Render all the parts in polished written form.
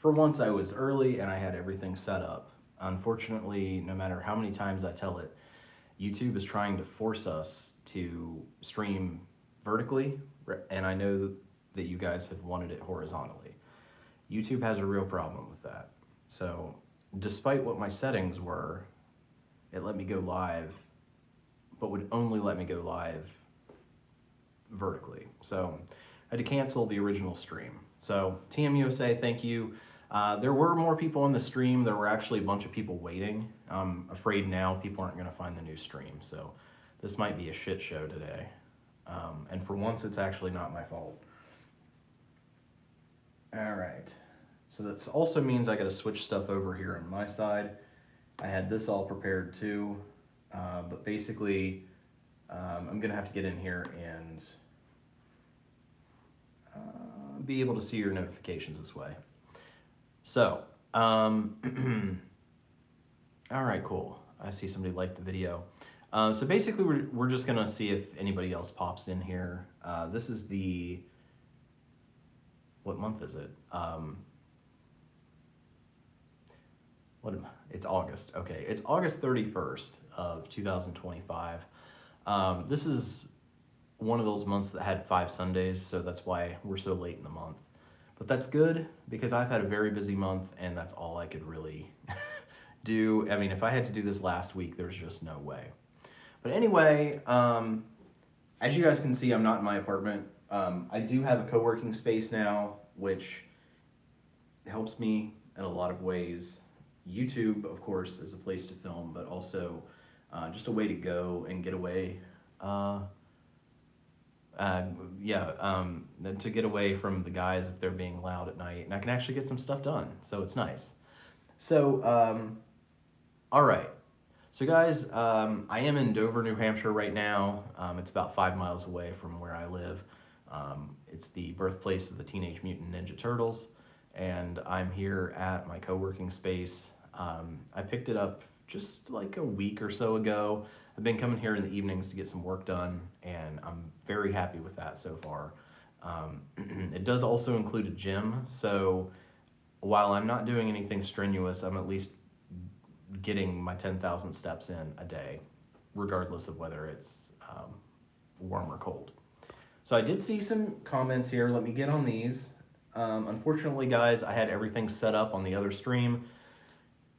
for once I was early and I had everything set up. Unfortunately, no matter how many times I tell it, YouTube is trying to force us to stream vertically, and I know that you guys have wanted it horizontally. YouTube has a real problem with that. So, despite what my settings were, it let me go live, but would only let me go live vertically. So, I had to cancel the original stream. So, TMUSA, thank you. There were more people in the stream. There were actually a bunch of people waiting. I'm afraid now people aren't going to find the new stream. So this might be a shit show today. And for once, it's actually not my fault. All right. So that also means I got to switch stuff over here on my side. I had this all prepared too. But basically, I'm going to have to get in here and be able to see your notifications this way. So, all right, cool. I see somebody liked the video. So basically, we're just gonna see if anybody else pops in here. This is the, what month is it? It's August. Okay, it's August 31st of 2025. This is one of those months that had 5 Sundays, so that's why we're so late in the month. But that's good because I've had a very busy month and that's all I could really do. I mean, if I had to do this last week, there's just no way. But anyway, as you guys can see, I'm not in my apartment. I do have a co-working space now, which helps me in a lot of ways. YouTube, of course, is a place to film, but also just a way to go and get away. To get away from the guys if they're being loud at night, and I can actually get some stuff done, so it's nice. So, all right. So guys, I am in Dover, New Hampshire right now. It's about 5 miles away from where I live. It's the birthplace of the Teenage Mutant Ninja Turtles, and I'm here at my co-working space. I picked it up just like a week or so ago. I've been coming here in the evenings to get some work done, and I'm very happy with that so far. It does also include a gym, so while I'm not doing anything strenuous, I'm at least getting my 10,000 steps in a day, regardless of whether it's warm or cold. So I did see some comments here. Let me get on these. Unfortunately, guys, I had everything set up on the other stream.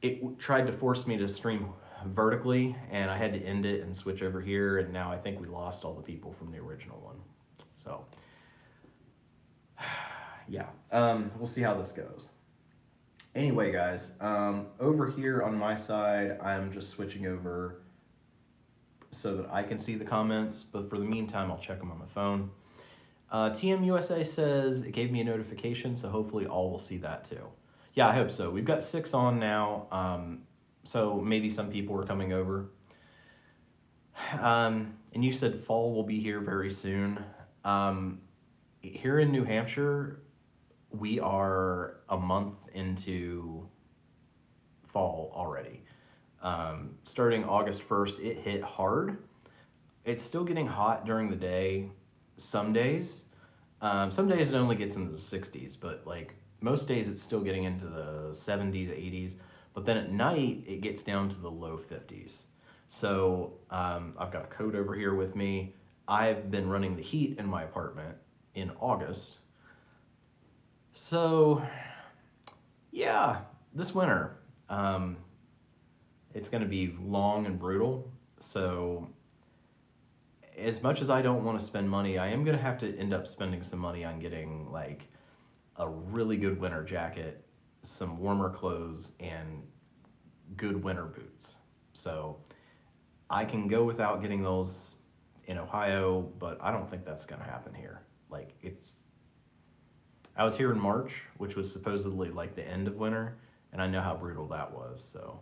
It tried to force me to stream vertically, and I had to end it and switch over here, and now I think we lost all the people from the original one. So, yeah, we'll see how this goes. Anyway, guys, over here on my side, I'm just switching over so that I can see the comments, but for the meantime, I'll check them on my phone. TMUSA says it gave me a notification, so hopefully all will see that too. Yeah, I hope so. We've got 6 on now, so maybe some people are coming over. And you said fall will be here very soon. Here in New Hampshire, we are a month into fall already. Starting August 1st, it hit hard. It's still getting hot during the day some days. Some days it only gets into the 60s, but like most days it's still getting into the 70s, 80s. But then at night, it gets down to the low 50s. So I've got a coat over here with me. I've been running the heat in my apartment in August. So yeah, this winter, it's gonna be long and brutal. So as much as I don't want to spend money, I am gonna have to end up spending some money on getting like a really good winter jacket, some warmer clothes, and good winter boots. So I can go without getting those in Ohio, but I don't think that's gonna happen here. Like I was here in March, which was supposedly like the end of winter, and I know how brutal that was. So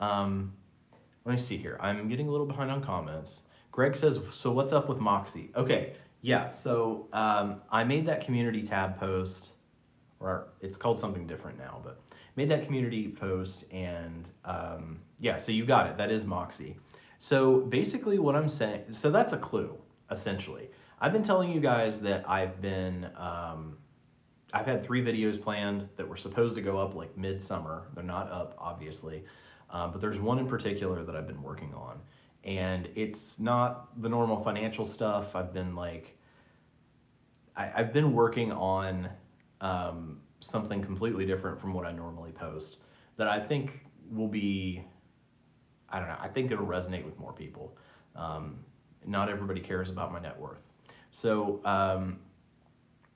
let me see here. I'm getting a little behind on comments. Greg says, so what's up with Moxie? Okay, yeah, so I made that community tab post, or it's called something different now, but made that community post, and yeah, so you got it, that is Moxie. So basically what I'm saying, so that's a clue, essentially. I've been telling you guys that I've been I've had 3 videos planned that were supposed to go up like midsummer. They're not up, obviously, but there's one in particular that I've been working on, and it's not the normal financial stuff. I've been working on something completely different from what I normally post that I think will be, I don't know, I think it'll resonate with more people. Um, Not everybody cares about my net worth. So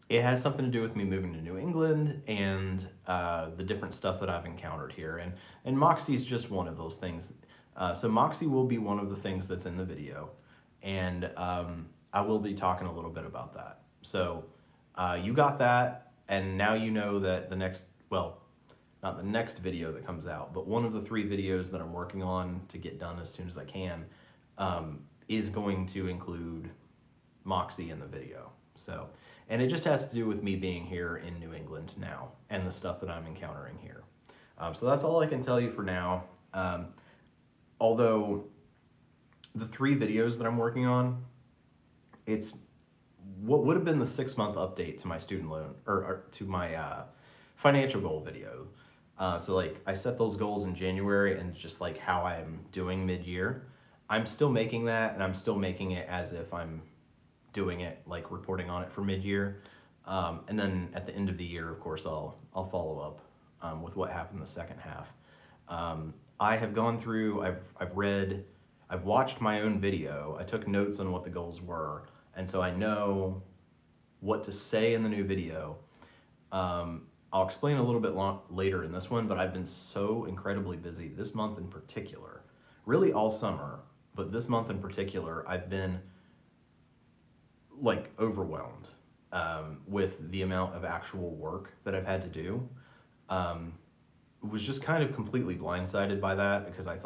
it has something to do with me moving to New England and the different stuff that I've encountered here. And Moxie's just one of those things. So Moxie will be one of the things that's in the video. And I will be talking a little bit about that. So you got that, and now you know that the next, well, not the next video that comes out, but one of the 3 videos that I'm working on to get done as soon as I can is going to include Moxie in the video. So, and it just has to do with me being here in New England now and the stuff that I'm encountering here. So that's all I can tell you for now. Although the 3 videos that I'm working on, it's what would have been the 6-month update to my student loan or to my financial goal video. So like I set those goals in January, and just like how I'm doing mid-year, I'm still making that, and I'm still making it as if I'm doing it, like reporting on it for mid-year. And then at the end of the year, of course, I'll follow up with what happened the second half. I have gone through, I've read, I've watched my own video. I took notes on what the goals were, and so I know what to say in the new video. I'll explain a little bit later in this one, but I've been so incredibly busy this month in particular, really all summer, but this month in particular, I've been like overwhelmed with the amount of actual work that I've had to do. Was just kind of completely blindsided by that, because I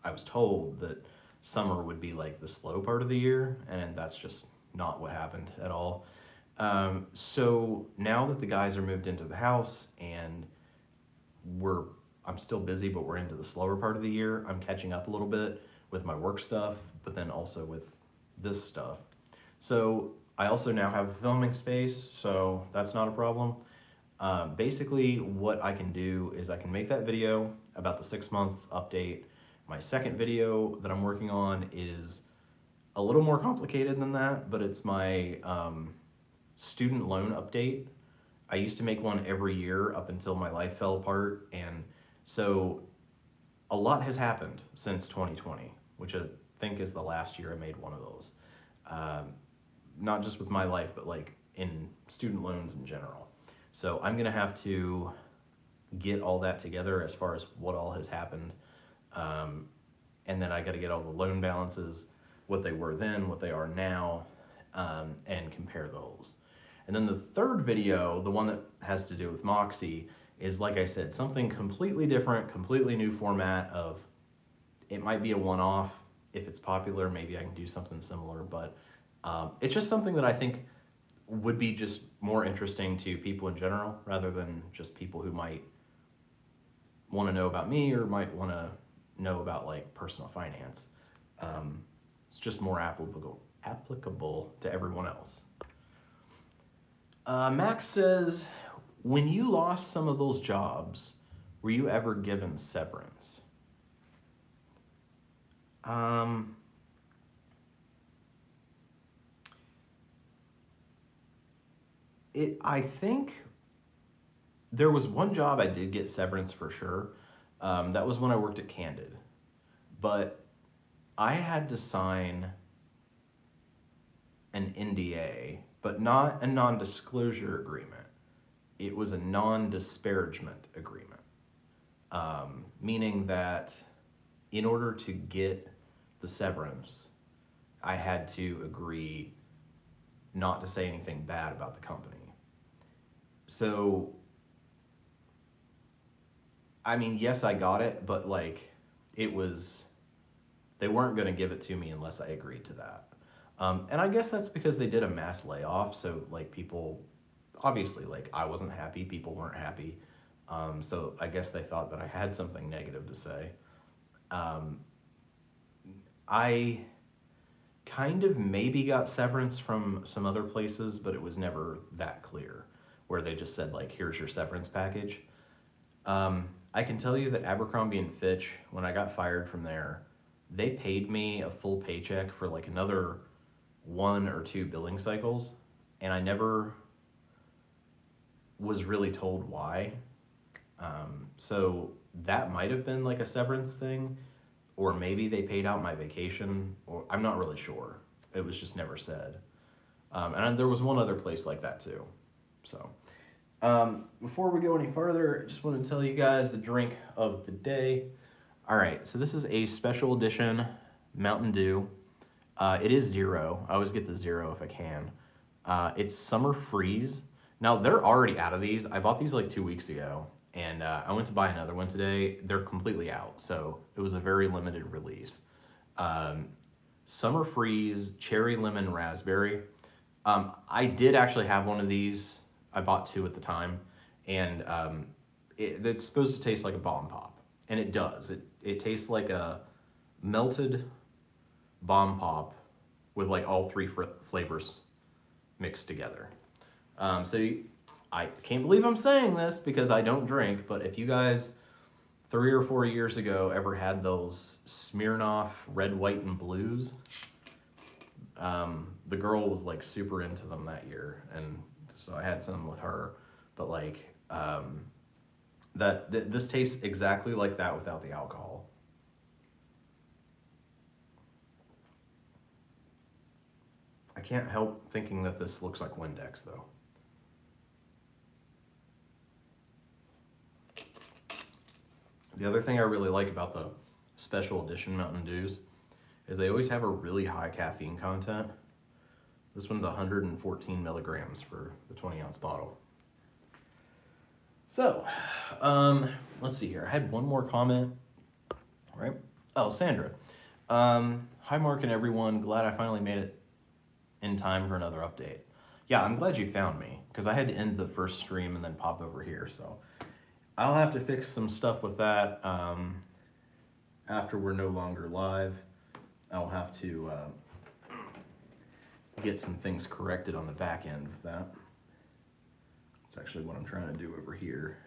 was told that summer would be like the slow part of the year, and that's just not what happened at all. So now that the guys are moved into the house and I'm still busy, but we're into the slower part of the year, I'm catching up a little bit with my work stuff, but then also with this stuff. So I also now have a filming space, so that's not a problem. Basically what I can do is I can make that video about the 6-month update. My second video that I'm working on is a little more complicated than that, but it's my student loan update. I used to make one every year up until my life fell apart, and so a lot has happened since 2020, which I think is the last year I made one of those. Not just with my life, but like in student loans in general. So I'm gonna have to get all that together as far as what all has happened. And then I gotta get all the loan balances, what they were then, what they are now, and compare those. And then the third video, the one that has to do with Moxie, is, like I said, something completely different, completely new format of, it might be a one-off. If it's popular, maybe I can do something similar, but it's just something that I think would be just more interesting to people in general, rather than just people who might want to know about me or might want to know about like personal finance. It's just more applicable to everyone else. Max says, when you lost some of those jobs, were you ever given severance? I think there was one job I did get severance for sure. That was when I worked at Candid. But I had to sign an NDA, but not a non-disclosure agreement. It was a non-disparagement agreement, meaning that in order to get the severance, I had to agree not to say anything bad about the company. So, I mean, yes, I got it, but like, they weren't going to give it to me unless I agreed to that. And I guess that's because they did a mass layoff, so like people, obviously, like I wasn't happy, people weren't happy. So I guess they thought that I had something negative to say. I kind of maybe got severance from some other places, but it was never that clear. where they just said like, here's your severance package. I can tell you that Abercrombie and Fitch, when I got fired from there, they paid me a full paycheck for like another 1 or 2 billing cycles, and I never was really told why. So that might have been like a severance thing, or maybe they paid out my vacation, or I'm not really sure. It was just never said. And there was one other place like that too. So before we go any further, I just want to tell you guys the drink of the day. All right, so this is a special edition Mountain Dew. It is zero. I always get the zero if I can. It's Summer Freeze. Now, they're already out of these. I bought these like 2 weeks ago, and I went to buy another one today. They're completely out, so it was a very limited release. Summer Freeze, Cherry Lemon Raspberry. I did actually have one of these. I bought 2 at the time, and it's supposed to taste like a bomb pop, and it does. It tastes like a melted bomb pop with like all 3 flavors mixed together. I can't believe I'm saying this because I don't drink, but if you guys 3 or 4 years ago ever had those Smirnoff red, white, and blues, the girl was like super into them that year, and so I had some with her. But like this tastes exactly like that without the alcohol. I can't help thinking that this looks like Windex though. The other thing I really like about the special edition Mountain Dews is they always have a really high caffeine content. This one's 114 milligrams for the 20-ounce bottle. So, let's see here. I had one more comment, right? Oh, Sandra. Hi, Mark and everyone. Glad I finally made it in time for another update. Yeah, I'm glad you found me, because I had to end the first stream and then pop over here, so I'll have to fix some stuff with that after we're no longer live. I'll have to get some things corrected on the back end with that. It's actually what I'm trying to do over here.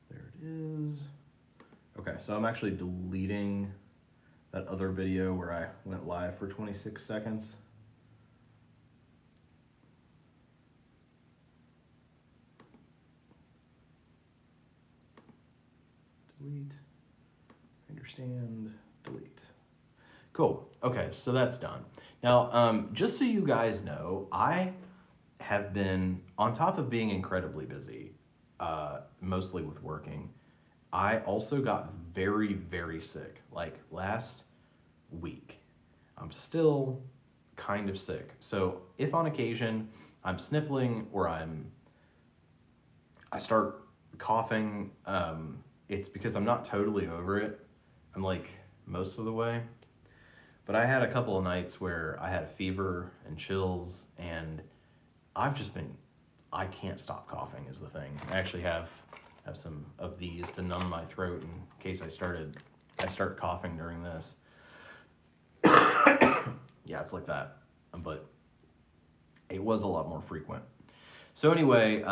There it is. Okay, so I'm actually deleting that other video where I went live for 26 seconds. Delete, understand, delete. Cool, okay, so that's done. Now, just so you guys know, I have been, on top of being incredibly busy, mostly with working, I also got very, very sick, like last week. I'm still kind of sick. So if on occasion I'm sniffling or I start coughing, it's because I'm not totally over it. I'm like most of the way. But I had a couple of nights where I had a fever and chills, and I've just been, I can't stop coughing is the thing. I actually have some of these to numb my throat in case I start coughing during this. Yeah, it's like that, but it was a lot more frequent. So anyway,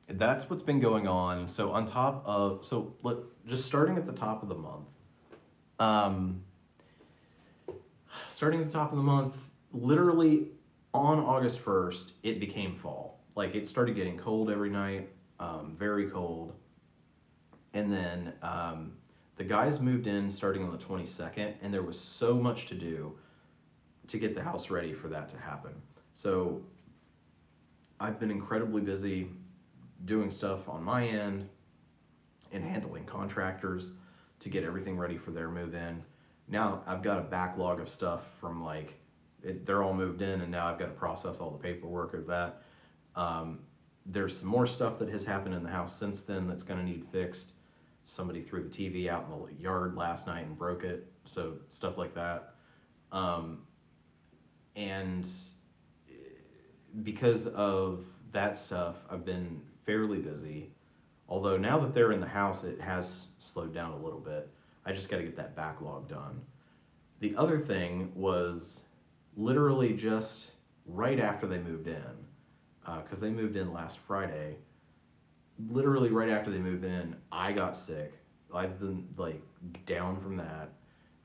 that's what's been going on. So on top of, just starting at the top of the month, literally on August 1st, it became fall. Like it started getting cold every night, very cold. And then the guys moved in starting on the 22nd, and there was so much to do to get the house ready for that to happen. So I've been incredibly busy doing stuff on my end and handling contractors to get everything ready for their move in. Now I've got a backlog of stuff from like, they're all moved in, and now I've got to process all the paperwork of that. There's some more stuff that has happened in the house since then that's going to need fixed. Somebody threw the TV out in the yard last night and broke it, so stuff like that. And because of that stuff, I've been fairly busy. Although now that they're in the house, it has slowed down a little bit. I just got to get that backlog done. The other thing was literally just right after they moved in, because they moved in last Friday. Literally right after they moved in, I got sick. I've been like down from that.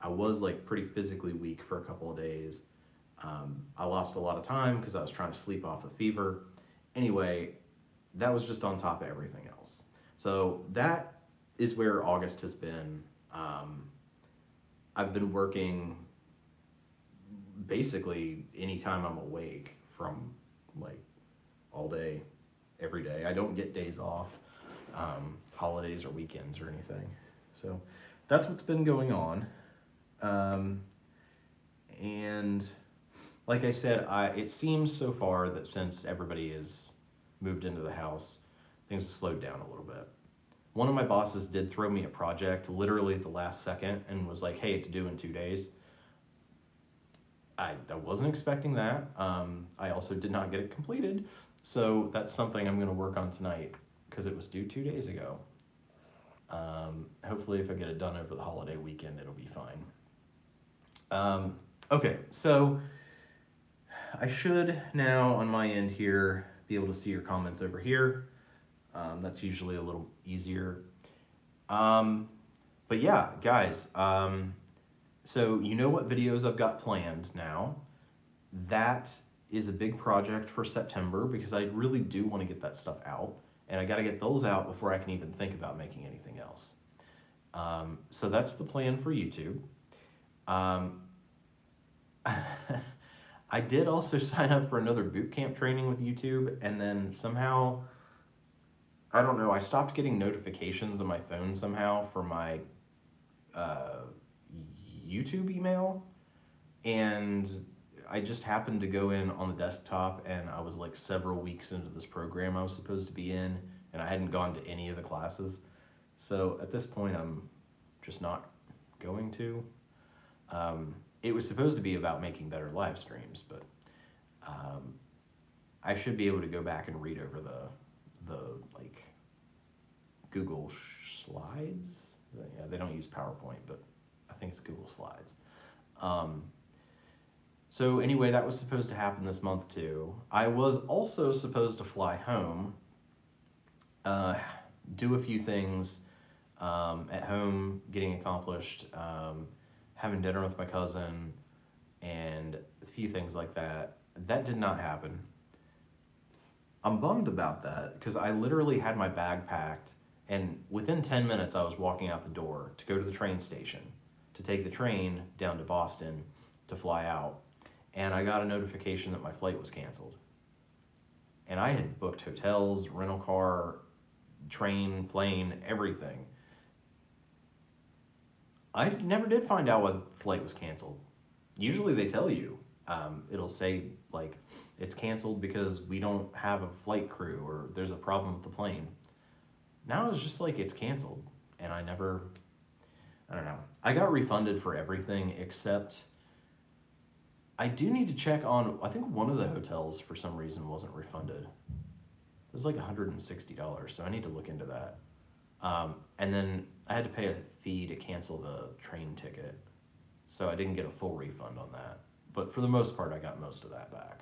I was like pretty physically weak for a couple of days. I lost a lot of time because I was trying to sleep off the fever. Anyway, that was just on top of everything else. So that is where August has been. I've been working basically anytime I'm awake from like all day, every day. I don't get days off, holidays or weekends or anything. So that's what's been going on. And like I said, it seems so far that since everybody has moved into the house, things have slowed down a little bit. One of my bosses did throw me a project literally at the last second and was like, hey, it's due in 2 days. I wasn't expecting that. I also did not get it completed. So that's something I'm going to work on tonight because it was due 2 days ago. Hopefully if I get it done over the holiday weekend, it'll be fine. Okay, so I should now on my end here be able to see your comments over here. That's usually a little easier. But yeah, guys, so you know what videos I've got planned now. That is a big project for September because I really do want to get that stuff out. And I got to get those out before I can even think about making anything else. So that's the plan for YouTube. I did also sign up for another boot camp training with YouTube, and then somehow, I don't know, I stopped getting notifications on my phone somehow for my YouTube email, and I just happened to go in on the desktop, and I was like several weeks into this program I was supposed to be in, and I hadn't gone to any of the classes. So at this point, I'm just not going to. It was supposed to be about making better live streams, but I should be able to go back and read over the like Google Slides. Yeah, they don't use PowerPoint, but I think it's Google Slides. So anyway, that was supposed to happen this month too. I was also supposed to fly home, do a few things at home, getting accomplished, having dinner with my cousin, and a few things like that. That did not happen. I'm bummed about that because I literally had my bag packed, and within 10 minutes I was walking out the door to go to the train station to take the train down to Boston to fly out, and I got a notification that my flight was canceled. And I had booked hotels, rental car, train, plane, everything. I never did find out why the flight was canceled. Usually they tell you. It'll say like it's canceled because we don't have a flight crew or there's a problem with the plane. Now it's just like it's canceled, and I don't know. I got refunded for everything except I do need to check on, I think one of the hotels for some reason wasn't refunded. It was like $160, so I need to look into that. And then I had to pay a fee to cancel the train ticket, so I didn't get a full refund on that. But for the most part, I got most of that back.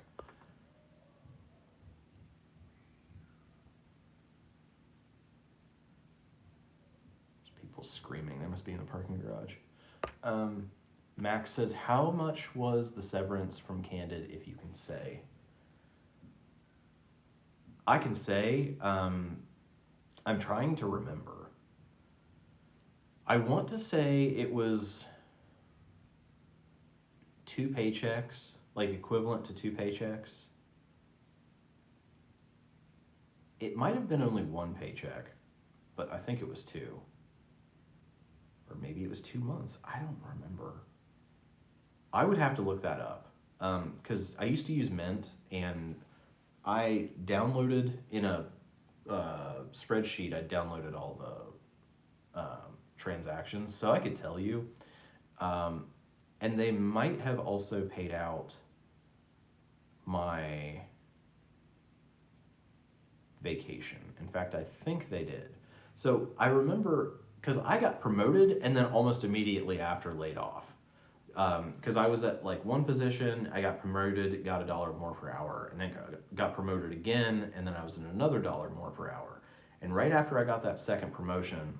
There's people screaming. They must be in a parking garage. Max says, how much was the severance from Candid, if you can say? I can say, I'm trying to remember. I want to say it was 2 paychecks, like equivalent to 2 paychecks. It might have been only 1 paycheck, but I think it was 2. Or maybe it was 2 months. I don't remember. I would have to look that up, because I used to use Mint, and I downloaded in a spreadsheet, I downloaded all the transactions, so I could tell you. And they might have also paid out my vacation. In fact, I think they did. So I remember, because I got promoted and then almost immediately after laid off. Because I was at like one position, I got promoted, got $1 more per hour, and then got promoted again, and then I was in another $1 more per hour. And right after I got that second promotion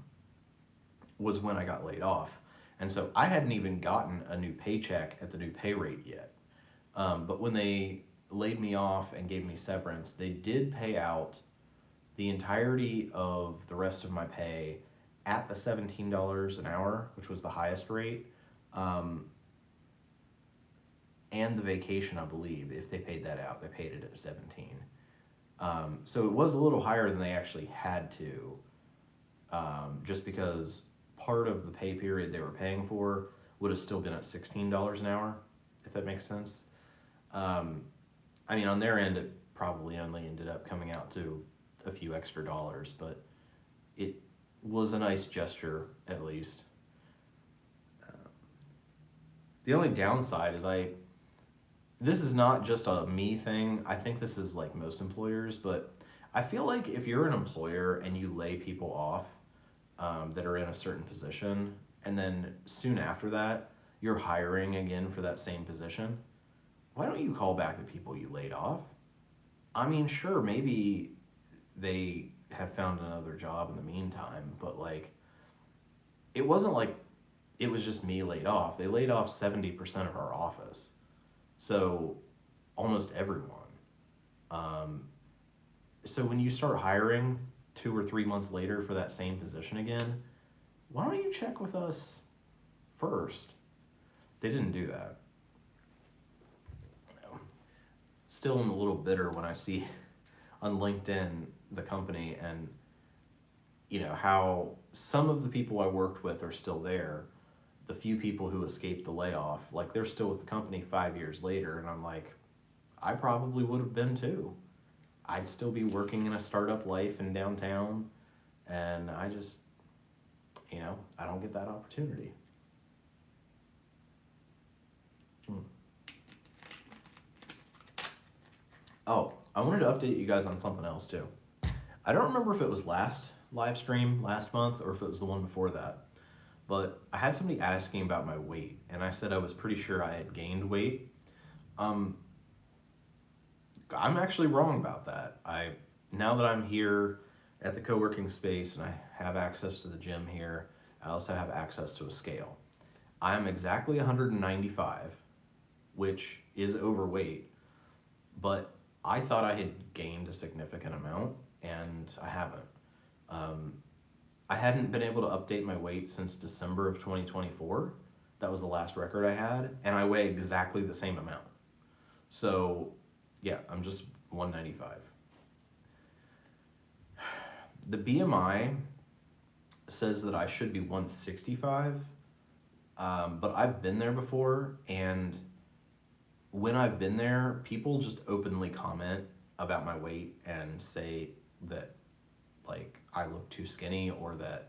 was when I got laid off. And so I hadn't even gotten a new paycheck at the new pay rate yet. But when they laid me off and gave me severance, they did pay out the entirety of the rest of my pay at the $17 an hour, which was the highest rate, and the vacation, I believe. If they paid that out, they paid it at 17. So it was a little higher than they actually had to, just because part of the pay period they were paying for would have still been at $16 an hour, if that makes sense. I mean, on their end, it probably only ended up coming out to a few extra dollars, but it was a nice gesture, at least. The only downside is this is not just a me thing. I think this is like most employers, but I feel like if you're an employer and you lay people off that are in a certain position, and then soon after that, you're hiring again for that same position, why don't you call back the people you laid off? I mean, sure, maybe they have found another job in the meantime, but like, it wasn't like it was just me laid off. They laid off 70% of our office. So almost everyone. So when you start hiring 2 or 3 months later for that same position again, why don't you check with us first? They didn't do that. Still am a little bitter when I see on LinkedIn the company and how some of the people I worked with are still there. The few people who escaped the layoff, like they're still with the company 5 years later, and I'm like, I probably would have been too. I'd still be working in a startup life in downtown, and I just, I don't get that opportunity. Oh, I wanted to update you guys on something else too. I don't remember if it was last live stream last month or if it was the one before that, but I had somebody asking about my weight, and I said I was pretty sure I had gained weight. I'm actually wrong about that. Now that I'm here at the co-working space and I have access to the gym here, I also have access to a scale. I'm exactly 195, which is overweight, but I thought I had gained a significant amount, and I haven't. I hadn't been able to update my weight since December of 2024. That was the last record I had, and I weigh exactly the same amount. So, yeah, I'm just 195. The BMI says that I should be 165, but I've been there before, and when I've been there, people just openly comment about my weight and say that like I look too skinny, or that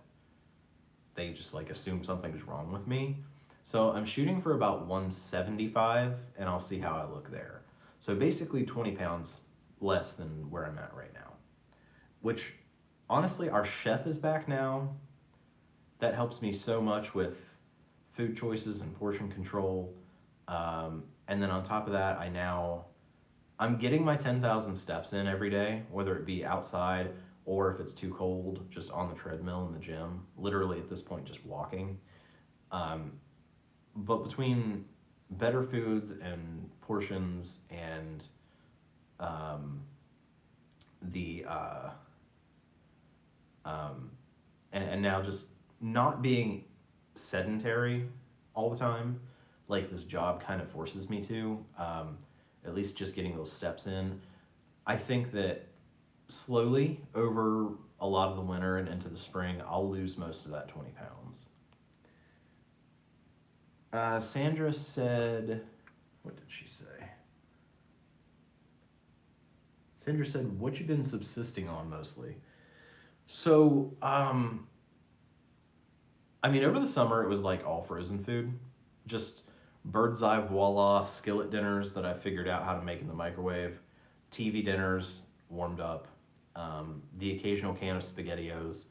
they just like assume something's wrong with me. So I'm shooting for about 175, and I'll see how I look there. So basically 20 pounds less than where I'm at right now, which honestly, our chef is back now. That helps me so much with food choices and portion control. And then on top of that, I'm getting my 10,000 steps in every day, whether it be outside or if it's too cold, just on the treadmill in the gym. Literally at this point, just walking. But between better foods and portions and and now just not being sedentary all the time, like this job kind of forces me to, at least just getting those steps in. I think that slowly over a lot of the winter and into the spring, I'll lose most of that 20 pounds. Sandra said, what did she say? Sandra said, what you been subsisting on mostly? So, over the summer, it was like all frozen food. Just bird's eye voila skillet dinners that I figured out how to make in the microwave, TV dinners warmed up, the occasional can of SpaghettiOs.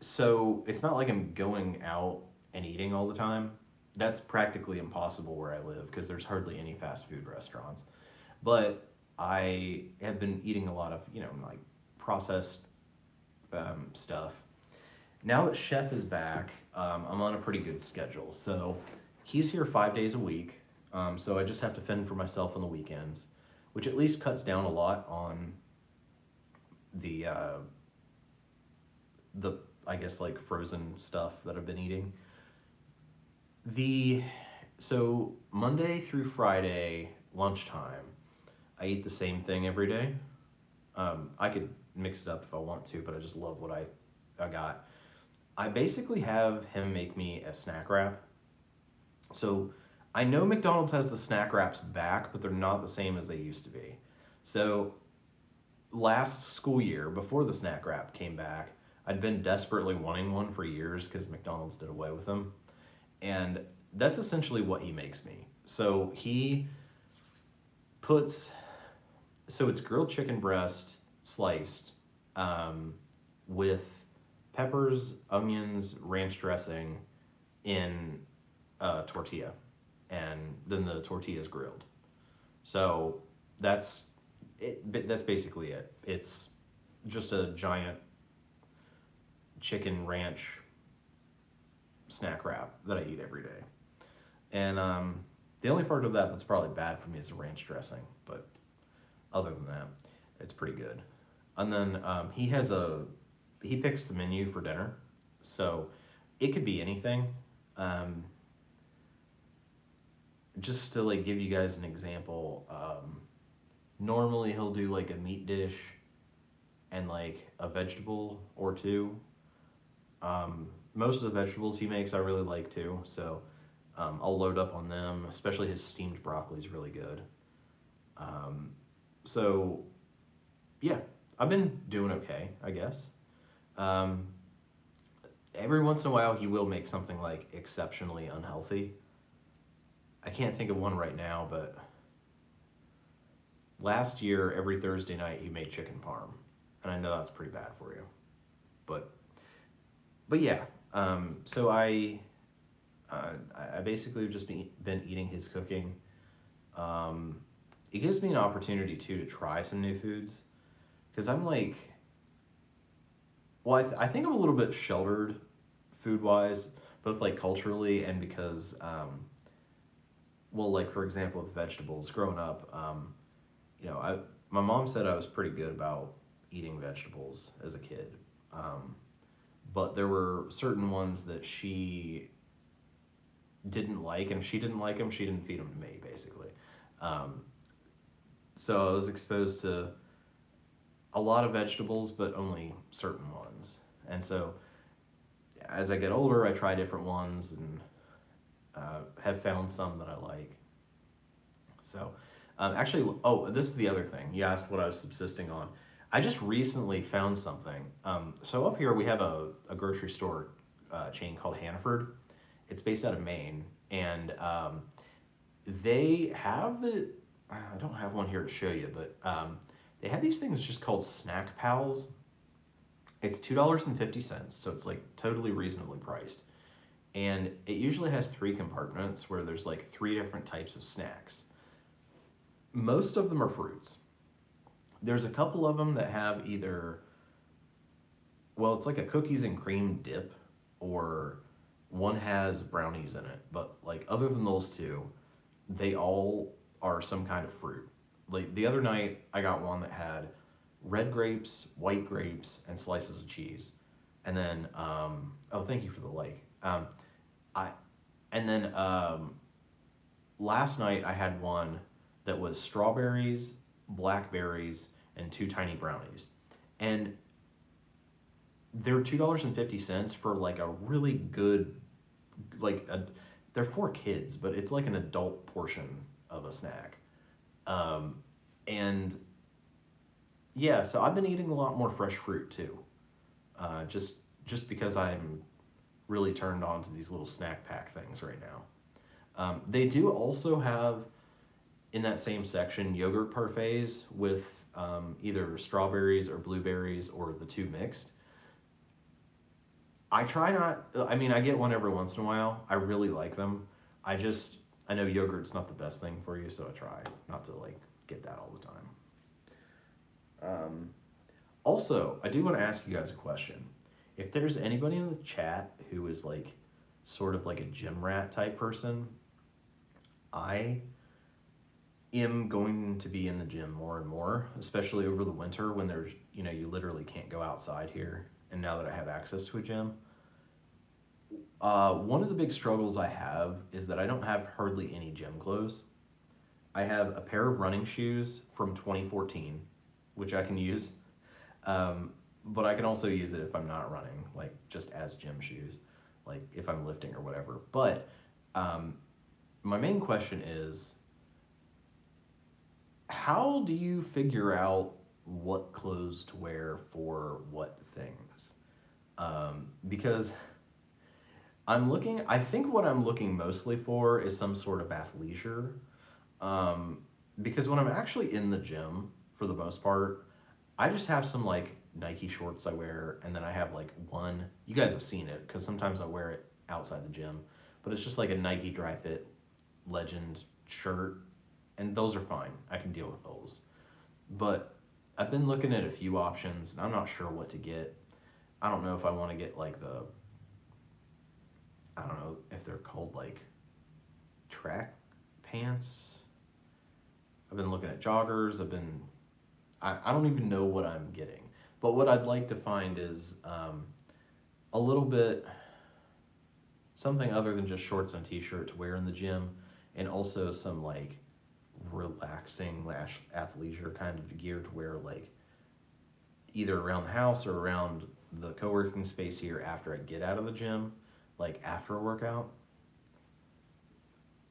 So it's not like I'm going out and eating all the time. That's practically impossible where I live because there's hardly any fast food restaurants. But I have been eating a lot of, like processed stuff. Now that Chef is back, I'm on a pretty good schedule. So he's here 5 days a week. So I just have to fend for myself on the weekends, which at least cuts down a lot on the I guess like frozen stuff that I've been eating. The so Monday through Friday lunchtime, I eat the same thing every day. I could mix it up if I want to, but I just love what I got. I basically have him make me a snack wrap. So I know McDonald's has the snack wraps back, but they're not the same as they used to be. So last school year, before the snack wrap came back, I'd been desperately wanting one for years because McDonald's did away with them. And that's essentially what he makes me. So he puts, so it's grilled chicken breast sliced with peppers, onions, ranch dressing in a tortilla. And then the tortilla is grilled. So that's it. That's basically it. It's just a giant chicken ranch snack wrap that I eat every day. And the only part of that that's probably bad for me is the ranch dressing, but other than that, it's pretty good. And then he picks the menu for dinner, so it could be anything. Um, just to like give you guys an example, normally he'll do like a meat dish and like a vegetable or two. Most of the vegetables he makes I really like too, so I'll load up on them. Especially his steamed broccoli is really good. So yeah, I've been doing okay, I guess. Um, every once in a while he will make something like exceptionally unhealthy. I can't think of one right now, but last year every Thursday night he made chicken parm, and I know that's pretty bad for you. But yeah, so I basically have just been eating his cooking. It gives me an opportunity too to try some new foods because I'm like, well, I think I'm a little bit sheltered food wise, both like culturally and because, well, like for example, with vegetables, growing up, my mom said I was pretty good about eating vegetables as a kid. But there were certain ones that she didn't like, and if she didn't like them, she didn't feed them to me, basically. Um, so I was exposed to a lot of vegetables, but only certain ones. And so as I get older, I try different ones and have found some that I like. So actually, oh, this is the other thing. You asked what I was subsisting on. I just recently found something. So up here we have a grocery store chain called Hannaford. It's based out of Maine, and they have I don't have one here to show you, but they have these things just called Snack Pals. It's $2.50, so it's like totally reasonably priced. And it usually has 3 compartments where there's like 3 different types of snacks. Most of them are fruits. There's a couple of them that have either, well, it's like a cookies and cream dip, or one has brownies in it. But like other than those two, they all are some kind of fruit. Like the other night, I got one that had red grapes, white grapes, and slices of cheese. And then, oh, thank you for the like. I, and then last night I had one that was strawberries, blackberries, and 2 tiny brownies. And they're $2.50 for like a really good, they're for kids, but it's like an adult portion of a snack. And yeah, so I've been eating a lot more fresh fruit too. Just because I'm really turned on to these little snack pack things right now. They do also have in that same section yogurt parfaits with either strawberries or blueberries or the two mixed. I try not, I mean, I get one every once in a while. I really like them. I just, I know yogurt's not the best thing for you, so I try not to like get that all the time. Um, Also, I do want to ask you guys a question. If there's anybody in the chat who is like sort of like a gym rat type person, I am going to be in the gym more and more, especially over the winter when there's, you literally can't go outside here. And now that I have access to a gym, one of the big struggles I have is that I don't have hardly any gym clothes. I have a pair of running shoes from 2014, which I can use. But I can also use it if I'm not running, like just as gym shoes, like if I'm lifting or whatever. But um, my main question is, how do you figure out what clothes to wear for what things? Because I think what I'm looking mostly for is some sort of athleisure. Um, because when I'm actually in the gym, for the most part, I just have some like Nike shorts I wear, and then I have like one. You guys have seen it because sometimes I wear it outside the gym, but it's just like a Nike Dry Fit Legend shirt, and those are fine. I can deal with those. But I've been looking at a few options, and I'm not sure what to get. I don't know if I want to get like I don't know if they're called like track pants. I've been looking at joggers. I don't even know what I'm getting. But what I'd like to find is a little bit something other than just shorts and t-shirt to wear in the gym, and also some like relaxing lash athleisure kind of gear to wear like either around the house or around the co-working space here after I get out of the gym, like after a workout.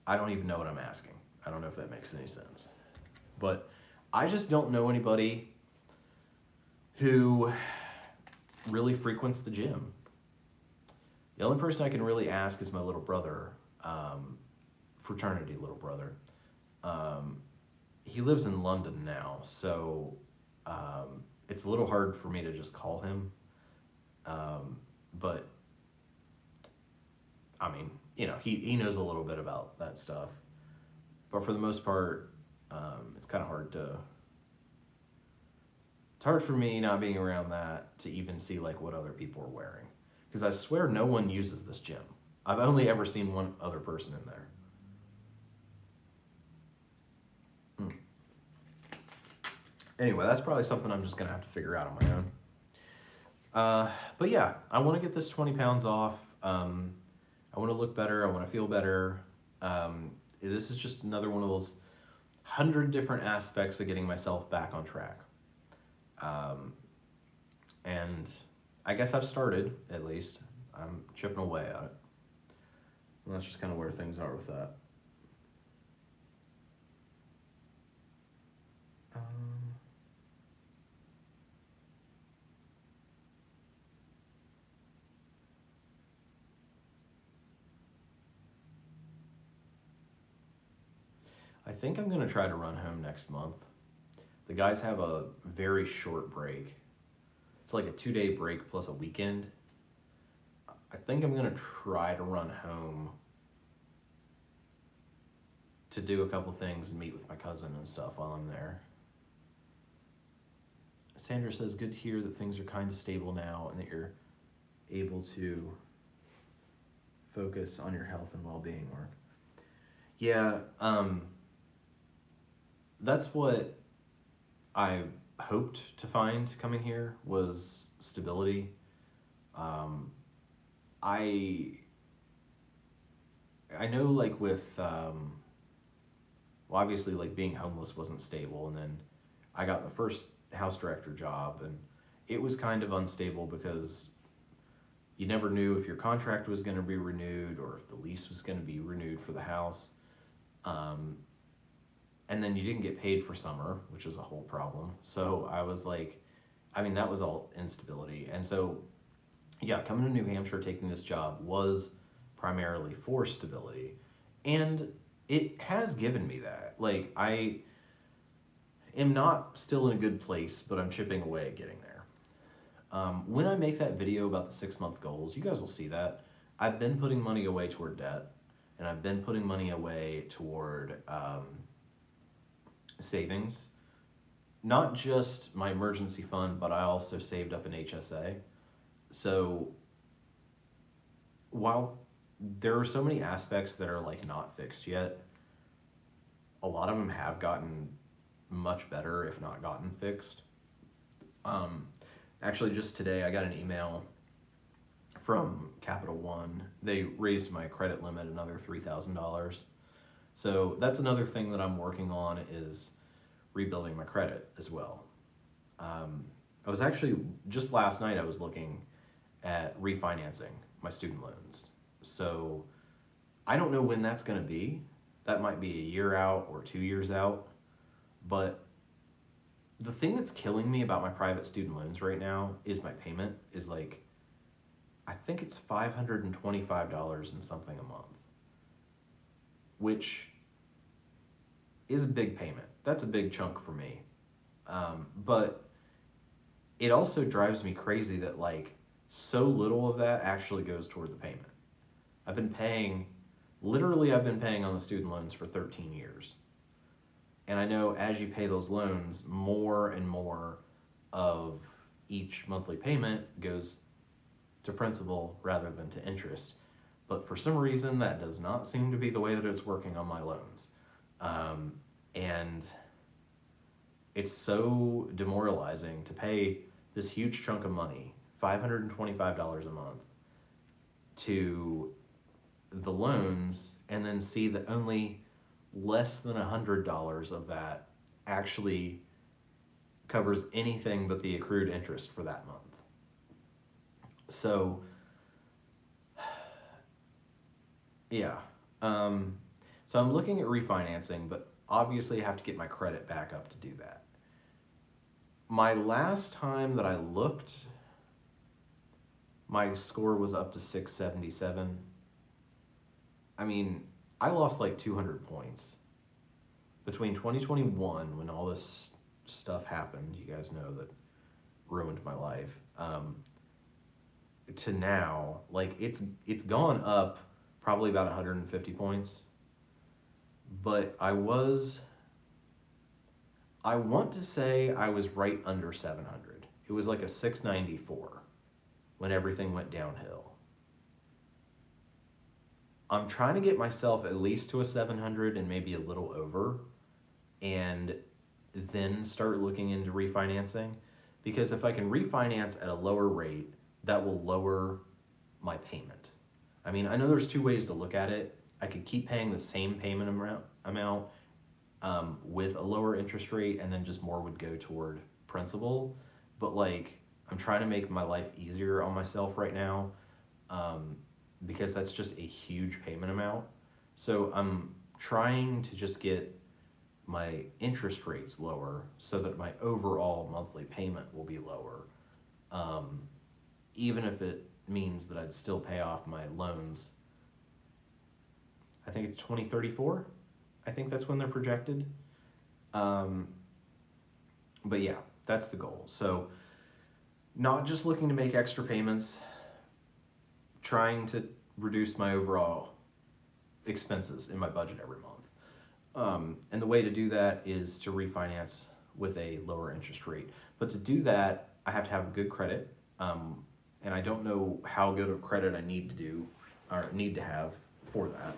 I don't even know what I'm asking. I don't know if that makes any sense. But I just don't know anybody who really frequents the gym. The only person I can really ask is my little brother, fraternity little brother. Um, he lives in London now, so it's a little hard for me to just call him. But I mean, he knows a little bit about that stuff. But for the most part, it's kind of hard to. It's hard for me not being around that to even see like what other people are wearing, because I swear no one uses this gym. I've only ever seen one other person in there. Hmm. Anyway, that's probably something I'm just gonna have to figure out on my own. But yeah, I want to get this 20 pounds off. I want to look better. I want to feel better. This is just another one of those 100 different aspects of getting myself back on track. Um, and I guess I've started, at least. I'm chipping away at it. And that's just kind of where things are with that. Um, I think I'm going to try to run home next month. The guys have a very short break. It's like a 2-day break plus a weekend. I think I'm going to try to run home to do a couple things and meet with my cousin and stuff while I'm there. Sandra says, good to hear that things are kind of stable now and that you're able to focus on your health and well-being, Mark. Yeah, that's what I hoped to find coming here was stability. Um, I I know like with well, obviously like being homeless wasn't stable, and then I got the first house director job, and it was kind of unstable because you never knew if your contract was going to be renewed or if the lease was going to be renewed for the house. Um, and then you didn't get paid for summer, which was a whole problem. So I was like, I mean, that was all instability. And so, yeah, coming to New Hampshire, taking this job was primarily for stability. And it has given me that. Like, I am not still in a good place, but I'm chipping away at getting there. When I make that video about the 6-month goals, you guys will see that. I've been putting money away toward debt, and I've been putting money away toward savings. Not just my emergency fund, but I also saved up an HSA. So while there are so many aspects that are like not fixed yet, a lot of them have gotten much better, if not gotten fixed. Actually, just today I got an email from Capital One. They raised my credit limit another $3,000. So that's another thing that I'm working on, is rebuilding my credit as well. I was actually, just last night I was looking at refinancing my student loans. So I don't know when that's going to be. That might be a year out or 2 years out. But the thing that's killing me about my private student loans right now is my payment is like, I think it's $525 and something a month, which is a big payment. That's a big chunk for me. But it also drives me crazy that like so little of that actually goes toward the payment. I've been paying on the student loans for 13 years. And I know as you pay those loans, more and more of each monthly payment goes to principal rather than to interest. But for some reason, that does not seem to be the way that it's working on my loans. And it's so demoralizing to pay this huge chunk of money, $525 a month, to the loans, and then see that only less than $100 of that actually covers anything but the accrued interest for that month. So, yeah. So I'm looking at refinancing, but obviously I have to get my credit back up to do that. My last time that I looked, my score was up to 677. I mean, I lost like 200 points. Between 2021, when all this stuff happened, you guys know that ruined my life, to now, like it's gone up probably about 150 points. But I want to say I was right under 700. It was like a 694 when everything went downhill. I'm trying to get myself at least to a 700 and maybe a little over, and then start looking into refinancing, because if I can refinance at a lower rate, that will lower my payment. I mean, I know there's two ways to look at it. I could keep paying the same payment amount with a lower interest rate, and then just more would go toward principal. But like, I'm trying to make my life easier on myself right now, because that's just a huge payment amount. So I'm trying to just get my interest rates lower so that my overall monthly payment will be lower, even if it means that I'd still pay off my loans. I think it's 2034. I think that's when they're projected. But yeah, that's the goal. So not just looking to make extra payments, trying to reduce my overall expenses in my budget every month. And the way to do that is to refinance with a lower interest rate. But to do that, I have to have good credit. And I don't know how good of credit I need to have for that.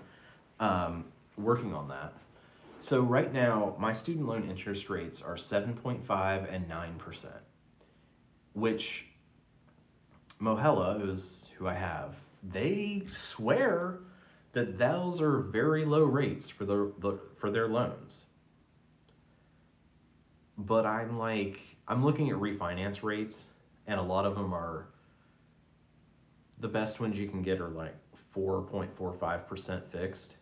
Working on that. So right now, my student loan interest rates are 7.5 and 9%, which Mohella, who I have, they swear that those are very low rates for their loans. But I'm looking at refinance rates, and a lot of them are, the best ones you can get are like 4.45% fixed.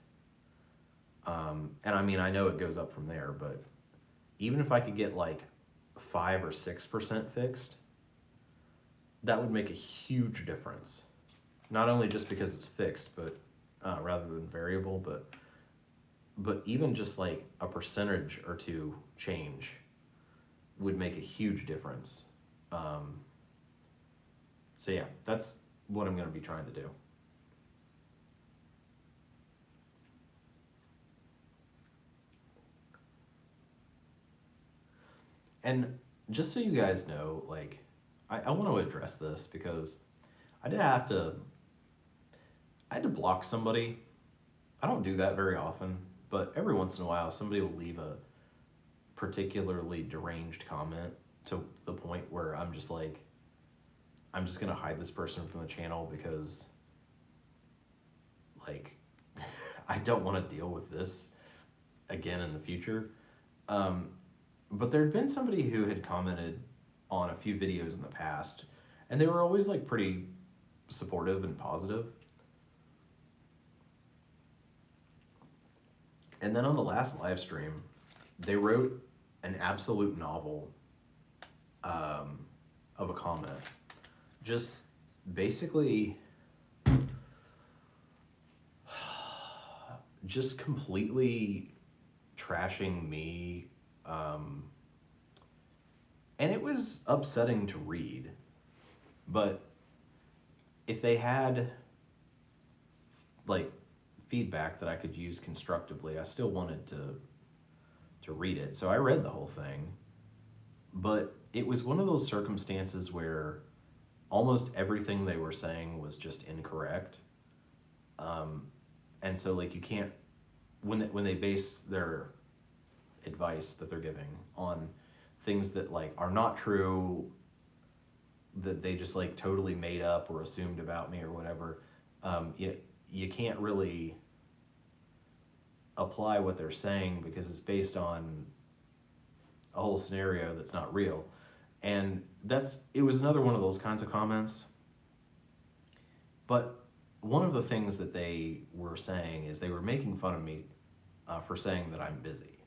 And I mean, I know it goes up from there, but even if I could get like 5 or 6% fixed, that would make a huge difference. Not only just because it's fixed, but rather than variable, but even just like a percentage or two change would make a huge difference. So yeah, that's what I'm going to be trying to do. And just so you guys know, like, I want to address this because I did have to, I had to block somebody. I don't do that very often, but every once in a while, somebody will leave a particularly deranged comment to the point where I'm just like, I'm just gonna hide this person from the channel because, like, I don't want to deal with this again in the future. Um, but there had been somebody who had commented on a few videos in the past, and they were always like pretty supportive and positive. And then on the last live stream, they wrote an absolute novel um, of a comment, just basically just completely trashing me, um, and it was upsetting to read. But if they had like feedback that I could use constructively, I still wanted to read it. So I read the whole thing, but it was one of those circumstances where almost everything they were saying was just incorrect. Um, and so like you can't when they base their advice that they're giving on things that like are not true, that they just like totally made up or assumed about me or whatever, you can't really apply what they're saying because it's based on a whole scenario that's not real. And it was another one of those kinds of comments. But one of the things that they were saying is they were making fun of me for saying that I'm busy.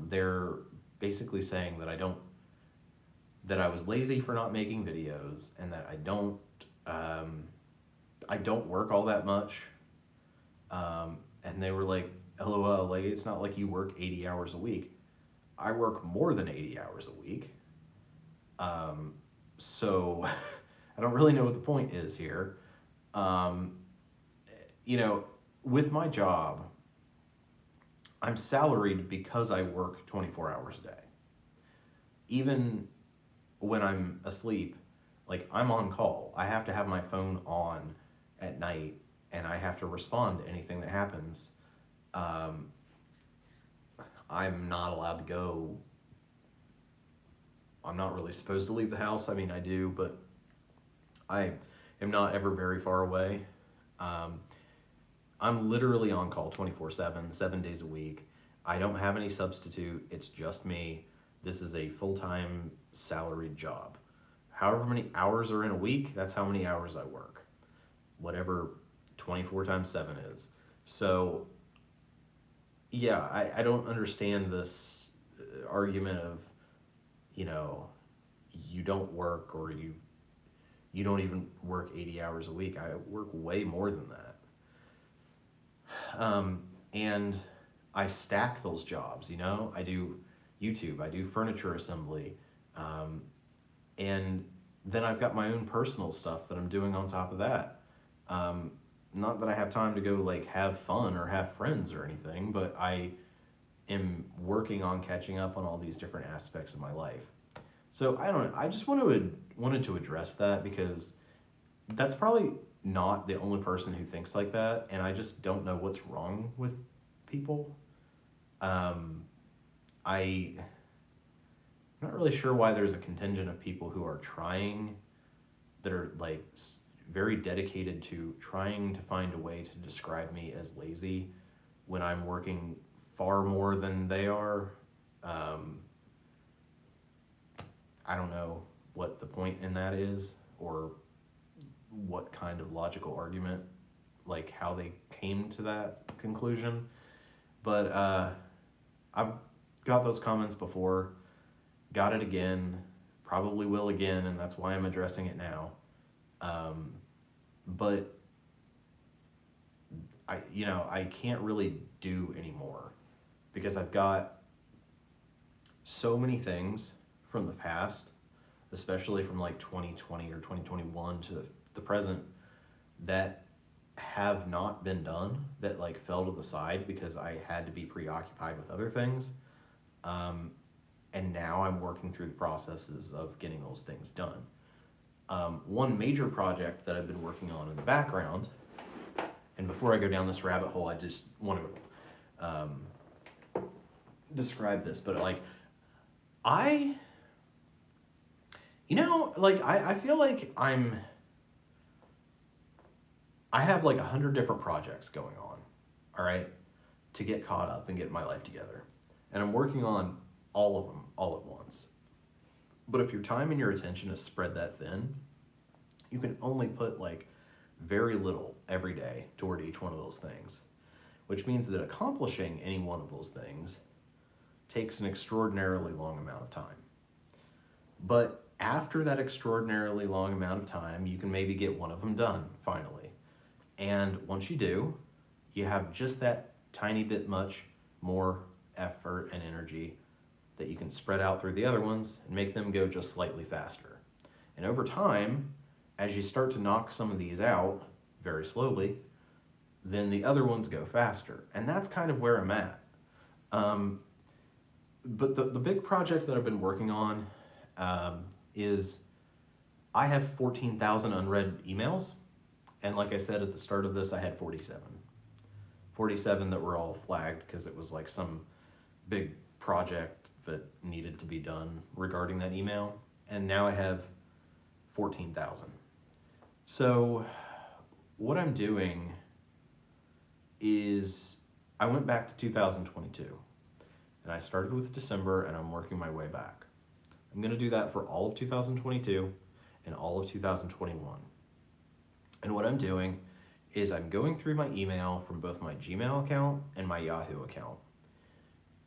They're basically saying that that I was lazy for not making videos, and that I don't work all that much. And they were like, LOL, like it's not like you work 80 hours a week. I work more than 80 hours a week. So I don't really know what the point is here. Um, with my job, I'm salaried because I work 24 hours a day. Even when I'm asleep, like I'm on call. I have to have my phone on at night, and I have to respond to anything that happens. Um, I'm not allowed to go. I'm not really supposed to leave the house. I mean, I do, but I am not ever very far away. Um, I'm literally on call 24/7, 7 days a week. I don't have any substitute. It's just me. This is a full-time salaried job. However many hours are in a week, that's how many hours I work. Whatever 24 times 7 is. So, yeah, I don't understand this argument of, you know, you don't work, or you don't even work 80 hours a week. I work way more than that. And I stack those jobs, I do YouTube, I do furniture assembly, and then I've got my own personal stuff that I'm doing on top of that. Not that I have time to go like have fun or have friends or anything, but I am working on catching up on all these different aspects of my life. So I don't know, I just wanted to address that because that's probably not the only person who thinks like that, and I just don't know what's wrong with people. I'm not really sure why there's a contingent of people who are trying, that are like very dedicated to trying to find a way to describe me as lazy when I'm working far more than they are. I don't know what the point in that is, or what kind of logical argument, like how they came to that conclusion. But I've got those comments before, got it again, probably will again, and that's why I'm addressing it now. But I can't really do anymore because I've got so many things from the past, especially from like 2020 or 2021 to the present, that have not been done, that like fell to the side because I had to be preoccupied with other things. And now I'm working through the processes of getting those things done. One major project that I've been working on in the background, and before I go down this rabbit hole, I just want to describe this, but like, I feel like I have like 100 different projects going on, all right, to get caught up and get my life together. And I'm working on all of them all at once. But if your time and your attention is spread that thin, you can only put like very little every day toward each one of those things, which means that accomplishing any one of those things takes an extraordinarily long amount of time. But after that extraordinarily long amount of time, you can maybe get one of them done finally. And once you do, you have just that tiny bit much more effort and energy that you can spread out through the other ones and make them go just slightly faster. And over time, as you start to knock some of these out very slowly, then the other ones go faster. And that's kind of where I'm at. But the big project that I've been working on is I have 14,000 unread emails. And like I said at the start of this, I had 47. 47 that were all flagged because it was like some big project that needed to be done regarding that email. And now I have 14,000. So what I'm doing is I went back to 2022 and I started with December and I'm working my way back. I'm going to do that for all of 2022 and all of 2021. And what I'm doing is I'm going through my email from both my Gmail account and my Yahoo account.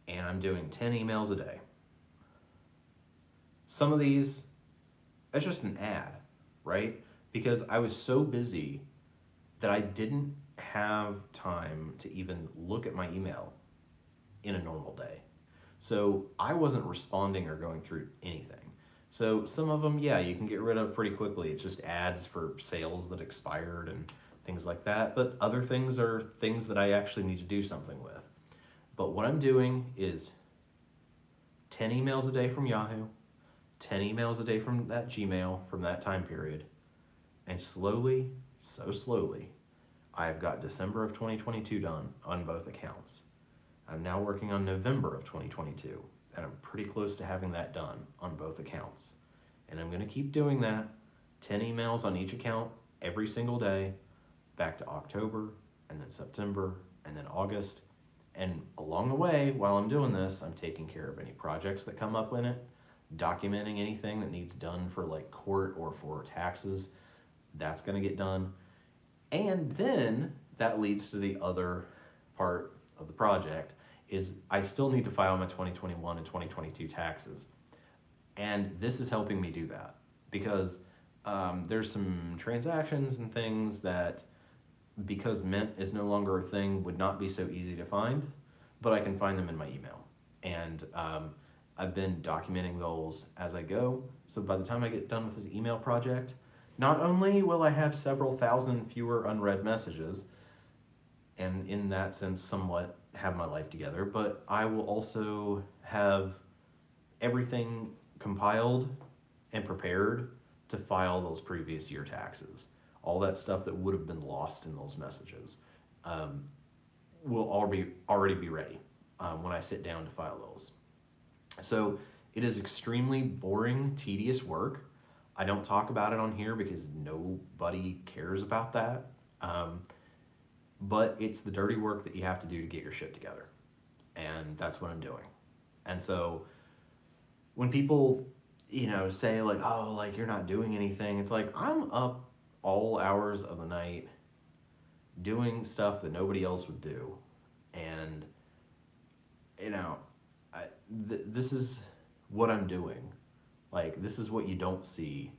And I'm doing 10 emails a day. Some of these, it's just an ad, right? Because I was so busy that I didn't have time to even look at my email in a normal day. So I wasn't responding or going through anything. So some of them, yeah, you can get rid of pretty quickly. It's just ads for sales that expired and things like that. But other things are things that I actually need to do something with. But what I'm doing is 10 emails a day from Yahoo, 10 emails a day from that Gmail from that time period. And slowly, so slowly, I've got December of 2022 done on both accounts. I'm now working on November of 2022. And I'm pretty close to having that done on both accounts. And I'm going to keep doing that, 10 emails on each account every single day, back to October, and then September, and then August. And along the way, while I'm doing this, I'm taking care of any projects that come up in it, documenting anything that needs done for like court or for taxes. That's going to get done. And then that leads to the other part of the project, is I still need to file my 2021 and 2022 taxes. And this is helping me do that because there's some transactions and things that, because Mint is no longer a thing, would not be so easy to find, but I can find them in my email. And I've been documenting those as I go. So by the time I get done with this email project, not only will I have several thousand fewer unread messages, and in that sense somewhat have my life together, but I will also have everything compiled and prepared to file those previous year taxes. All that stuff that would have been lost in those messages will already be ready when I sit down to file those. So it is extremely boring, tedious work. I don't talk about it on here because nobody cares about that. But it's the dirty work that you have to do to get your shit together. And that's what I'm doing. And so when people, say like, oh, like you're not doing anything, it's like I'm up all hours of the night doing stuff that nobody else would do. And, this is what I'm doing. Like, this is what you don't see,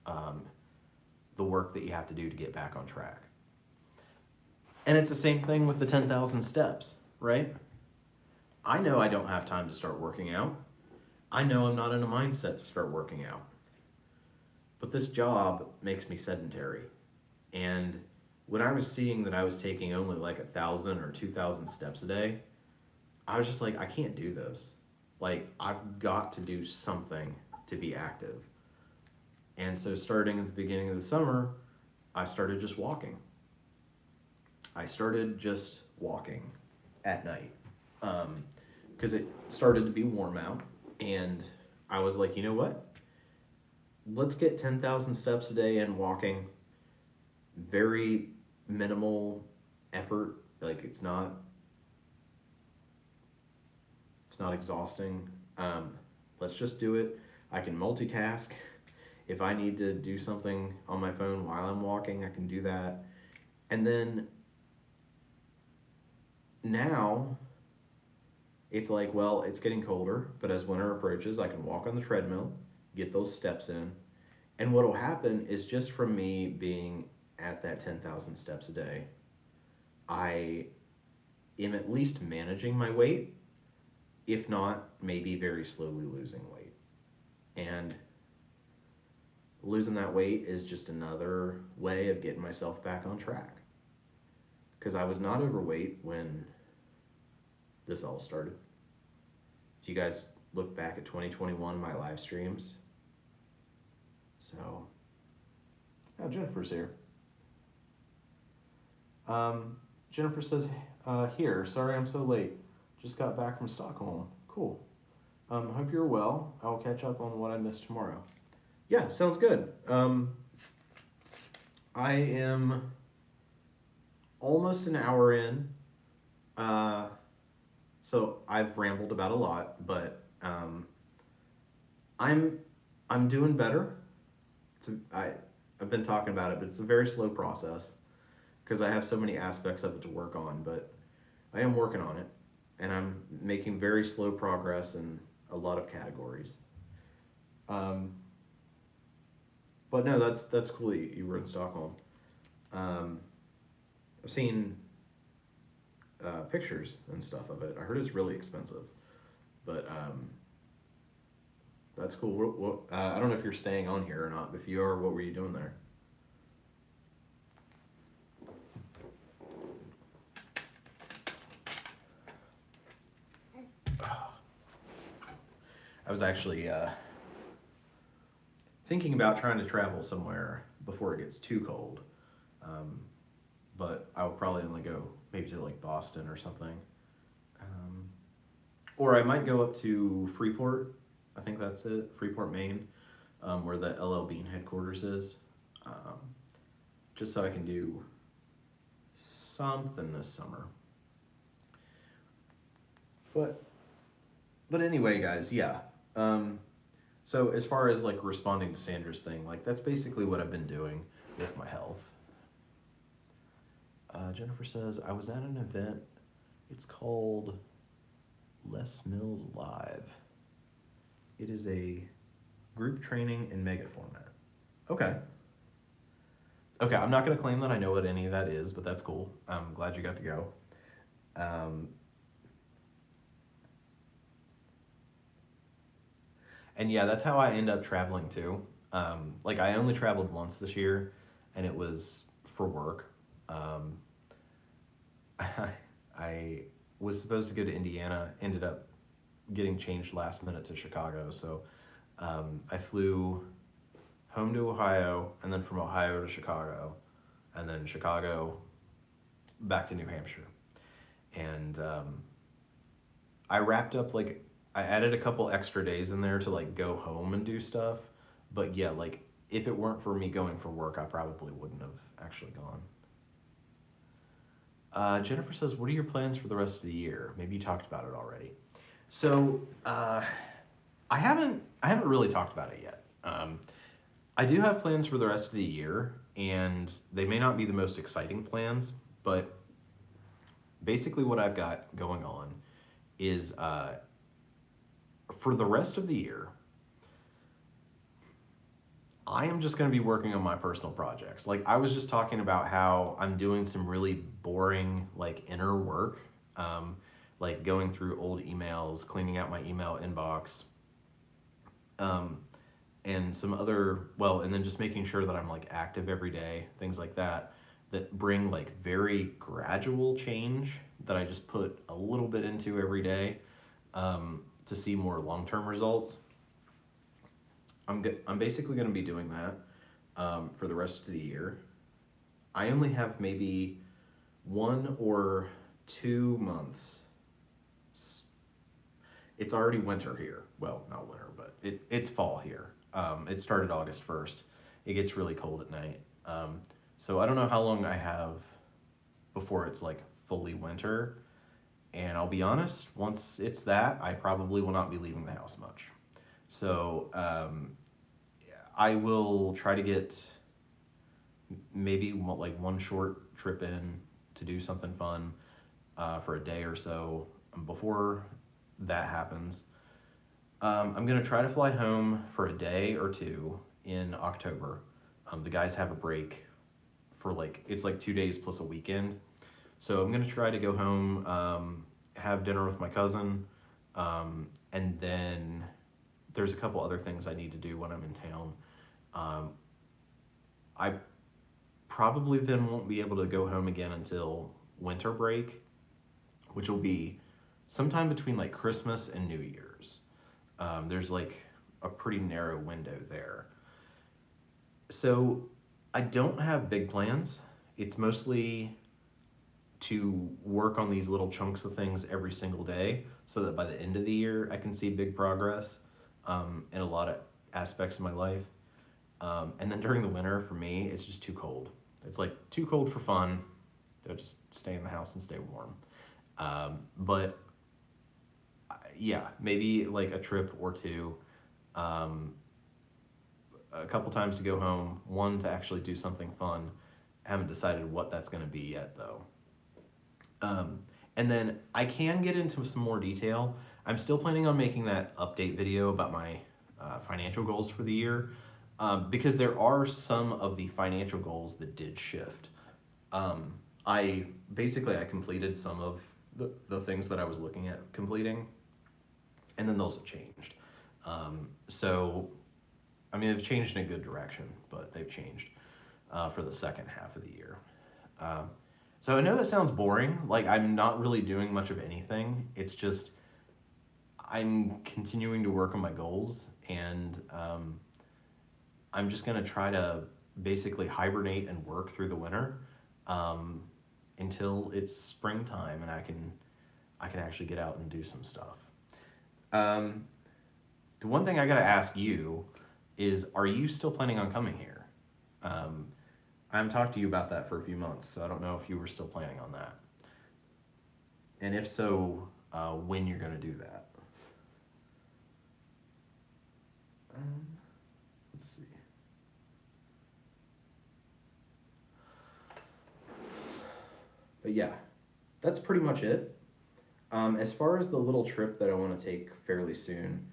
the work that you have to do to get back on track. And it's the same thing with the 10,000 steps, right? I know I don't have time to start working out. I know I'm not in a mindset to start working out. But this job makes me sedentary. And when I was seeing that I was taking only like 1,000 or 2,000 steps a day, I was just like, I can't do this. Like, I've got to do something to be active. And so, starting at the beginning of the summer, I started just walking. I started just walking at night because it started to be warm out. And I was like, you know what? Let's get 10,000 steps a day in walking. Very minimal effort. Like, it's not exhausting. Let's just do it. I can multitask. If I need to do something on my phone while I'm walking, I can do that. And then now it's like, well, it's getting colder, but as winter approaches, I can walk on the treadmill, get those steps in. And what will happen is, just from me being at that 10,000 steps a day, I am at least managing my weight, if not, maybe very slowly losing weight. And losing that weight is just another way of getting myself back on track. Because I was not overweight when this all started. If you guys look back at 2021, my live streams. So, oh, Jennifer's here. Jennifer says, here, sorry I'm so late. Just got back from Stockholm. Cool. Hope you're well. I'll catch up on what I missed tomorrow. Yeah, sounds good. I am almost an hour in. So I've rambled about a lot, but I'm doing better. I've been talking about it, but it's a very slow process because I have so many aspects of it to work on, but I am working on it, and I'm making very slow progress in a lot of categories. But no, that's cool. You were in Stockholm. I've seen pictures and stuff of it. I heard it's really expensive, but that's cool. I don't know if you're staying on here or not, but if you are, what were you doing there? I was actually thinking about trying to travel somewhere before it gets too cold, but I'll probably only go maybe to like Boston or something, or I might go up to Freeport. I think that's it, Freeport, Maine, where the LL Bean headquarters is, just so I can do something this summer. But anyway, guys, yeah. So as far as like responding to Sandra's thing, like that's basically what I've been doing with my health. Jennifer says, I was at an event. It's called Les Mills Live. It is a group training in mega format. Okay. Okay, I'm not going to claim that I know what any of that is, but that's cool. I'm glad you got to go. And yeah, that's how I end up traveling too. Like I only traveled once this year, and it was for work. I was supposed to go to Indiana, ended up getting changed last minute to Chicago. So I flew home to Ohio, and then from Ohio to Chicago, and then Chicago back to New Hampshire. And I wrapped up like, I added a couple extra days in there to like go home and do stuff. But yeah, like if it weren't for me going for work, I probably wouldn't have actually gone. Jennifer says, what are your plans for the rest of the year? Maybe you talked about it already. So I haven't really talked about it yet. I do have plans for the rest of the year, and they may not be the most exciting plans, but basically what I've got going on is for the rest of the year, I am just going to be working on my personal projects. Like I was just talking about how I'm doing some really boring like inner work, like going through old emails, cleaning out my email inbox, and some other, well, and then just making sure that I'm like active every day, things like that, that bring like very gradual change that I just put a little bit into every day, to see more long-term results. I'm basically going to be doing that, for the rest of the year. I only have maybe 1 or 2 months. It's already winter here. Well, not winter, but it's fall here. It started August 1st. It gets really cold at night. So I don't know how long I have before it's like fully winter. And I'll be honest, once it's that, I probably will not be leaving the house much. So I will try to get maybe like one short trip in to do something fun, for a day or so before that happens. I'm gonna try to fly home for a day or two in October. The guys have a break for like, it's like 2 days plus a weekend. So I'm gonna try to go home, have dinner with my cousin, and then there's a couple other things I need to do when I'm in town. I probably then won't be able to go home again until winter break, which will be sometime between like Christmas and New Year's. There's like a pretty narrow window there. So I don't have big plans. It's mostly to work on these little chunks of things every single day so that by the end of the year I can see big progress, in a lot of aspects of my life. And then during the winter, for me, it's just too cold. It's like too cold for fun. They'll just stay in the house and stay warm. But yeah, maybe like a trip or two, a couple times to go home, one to actually do something fun. I haven't decided what that's going to be yet though. And then I can get into some more detail. I'm still planning on making that update video about my financial goals for the year, because there are some of the financial goals that did shift. I completed some of the things that I was looking at completing, and then those have changed. So, I mean, they've changed in a good direction, but they've changed, for the second half of the year. So I know that sounds boring, like I'm not really doing much of anything. It's just I'm continuing to work on my goals, and I'm just gonna try to basically hibernate and work through the winter, until it's springtime and I can actually get out and do some stuff. The one thing I gotta ask you is, are you still planning on coming here? I haven't talked to you about that for a few months, so I don't know if you were still planning on that. And if so, when you're gonna do that. Let's see. But yeah, that's pretty much it. As far as the little trip that I want to take fairly soon,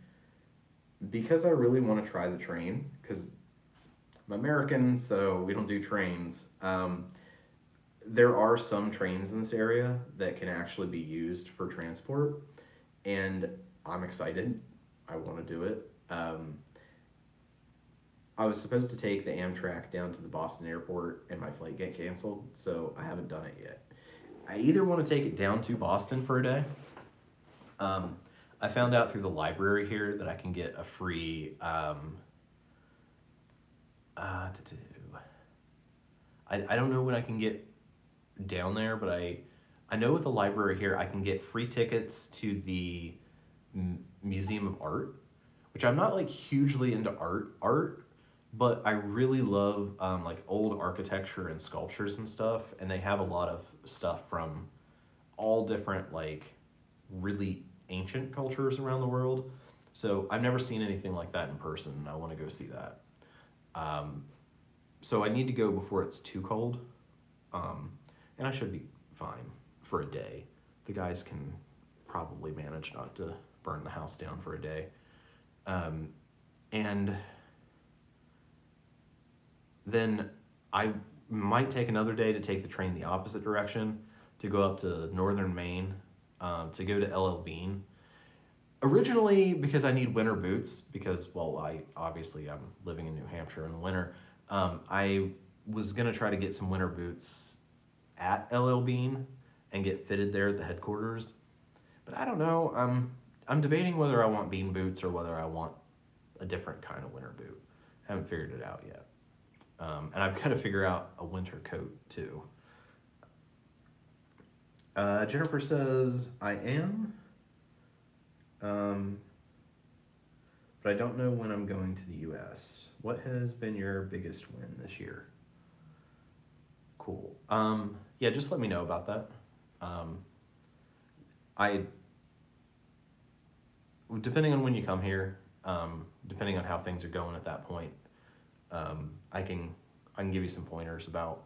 because I really want to try the train, because I'm American, so we don't do trains. There are some trains in this area that can actually be used for transport, and I'm excited. I want to do it. I was supposed to take the Amtrak down to the Boston airport, and my flight got canceled, so I haven't done it yet. I either want to take it down to Boston for a day. I found out through the library here that I can get a free, I don't know when I can get down there, but I know with the library here I can get free tickets to the Museum of Art, which I'm not like hugely into art, but I really love like old architecture and sculptures and stuff, and they have a lot of stuff from all different like really ancient cultures around the world. So I've never seen anything like that in person, and I want to go see that. So I need to go before it's too cold, and I should be fine for a day. The guys can probably manage not to burn the house down for a day. And then I might take another day to take the train the opposite direction to go up to northern Maine, to go to LL Bean. Originally, because I need winter boots, because, well, I'm living in New Hampshire in the winter. I was gonna try to get some winter boots at LL Bean and get fitted there at the headquarters. But I don't know. I'm debating whether I want bean boots or whether I want a different kind of winter boot. Haven't figured it out yet. And I've got to figure out a winter coat too. Jennifer says, I am, but I don't know when I'm going to the US. What has been your biggest win this year? Cool. Yeah, just let me know about that. I, depending on when you come here, depending on how things are going at that point, I can give you some pointers about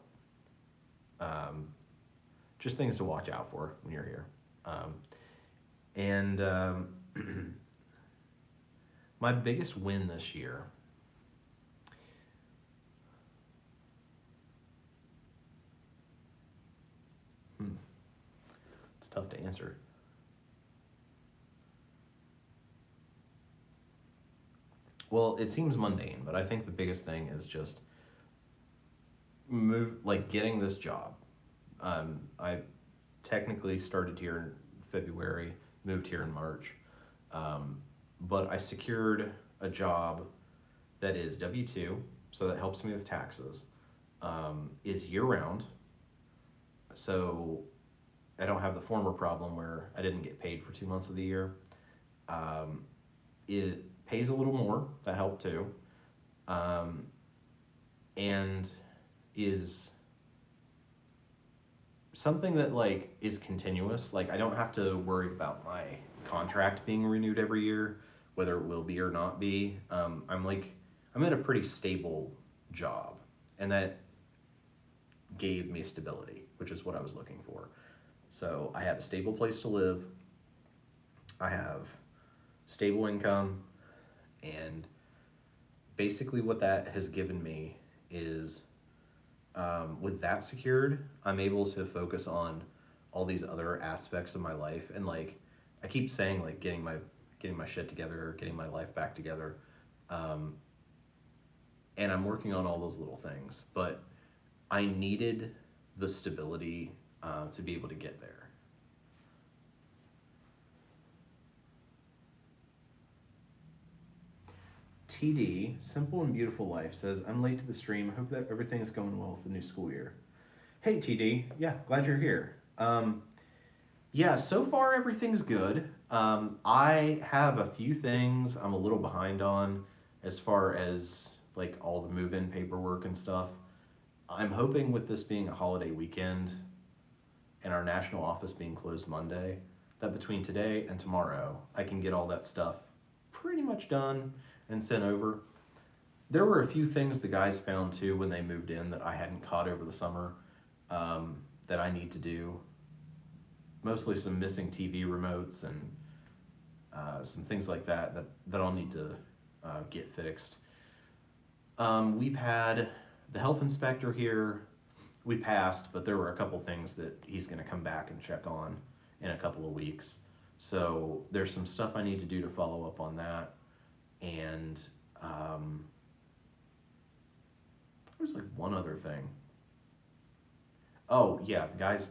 just things to watch out for when you're here. And my biggest win this year. It's tough to answer. Well, it seems mundane, but I think the biggest thing is just getting this job. I technically started here in February, moved here in March, but I secured a job that is W-2, so that helps me with taxes, is year-round, so I don't have the former problem where I didn't get paid for 2 months of the year. It pays a little more, that helped too, and is something that is continuous. I don't have to worry about my contract being renewed every year, whether it will be or not be. I'm in a pretty stable job, and that gave me stability, which is what I was looking for. So I have a stable place to live, I have stable income, and basically what that has given me is, with that secured, I'm able to focus on all these other aspects of my life. And I keep saying, getting my shit together, getting my life back together, and I'm working on all those little things. But I needed the stability to be able to get there. TD, Simple and Beautiful Life, says, I'm late to the stream. I hope that everything is going well with the new school year. Hey, TD. Yeah, glad you're here. Yeah, so far everything's good. I have a few things I'm a little behind on as far as all the move-in paperwork and stuff. I'm hoping with this being a holiday weekend and our national office being closed Monday, that between today and tomorrow, I can get all that stuff pretty much done and sent over. There were a few things the guys found too when they moved in that I hadn't caught over the summer, that I need to do. Mostly some missing TV remotes and some things like that I'll need to get fixed. We've had the health inspector here. We passed, but there were a couple things that he's going to come back and check on in a couple of weeks. So there's some stuff I need to do to follow up on that. And there's one other thing. Oh yeah, the guys,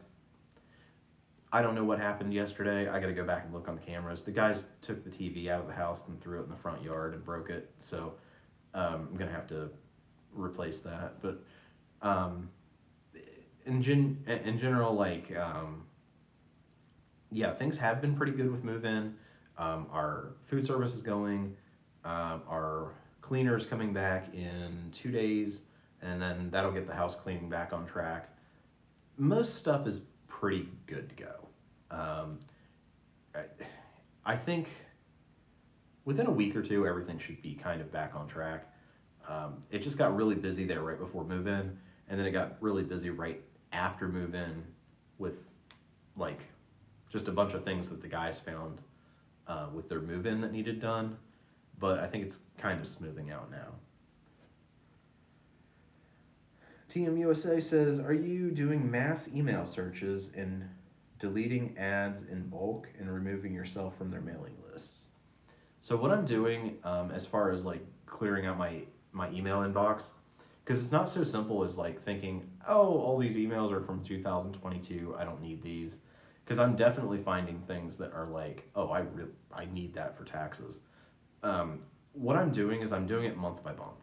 I don't know what happened yesterday. I gotta go back and look on the cameras. The guys took the TV out of the house and threw it in the front yard and broke it. So I'm gonna have to replace that. But in general, yeah, things have been pretty good with move-in. Our food service is going. Our cleaner is coming back in 2 days, and then that'll get the house cleaning back on track. Most stuff is pretty good to go. I think within a week or two, everything should be kind of back on track. It just got really busy there right before move-in, and then it got really busy right after move-in with just a bunch of things that the guys found with their move-in that needed done. But I think it's kind of smoothing out now. TMUSA says, are you doing mass email searches and deleting ads in bulk and removing yourself from their mailing lists? So what I'm doing, as far as like clearing out my email inbox, because it's not so simple as like thinking, oh, all these emails are from 2022. I don't need these, because I'm definitely finding things that are like, oh, I need that for taxes. What I'm doing is I'm doing it month by month.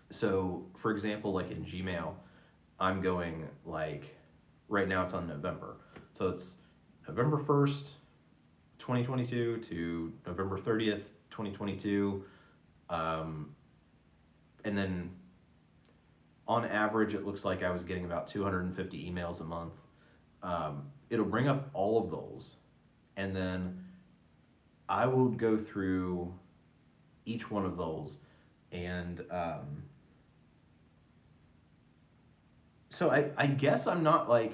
So for example, like in Gmail, I'm going like right now it's on November, so it's November 1st, 2022 to November 30th, 2022. Um, and then on average, it looks like I was getting about 250 emails a month. It'll bring up all of those, and then I will go through each one of those. And so I guess I'm not like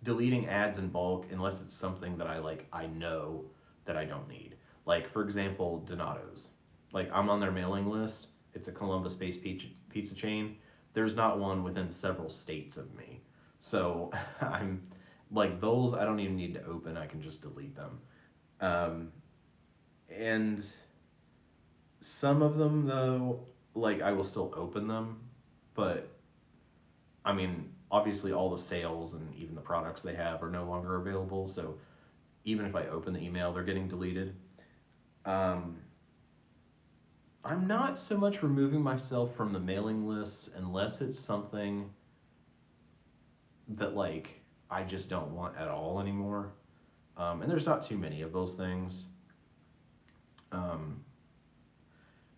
deleting ads in bulk unless it's something that I know that I don't need. Like for example, Donato's. Like I'm on their mailing list. It's a Columbus-based pizza chain. There's not one within several states of me. So I'm like those I don't even need to open. I can just delete them. Um, and some of them though, like I will still open them, but I mean, obviously all the sales and even the products they have are no longer available. So even if I open the email, they're getting deleted. Um, I'm not so much removing myself from the mailing lists unless it's something that like I just don't want at all anymore. And there's not too many of those things. Um,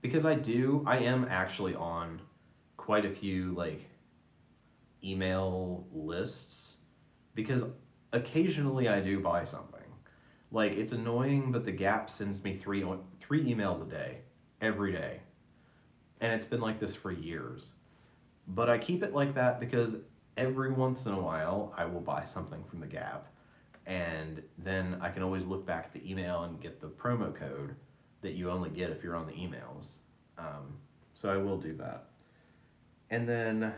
because I am actually on quite a few like email lists because occasionally I do buy something. Like it's annoying, but the Gap sends me three emails a day, every day, and it's been like this for years. But I keep it like that because every once in a while I will buy something from the Gap, and then I can always look back at the email and get the promo code that you only get if you're on the emails. So I will do that. And then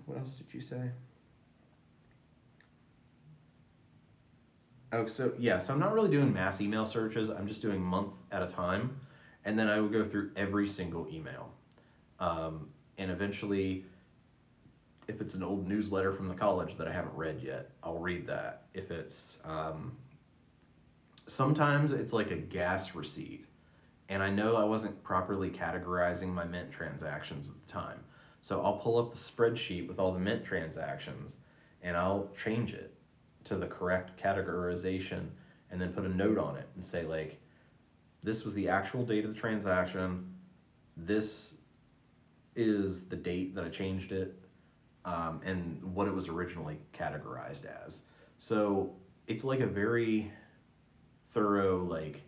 what else did you say? Oh, so yeah, so I'm not really doing mass email searches. I'm just doing month at a time, and then I will go through every single email. And eventually, if it's an old newsletter from the college that I haven't read yet, I'll read that. If it's sometimes it's like a gas receipt, and I know I wasn't properly categorizing my Mint transactions at the time. So I'll pull up the spreadsheet with all the Mint transactions, and I'll change it to the correct categorization, and then put a note on it and say like, this was the actual date of the transaction. This is the date that I changed it, and what it was originally categorized as. So it's like a very thorough, like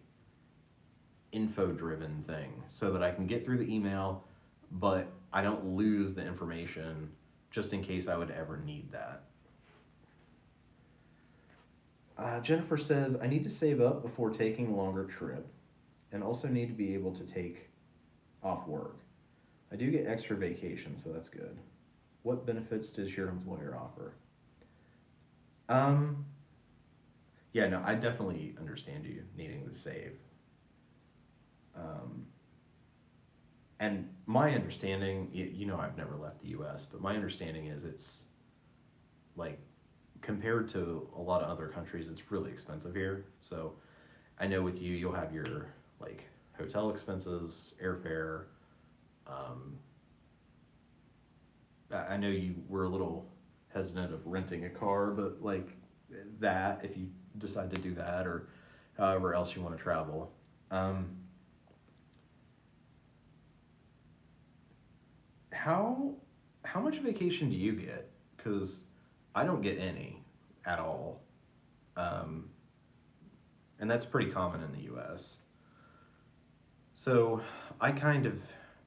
info driven thing so that I can get through the email, but I don't lose the information just in case I would ever need that. Jennifer says, I need to save up before taking a longer trip and also need to be able to take off work. I do get extra vacation, so that's good. What benefits does your employer offer? Um, yeah, no, I definitely understand you needing to save. Um, and my understanding, you know, I've never left the US, but my understanding is it's like compared to a lot of other countries, it's really expensive here. So I know with you, you'll have your like hotel expenses, airfare. Um, I know you were a little hesitant of renting a car, but like that, if you decide to do that or however else you want to travel. Um, how how much vacation do you get? Because I don't get any at all, um, and that's pretty common in the U.S. So I kind of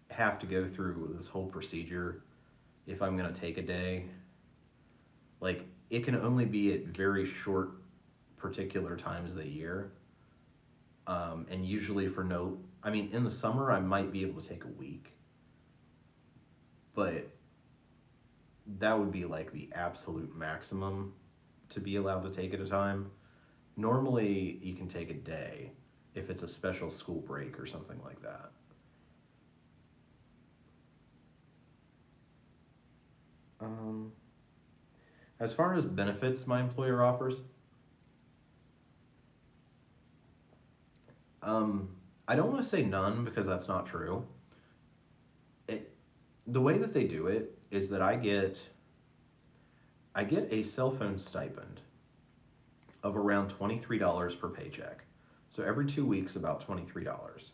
have to go through this whole procedure if I'm gonna take a day. Like it can only be at very short particular times of the year, and usually for no. I mean, in the summer I might be able to take a week, but that would be like the absolute maximum to be allowed to take at a time. Normally, you can take a day if it's a special school break or something like that. As far as benefits my employer offers, I don't want to say none because that's not true. The way that they do it is that I get a cell phone stipend of around $23 per paycheck. So every 2 weeks, about $23.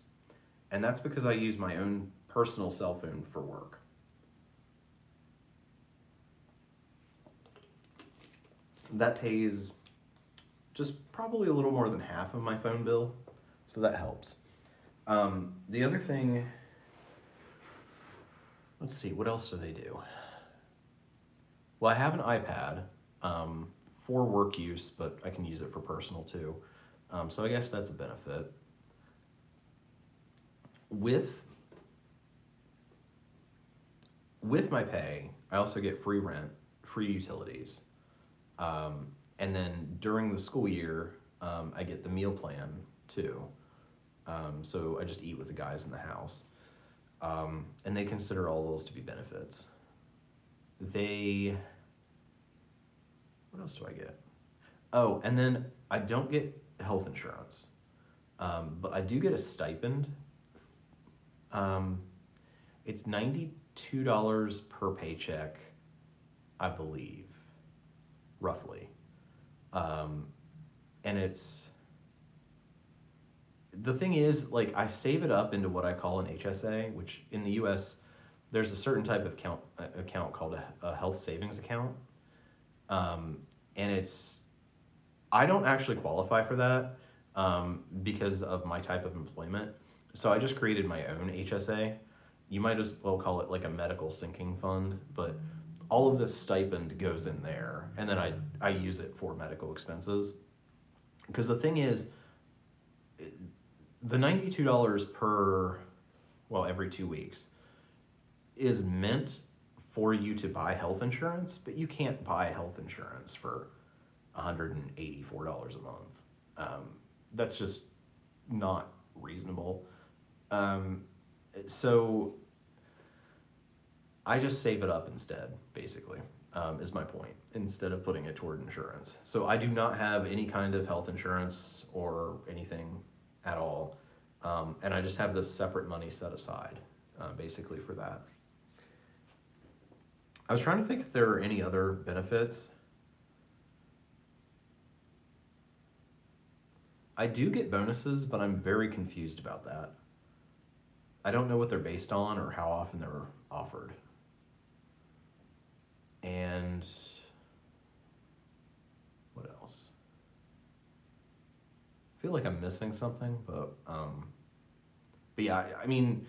And that's because I use my own personal cell phone for work. That pays just probably a little more than half of my phone bill, so that helps. The other thing, let's see, what else do they do? Well, I have an iPad for work use, but I can use it for personal too. So I guess that's a benefit. With my pay, I also get free rent, free utilities. And then during the school year, I get the meal plan too. So I just eat with the guys in the house. And they consider all those to be benefits. What else do I get? Oh, and then I don't get health insurance, but I do get a stipend. It's $92 per paycheck, I believe, roughly. And the thing is, like, I save it up into what I call an HSA, which in the US, there's a certain type of account called a health savings account. And I don't actually qualify for that because of my type of employment. So I just created my own HSA. You might as well call it like a medical sinking fund, but all of this stipend goes in there, and then I use it for medical expenses. Because the thing is, the $92 every 2 weeks is meant for you to buy health insurance, but you can't buy health insurance for $184 a month. That's just not reasonable. So I just save it up instead, basically, is my point, instead of putting it toward insurance. So I do not have any kind of health insurance or anything at all. And I just have this separate money set aside, basically, for that. I was trying to think if there are any other benefits. I do get bonuses, but I'm very confused about that. I don't know what they're based on or how often they're offered. And what else? I feel like I'm missing something, but yeah, I mean,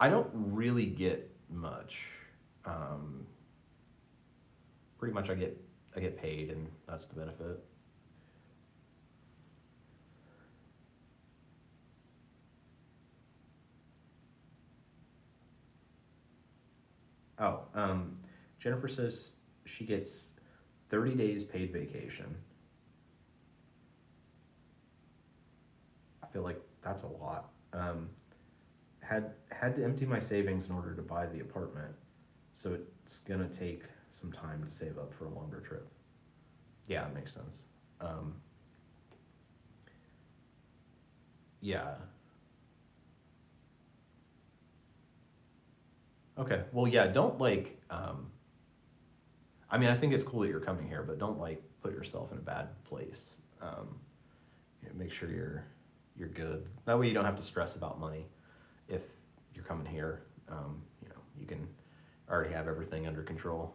I don't really get much. Pretty much I get paid, and that's the benefit. Oh, Jennifer says she gets 30 days paid vacation. I feel like that's a lot. Had to empty my savings in order to buy the apartment, so it's gonna take some time to save up for a longer trip. Yeah, it makes sense. Yeah. Okay. Well, yeah. Don't I mean, I think it's cool that you're coming here, but don't put yourself in a bad place. Make sure you're good. That way, you don't have to stress about money if you're coming here. You can already have everything under control.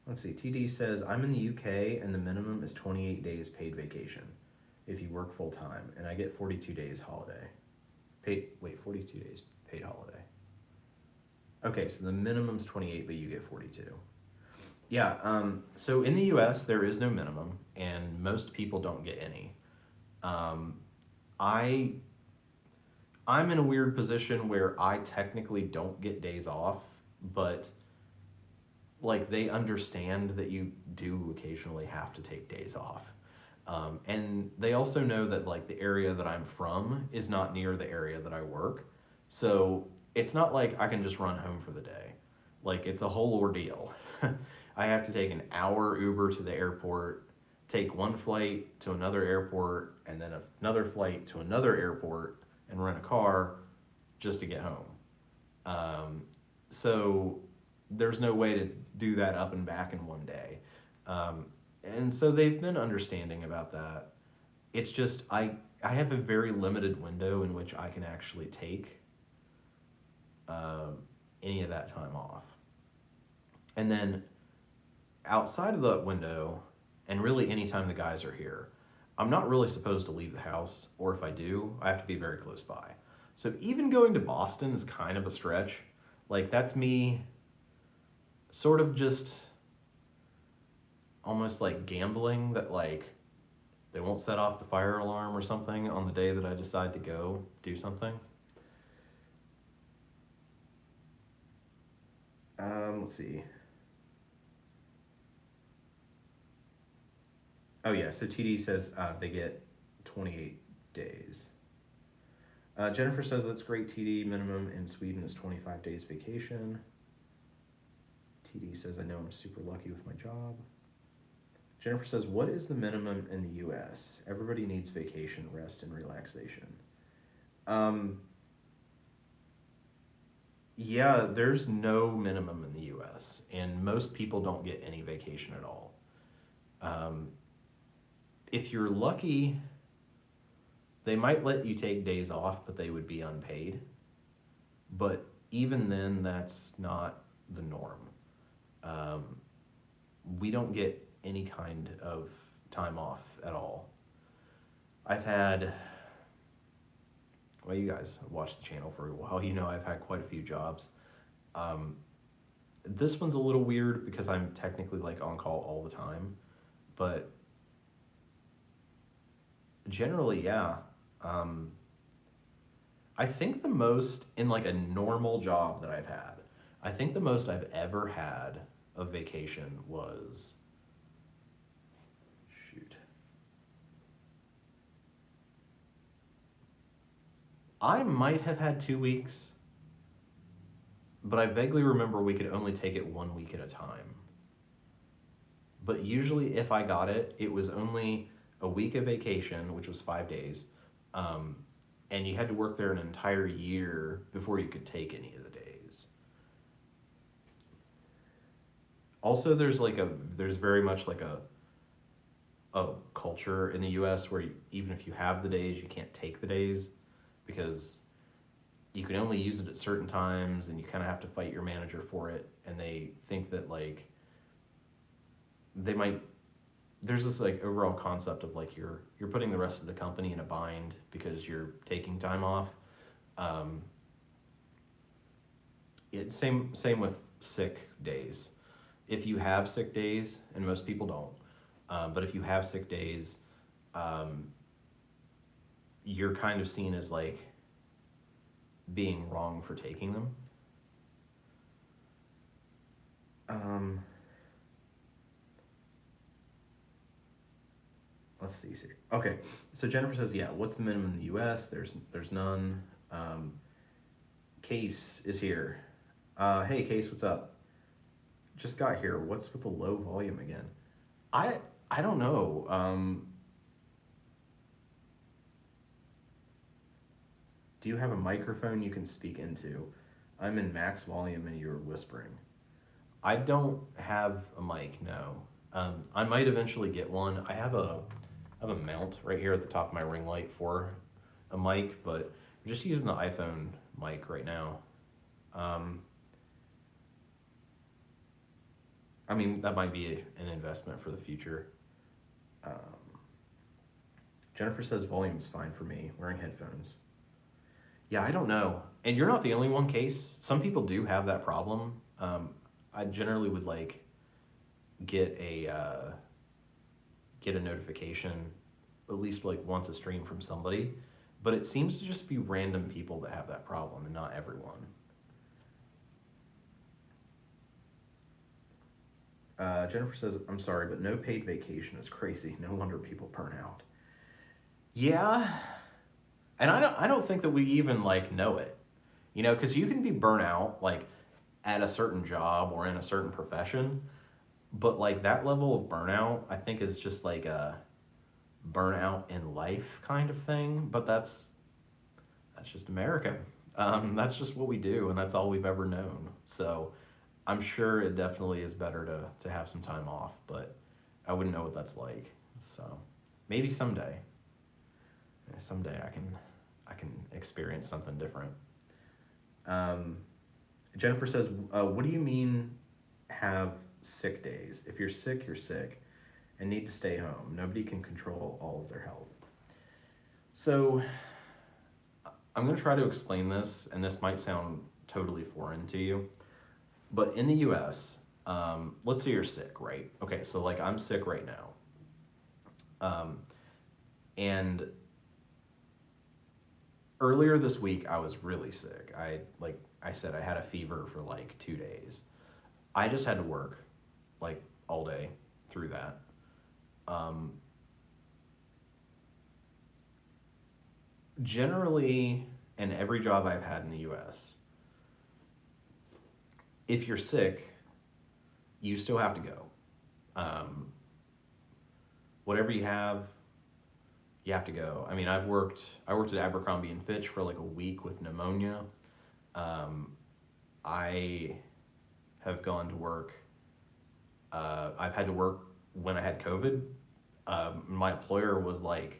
Let's see. TD says, I'm in the UK and the minimum is 28 days paid vacation if you work full time, and I get 42 days holiday. 42 days paid holiday. Okay, so the minimum's 28, but you get 42. Yeah, so in the US, there is no minimum, and most people don't get any. I I'm in a weird position where I technically don't get days off, but like they understand that you do occasionally have to take days off. And they also know that like the area that I'm from is not near the area that I work. So it's not like I can just run home for the day. Like it's a whole ordeal. I have to take an hour Uber to the airport, take one flight to another airport, and then another flight to another airport, and rent a car just to get home. So there's no way to do that up and back in one day. Um, and so they've been understanding about that. It's just I have a very limited window in which I can actually take um, any of that time off. And then outside of the window, and really anytime the guys are here, I'm not really supposed to leave the house, or if I do, I have to be very close by. So even going to Boston is kind of a stretch. Like that's me sort of just almost like gambling that like they won't set off the fire alarm or something on the day that I decide to go do something. Let's see. Oh yeah, so TD says they get 28 days. Jennifer says that's great. TD minimum in Sweden is 25 days vacation. TD says I know I'm super lucky with my job. Jennifer says, what is the minimum in the US? Everybody needs vacation, rest, and relaxation. Um, yeah, there's no minimum in the US, and most people don't get any vacation at all. Um, if you're lucky, they might let you take days off, but they would be unpaid. But even then, that's not the norm. Um, we don't get any kind of time off at all. I've had, well, you guys have watched the channel for a while. You know I've had quite a few jobs. Um, this one's a little weird because I'm technically like on call all the time, but generally, yeah. Um, I think the most in like a normal job that I've had, I think the most I've ever had of vacation was, shoot. I might have had 2 weeks, but I vaguely remember we could only take it 1 week at a time. But usually, if I got it, it was only a week of vacation, which was 5 days, um, and you had to work there an entire year before you could take any of the days. Also, there's very much like a culture in the U.S. where even if you have the days, you can't take the days because you can only use it at certain times, and you kind of have to fight your manager for it, and they think that like they might there's this like overall concept of like you're putting the rest of the company in a bind because you're taking time off. Um, it's same with sick days. If you have sick days, and most people don't, but if you have sick days, um, you're kind of seen as like being wrong for taking them. Let's see here. Okay, so Jennifer says, yeah, what's the minimum in the U.S.? There's none. Case is here. Hey, Case, what's up? Just got here. What's with the low volume again? I I don't know. Do you have a microphone you can speak into? I'm in max volume and you're whispering. I don't have a mic, no. I might eventually get one. I have a mount right here at the top of my ring light for a mic, but I'm just using the iPhone mic right now. Um, I mean, that might be an investment for the future. Um, Jennifer says volume's fine for me, wearing headphones. Yeah, I don't know. And you're not the only one, Case. Some people do have that problem. I generally would like get a notification at least like once a stream from somebody, but it seems to just be random people that have that problem and not everyone. Jennifer says, I'm sorry, but no paid vacation is crazy. No wonder people burn out. Yeah, and I don't think that we even like know it, you know, because you can be burnt out like at a certain job or in a certain profession, but like that level of burnout, I think is just like a burnout in life kind of thing. But that's just America. That's just what we do, and that's all we've ever known. So I'm sure it definitely is better to have some time off, but I wouldn't know what that's like. So maybe someday, someday I can experience something different. Um, Jennifer says, "What do you mean have sick days? If you're sick, you're sick, and need to stay home. Nobody can control all of their health." So I'm going to try to explain this, and this might sound totally foreign to you, but in the U.S., let's say you're sick, right? Okay, so like I'm sick right now, and earlier this week I was really sick. Like I said, I had a fever for like 2 days. I just had to work like all day through that. Um, Generally, in every job I've had in the U.S., if you're sick, you still have to go. Um, Whatever you have to go. I mean, I worked at Abercrombie and Fitch for like a week with pneumonia. Um, I have gone to work. I've had to work when I had COVID. My employer was like,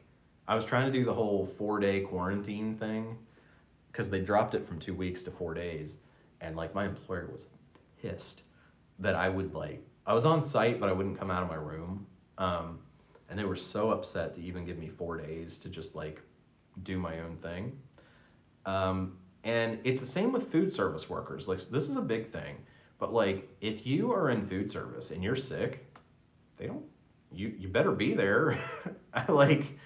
I was trying to do the whole 4-day quarantine thing because they dropped it from 2 weeks to 4 days, and like my employer was pissed that I was on site but I wouldn't come out of my room, and they were so upset to even give me 4 days to just like do my own thing. And it's the same with food service workers. Like this is a big thing, but like if you are in food service and you're sick, they don't you better be there. Like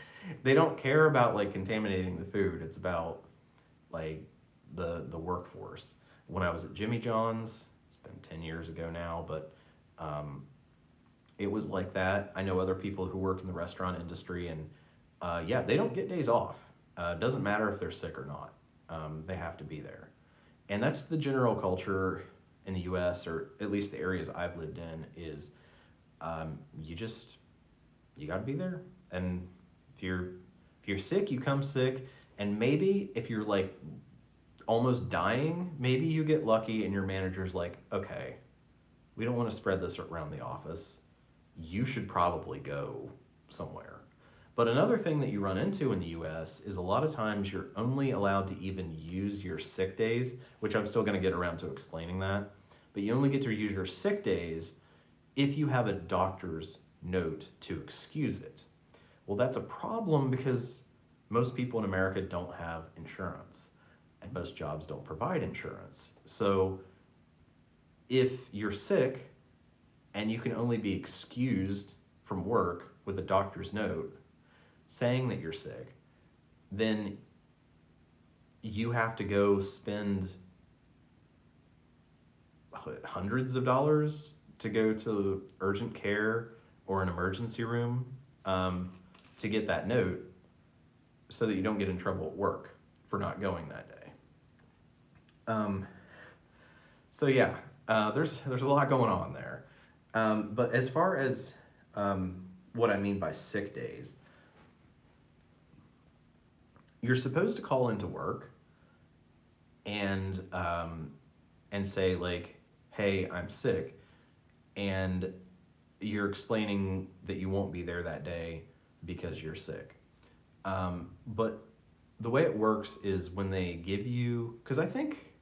they don't care about like contaminating the food. It's about like the workforce. When I was at Jimmy John's, it's been 10 years ago now, but um, it was like that. I know other people who work in the restaurant industry, and yeah, they don't get days off. It doesn't matter if they're sick or not. They have to be there, and that's the general culture in the U.S., or at least the areas I've lived in. Is you got to be there, and if you're sick, you come sick, and maybe if you're like almost dying, maybe you get lucky and your manager's like, okay, we don't want to spread this around the office. You should probably go somewhere. But another thing that you run into in the US is a lot of times you're only allowed to even use your sick days, which I'm still going to get around to explaining that. But you only get to use your sick days if you have a doctor's note to excuse it. Well, that's a problem because most people in America don't have insurance, and most jobs don't provide insurance. So if you're sick and you can only be excused from work with a doctor's note saying that you're sick, then you have to go spend hundreds of dollars to go to urgent care or an emergency room, to get that note so that you don't get in trouble at work for not going that day. So yeah, there's a lot going on there. But as far as what I mean by sick days, you're supposed to call into work and say like, hey, I'm sick, and you're explaining that you won't be there that day because you're sick. But the way it works is when they give you, because I think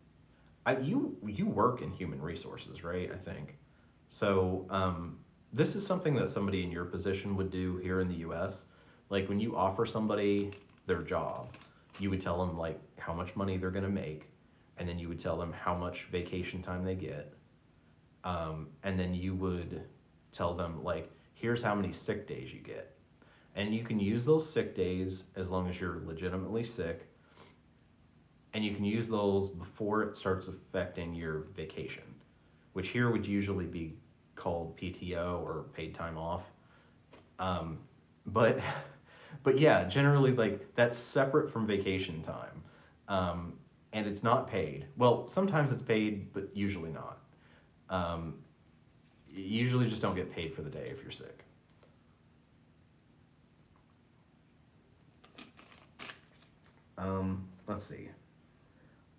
you work in human resources, right? I think so. This is something that somebody in your position would do here in the U.S. Like when you offer somebody their job, you would tell them like how much money they're going to make, and then you would tell them how much vacation time they get, and then you would tell them like, here's how many sick days you get. And you can use those sick days as long as you're legitimately sick, and you can use those before it starts affecting your vacation, which here would usually be called PTO or paid time off. Um, but but yeah, generally like that's separate from vacation time, and it's not paid. Well, sometimes it's paid, but usually not. Um, you usually just don't get paid for the day if you're sick. Let's see.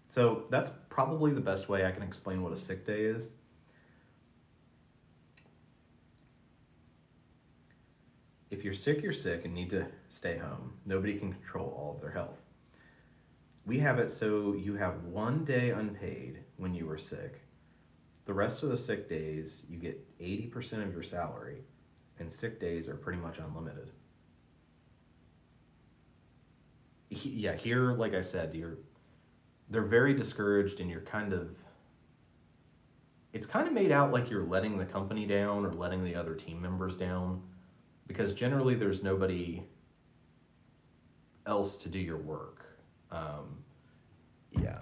So that's probably the best way I can explain what a sick day is. If you're sick and need to stay home. Nobody can control all of their health. We have it so you have 1 day unpaid when you were sick. The rest of the sick days, you get 80% of your salary, and sick days are pretty much unlimited. Yeah, here, like I said, they're very discouraged, and it's kind of made out like you're letting the company down or letting the other team members down, because generally there's nobody else to do your work. Yeah.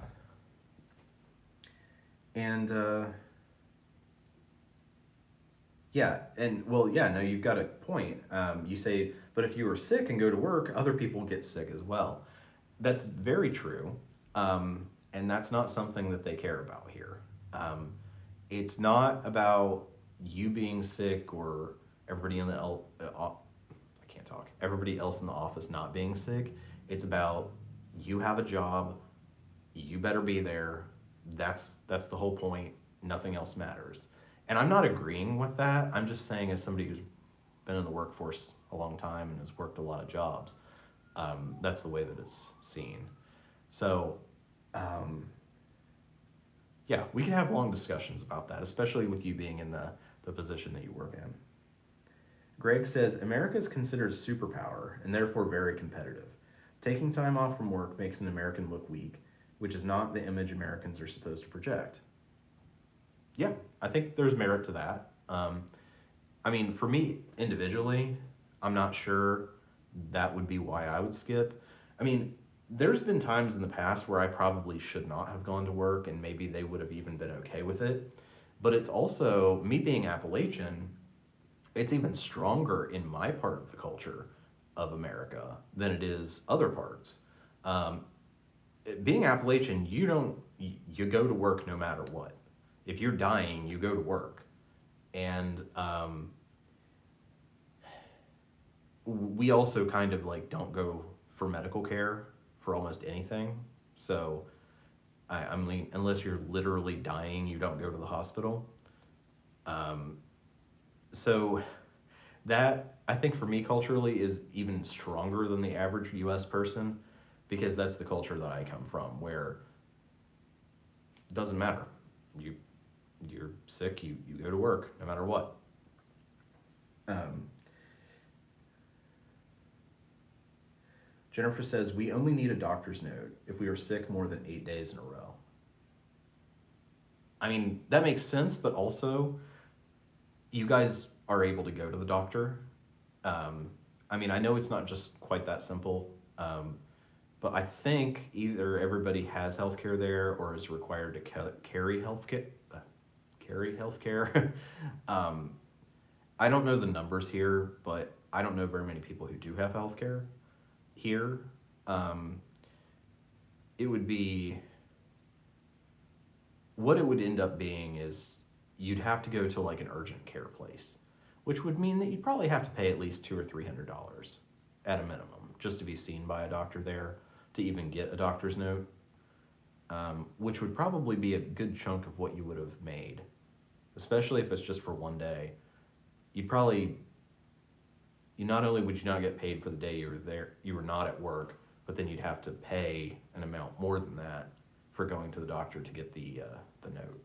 And yeah, and well, yeah, no, you've got a point. You say, but if you were sick and go to work, other people get sick as well. That's very true, and that's not something that they care about here. It's not about you being sick or everybody in the I can't talk. Everybody else in the office not being sick. It's about you have a job, you better be there. That's the whole point. Nothing else matters. And I'm not agreeing with that. I'm just saying, as somebody who's been in the workforce a long time and has worked a lot of jobs, that's the way that it's seen. So, yeah, we can have long discussions about that, especially with you being in the position that you work in. Greg says, America is considered a superpower and therefore very competitive. Taking time off from work makes an American look weak, which is not the image Americans are supposed to project. Yeah, I think there's merit to that. I mean, for me individually, I'm not sure that would be why I would skip. I mean, there's been times in the past where I probably should not have gone to work, and maybe they would have even been okay with it. But it's also, me being Appalachian, it's even stronger in my part of the culture of America than it is other parts. Um, Being Appalachian, you go to work no matter what. If you're dying, you go to work. And we also kind of like don't go for medical care for almost anything. So I mean, unless you're literally dying, you don't go to the hospital. Um, so that, I think, for me culturally is even stronger than the average US person, because that's the culture that I come from, where it doesn't matter. You're sick, you go to work no matter what. Jennifer says, we only need a doctor's note if we are sick more than 8 days in a row. I mean, that makes sense, but also, you guys are able to go to the doctor. I mean, I know it's not just quite that simple, but I think either everybody has healthcare there or is required to carry healthcare. I don't know the numbers here, but I don't know very many people who do have healthcare here. It would be, what it would end up being is you'd have to go to like an urgent care place, which would mean that you'd probably have to pay at least $200 or $300 at a minimum just to be seen by a doctor there, to even get a doctor's note, which would probably be a good chunk of what you would have made, especially if it's just for 1 day. Not only would you not get paid for the day you were there, you were not at work, but then you'd have to pay an amount more than that for going to the doctor to get the note.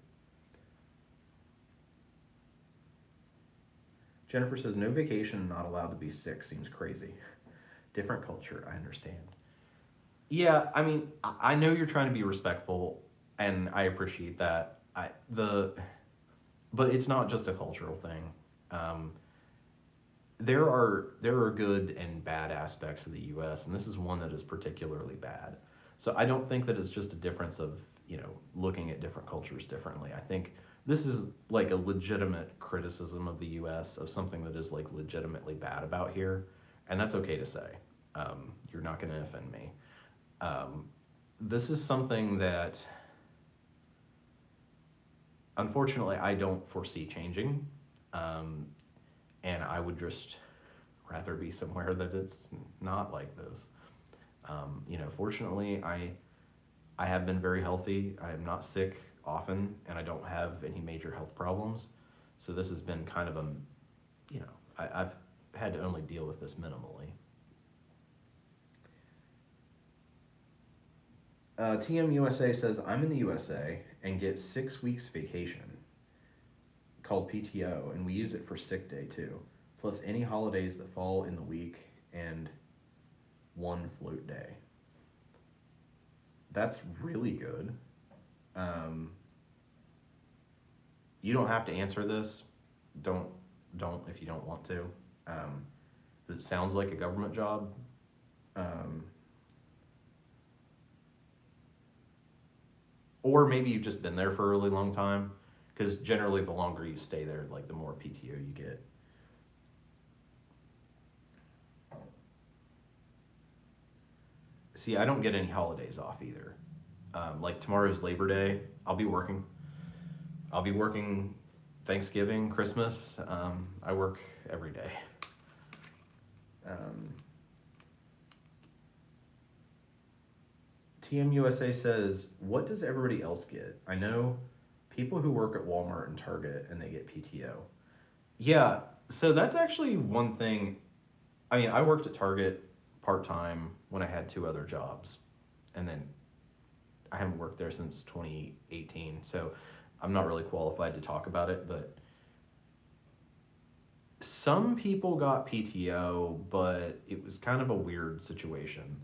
Jennifer says, no vacation, not allowed to be sick seems crazy. Different culture, I understand. Yeah, I mean, I know you're trying to be respectful, and I appreciate that. But it's not just a cultural thing. there are good and bad aspects of the U.S., and this is one that is particularly bad. So I don't think that it's just a difference of, looking at different cultures differently. I think this is like a legitimate criticism of the U.S. of something that is like legitimately bad about here, and that's okay to say. You're not going to offend me. This is something that unfortunately I don't foresee changing. Um, and I would just rather be somewhere that it's not like this. Fortunately, I have been very healthy. I am not sick often, and I don't have any major health problems. So this has been kind of I've had to only deal with this minimally. TM USA says, I'm in the USA and get 6 weeks vacation called PTO, and we use it for sick day too, plus any holidays that fall in the week and one float day. That's really good. You don't have to answer this. Don't if you don't want to. It sounds like a government job. Or maybe you've just been there for a really long time, because generally the longer you stay there, like the more PTO you get. See, I don't get any holidays off either. Like tomorrow's Labor Day, I'll be working. I'll be working Thanksgiving, Christmas. I work every day. TM USA says, what does everybody else get? I know people who work at Walmart and Target and they get PTO. Yeah, so that's actually one thing. I mean, I worked at Target part-time when I had 2 other jobs, and then I haven't worked there since 2018, so I'm not really qualified to talk about it, but some people got PTO, but it was kind of a weird situation.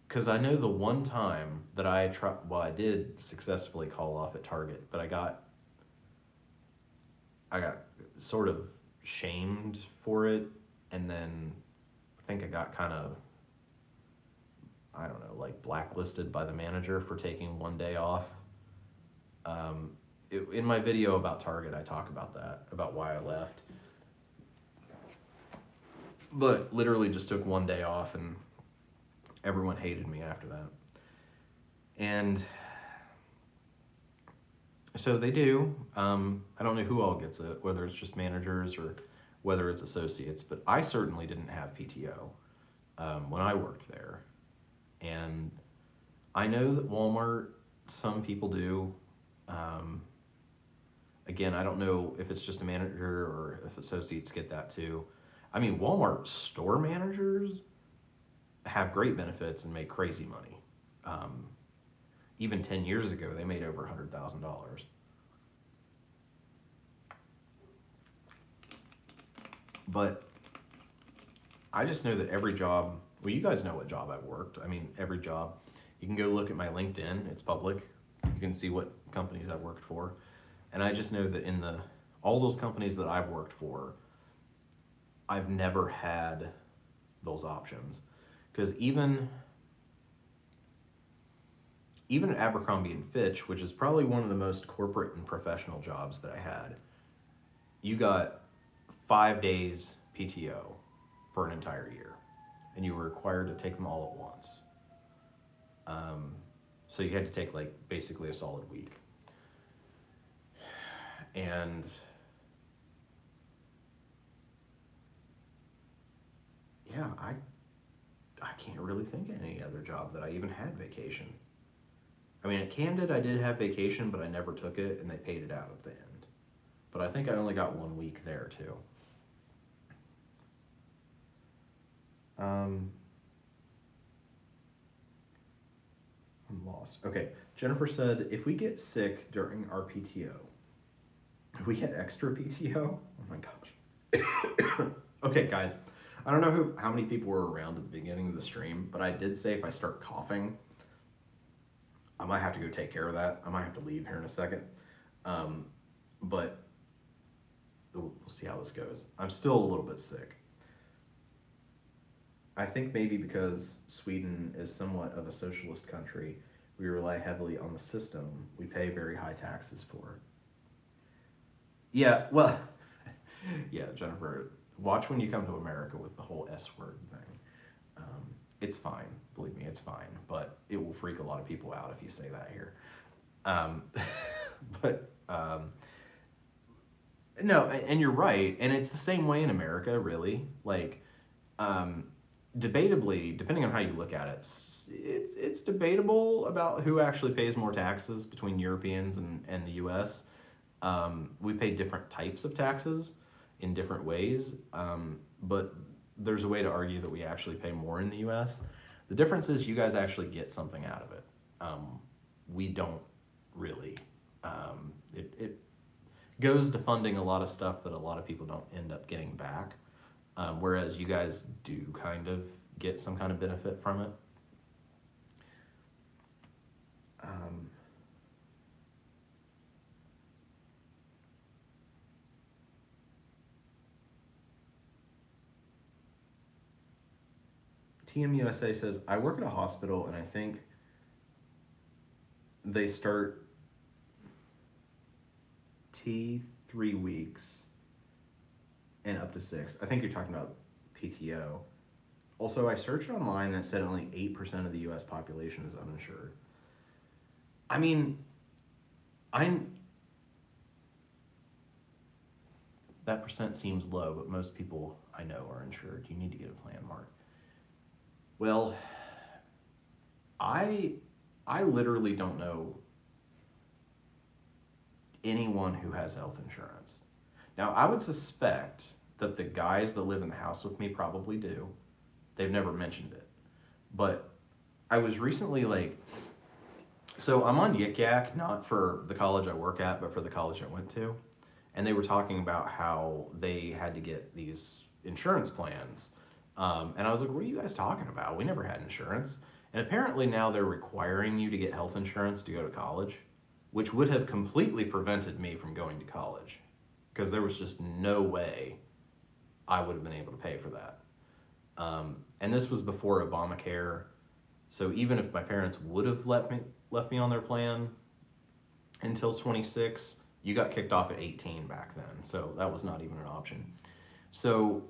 Because I know the one time that I did successfully call off at Target, but I got sort of shamed for it, and then I think I got kind of, I don't know, like blacklisted by the manager for taking 1 day off. In my video about Target, I talk about that, about why I left. But literally just took 1 day off, and everyone hated me after that. And so they do. I don't know who all gets it, whether it's just managers or whether it's associates, but I certainly didn't have PTO when I worked there. And I know that Walmart, some people do. Again, I don't know if it's just a manager or if associates get that too. I mean, Walmart store managers have great benefits and make crazy money. Even 10 years ago, they made over $100,000. But I just know that every job, well, you guys know what job I've worked. I mean, every job. You can go look at my LinkedIn, it's public. You can see what companies I've worked for. And I just know that in all those companies that I've worked for, I've never had those options. Because even at Abercrombie and Fitch, which is probably one of the most corporate and professional jobs that I had, you got 5 days PTO for an entire year, and you were required to take them all at once. So you had to take like basically a solid week. And yeah, I can't really think of any other job that I even had vacation. I mean, at Candid, I did have vacation, but I never took it, and they paid it out at the end. But I think I only got 1 week there, too. I'm lost. Okay, Jennifer said, if we get sick during our PTO, we get extra PTO? Oh my gosh. Okay, guys. I don't know how many people were around at the beginning of the stream, but I did say if I start coughing, I might have to go take care of that. I might have to leave here in a second. But we'll see how this goes. I'm still a little bit sick. I think maybe because Sweden is somewhat of a socialist country, we rely heavily on the system we pay very high taxes for. Yeah, well, yeah, Jennifer, watch when you come to America with the whole S word thing. It's fine, believe me, it's fine, but it will freak a lot of people out if you say that here. Um, but no, and you're right, and it's the same way in America, really. Like, um, debatably, depending on how you look at it, it's debatable about who actually pays more taxes between Europeans and the U.S. We pay different types of taxes in different ways, but there's a way to argue that we actually pay more in the U.S. The difference is you guys actually get something out of it. We don't really. It goes to funding a lot of stuff that a lot of people don't end up getting back, whereas you guys do kind of get some kind of benefit from it. TMUSA says, I work at a hospital and I think they start T 3 weeks and up to 6. I think you're talking about PTO. Also, I searched online and it said only 8% of the US population is uninsured. I mean, that percent seems low, but most people I know are insured. You need to get a plan, Mark. Well, I literally don't know anyone who has health insurance. Now, I would suspect that the guys that live in the house with me probably do. They've never mentioned it. But I was recently so I'm on Yik Yak, not for the college I work at, but for the college I went to. And they were talking about how they had to get these insurance plans. And I was like, what are you guys talking about? We never had insurance. And apparently now they're requiring you to get health insurance to go to college, which would have completely prevented me from going to college because there was just no way I would have been able to pay for that. And this was before Obamacare. So even if my parents would have left me on their plan until 26, you got kicked off at 18 back then. So that was not even an option. So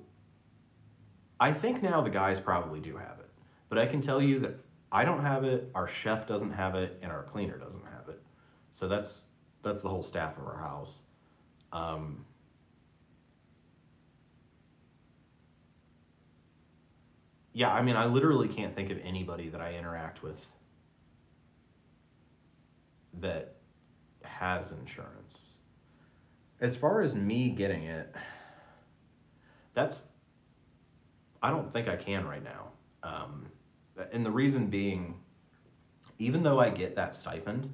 I think now the guys probably do have it. But I can tell you that I don't have it, our chef doesn't have it, and our cleaner doesn't have it. So that's the whole staff of our house. Yeah, I mean, I literally can't think of anybody that I interact with that has insurance. As far as me getting it, I don't think I can right now. And the reason being, even though I get that stipend,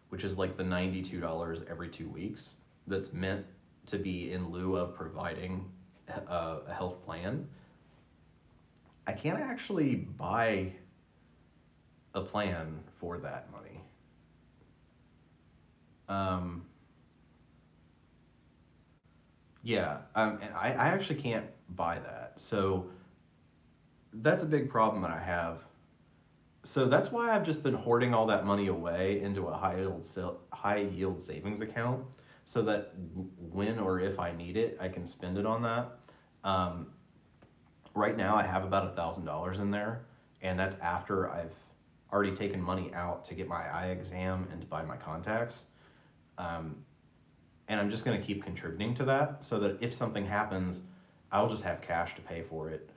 which is like the $92 every 2 weeks, that's meant to be in lieu of providing a health plan, I can't actually buy a plan for that money. And I actually can't buy that. So that's a big problem that I have. So that's why I've just been hoarding all that money away into a high yield savings account, so that when or if I need it, I can spend it on that. Right now, I have about $1,000 in there, and that's after I've already taken money out to get my eye exam and to buy my contacts. And I'm just going to keep contributing to that so that if something happens, I'll just have cash to pay for it.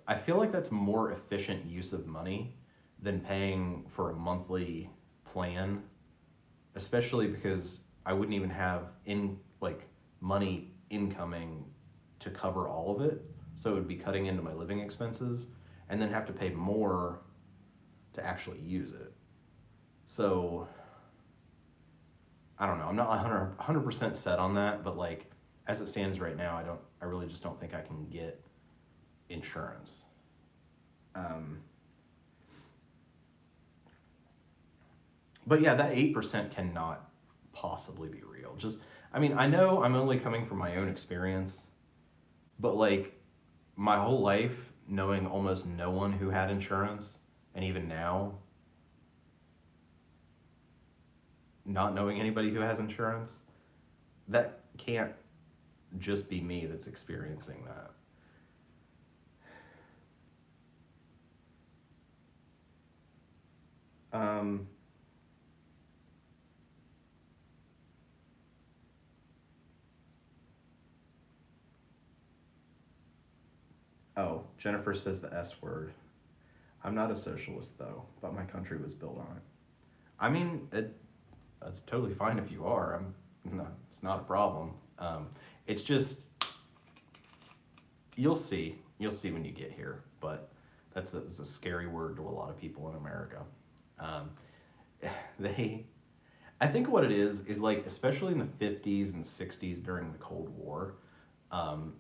I feel like that's more efficient use of money than paying for a monthly plan, especially because I wouldn't even have money incoming to cover all of it. So it would be cutting into my living expenses and then have to pay more to actually use it. So I don't know. I'm not 100% set on that, but as it stands right now, I really just don't think I can get insurance. But yeah, that 8% cannot possibly be real. I mean, I know I'm only coming from my own experience, but like my whole life, knowing almost no one who had insurance, and even now, not knowing anybody who has insurance, that can't just be me that's experiencing that. Um, oh, Jennifer says the S word. I'm not a socialist though, but my country was built on it. I mean, that's totally fine if you are. It's not a problem. It's just you'll see when you get here. But it's a scary word to a lot of people in America. Um, they, I think what it is like especially in the 50s and 60s during the Cold War, um,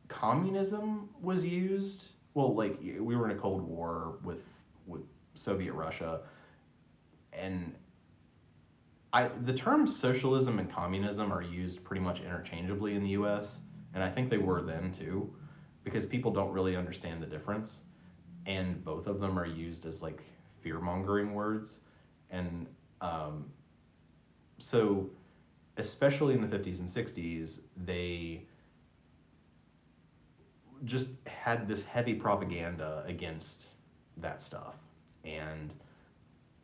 communism was used. Well, like we were in a Cold War with Soviet Russia, and the terms socialism and communism are used pretty much interchangeably in the U.S., and I think they were then too, because people don't really understand the difference, and both of them are used as like fear mongering words, and um, so especially in the 50s and 60s, they just had this heavy propaganda against that stuff, and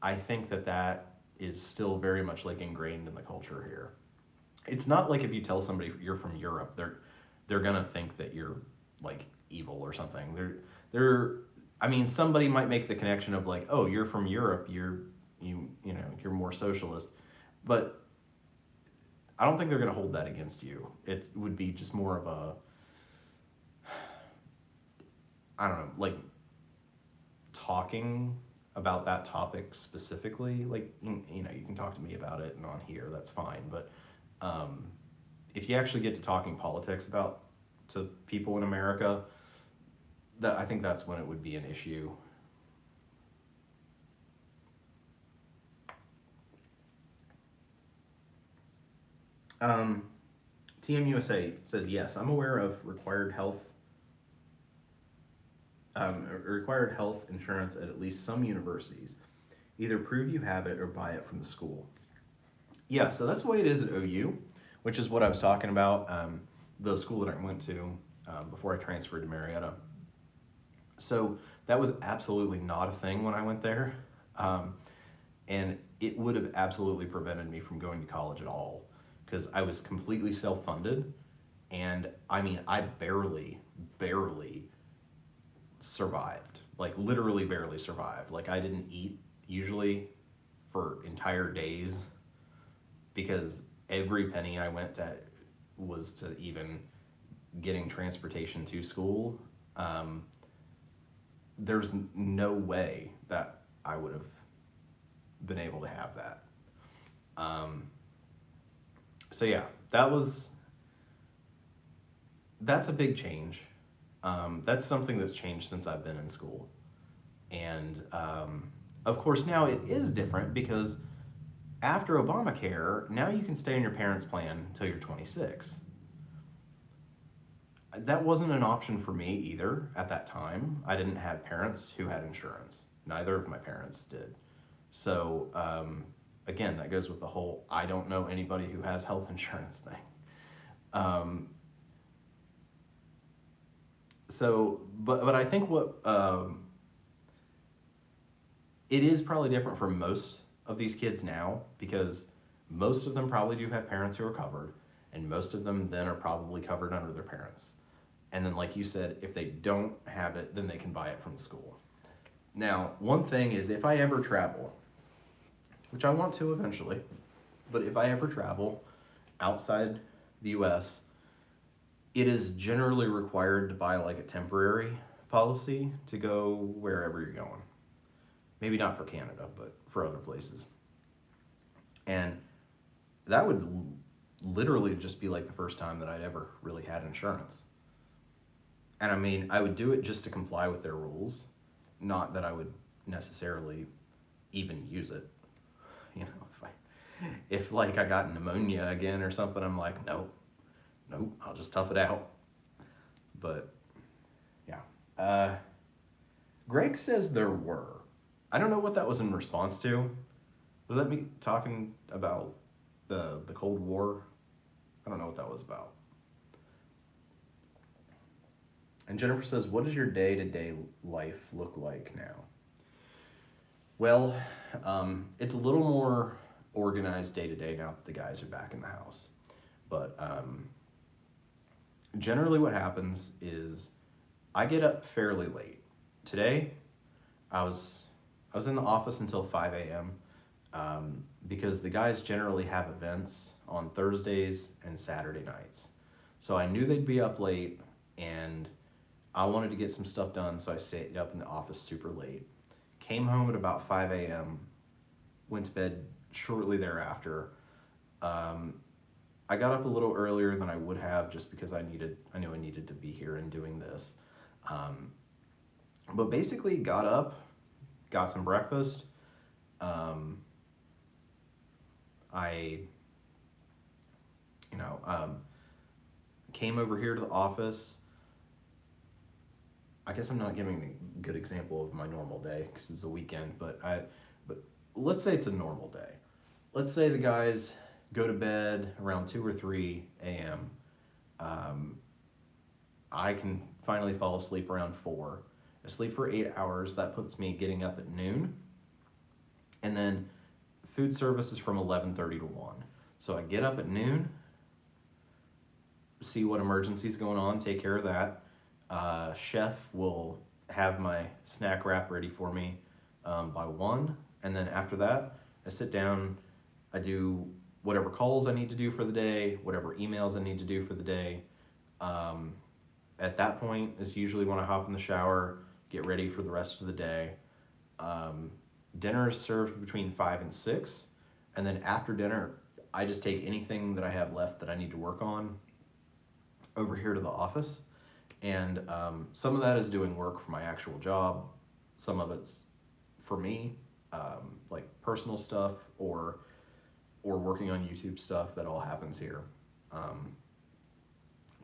I think that is still very much like ingrained in the culture here. It's not like if you tell somebody you're from Europe, they're gonna think that you're like evil or something. They're I mean, somebody might make the connection of like, oh, you're from Europe, you know, you're more socialist, but I don't think they're gonna hold that against you. It would be just more of a, I don't know, like talking about that topic specifically. Like you know, you can talk to me about it and on here, that's fine. But um, if you actually get to talking politics about to people in America, that I think that's when it would be an issue. Um, TMUSA says yes. I'm aware of required health insurance at least some universities. Either prove you have it or buy it from the school. Yeah, so that's the way it is at OU, which is what I was talking about. The school that I went to before I transferred to Marietta. So that was absolutely not a thing when I went there. Um, and it would have absolutely prevented me from going to college at all because I was completely self-funded. And I mean, I barely survived, like literally barely survived. Like I didn't eat usually for entire days because every penny I went to was to even getting transportation to school. There's no way that I would have been able to have that. Um, so yeah, that's a big change. That's something that's changed since I've been in school. And of course, now it is different because after Obamacare, now you can stay on your parents' plan until you're 26. That wasn't an option for me either at that time. I didn't have parents who had insurance. Neither of my parents did. So, again, that goes with the whole I don't know anybody who has health insurance thing. Um, but I think what it is probably different for most of these kids now because most of them probably do have parents who are covered, and most of them then are probably covered under their parents. And then, like you said, if they don't have it, then they can buy it from the school. Now, one thing is if I ever travel, which I want to eventually, but if I ever travel outside the US, it is generally required to buy like a temporary policy to go wherever you're going. Maybe not for Canada, but for other places. And that would literally just be like the first time that I'd ever really had insurance. And I mean, I would do it just to comply with their rules, not that I would necessarily even use it. You know, if like I got pneumonia again or something, I'm like, nope, nope, I'll just tough it out. But yeah. Greg says there were. I don't know what that was in response to. Was that me talking about the Cold War? I don't know what that was about. And Jennifer says, what does your day-to-day life look like now? Well, it's a little more organized day-to-day now that the guys are back in the house. But generally what happens is I get up fairly late. Today, I was in the office until 5 a.m. Because the guys generally have events on Thursdays and Saturday nights. So I knew they'd be up late, and I wanted to get some stuff done, so I stayed up in the office super late. Came home at about 5 a.m., went to bed shortly thereafter. I got up a little earlier than I would have just because I knew I needed to be here and doing this. But basically got up, got some breakfast. I, came over here to the office. I guess I'm not giving a good example of my normal day because it's a weekend, but let's say it's a normal day. Let's say the guys go to bed around 2 or 3 a.m. I can finally fall asleep around 4. I sleep for 8 hours. That puts me getting up at noon. And then food service is from 11:30 to 1. So I get up at noon, see what emergency's going on, take care of that. Chef will have my snack wrap ready for me by 1. And then after that, I sit down, I do whatever calls I need to do for the day, whatever emails I need to do for the day. At that point is usually when I hop in the shower, get ready for the rest of the day. Dinner is served between 5 and 6. And then after dinner, I just take anything that I have left that I need to work on over here to the office. And some of that is doing work for my actual job. Some of it's for me, like personal stuff or working on YouTube stuff. That all happens here.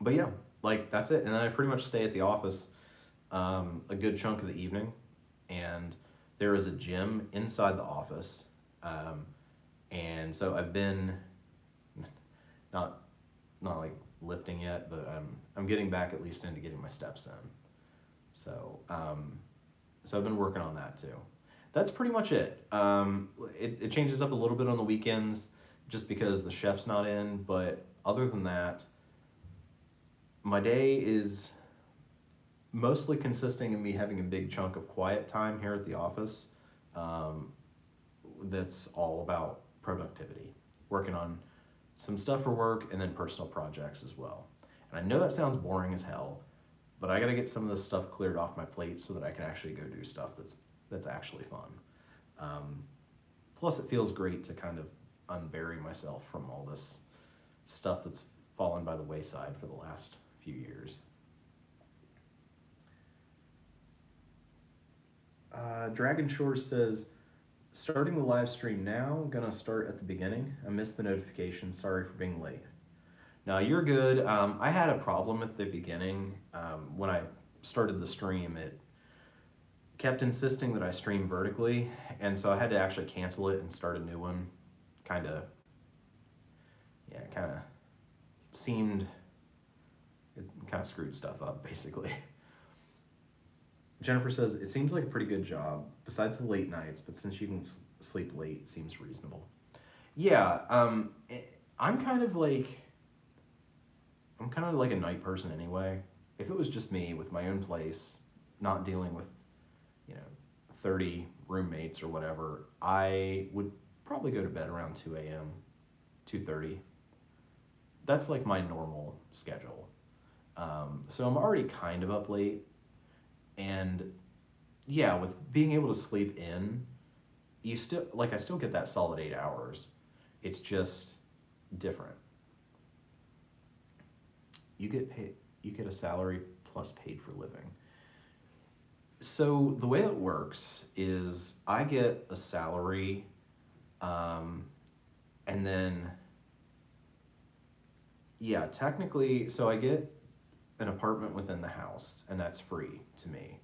But yeah, like that's it. And then I pretty much stay at the office a good chunk of the evening. And there is a gym inside the office. And so I've been not like lifting yet, but I'm getting back at least into getting my steps in. So I've been working on that too. That's pretty much it. It changes up a little bit on the weekends just because the chef's not in, but other than that, my day is mostly consisting of me having a big chunk of quiet time here at the office. That's all about productivity, working on some stuff for work and then personal projects as well. And I know that sounds boring as hell, but I gotta get some of this stuff cleared off my plate so that I can actually go do stuff that's actually fun. Plus it feels great to kind of unbury myself from all this stuff that's fallen by the wayside for the last few years. Dragon Shore says, starting the live stream now, gonna start at the beginning. I missed the notification, sorry for being late. No, you're good. I had a problem at the beginning. When I started the stream, it kept insisting that I stream vertically, and so I had to actually cancel it and start a new one. Kinda seemed, it kind of screwed stuff up, basically. Jennifer says, it seems like a pretty good job, besides the late nights, but since you can sleep late, it seems reasonable. Yeah, I'm kind of like a night person anyway. If it was just me with my own place, not dealing with, 30 roommates or whatever, I would probably go to bed around 2 a.m., 2:30. That's like my normal schedule. So I'm already kind of up late. And yeah, with being able to sleep in, I still get that solid 8 hours. It's just different. You get a salary plus paid for living. So the way it works is I get a salary And then, yeah, technically, so I get an apartment within the house, and that's free to me.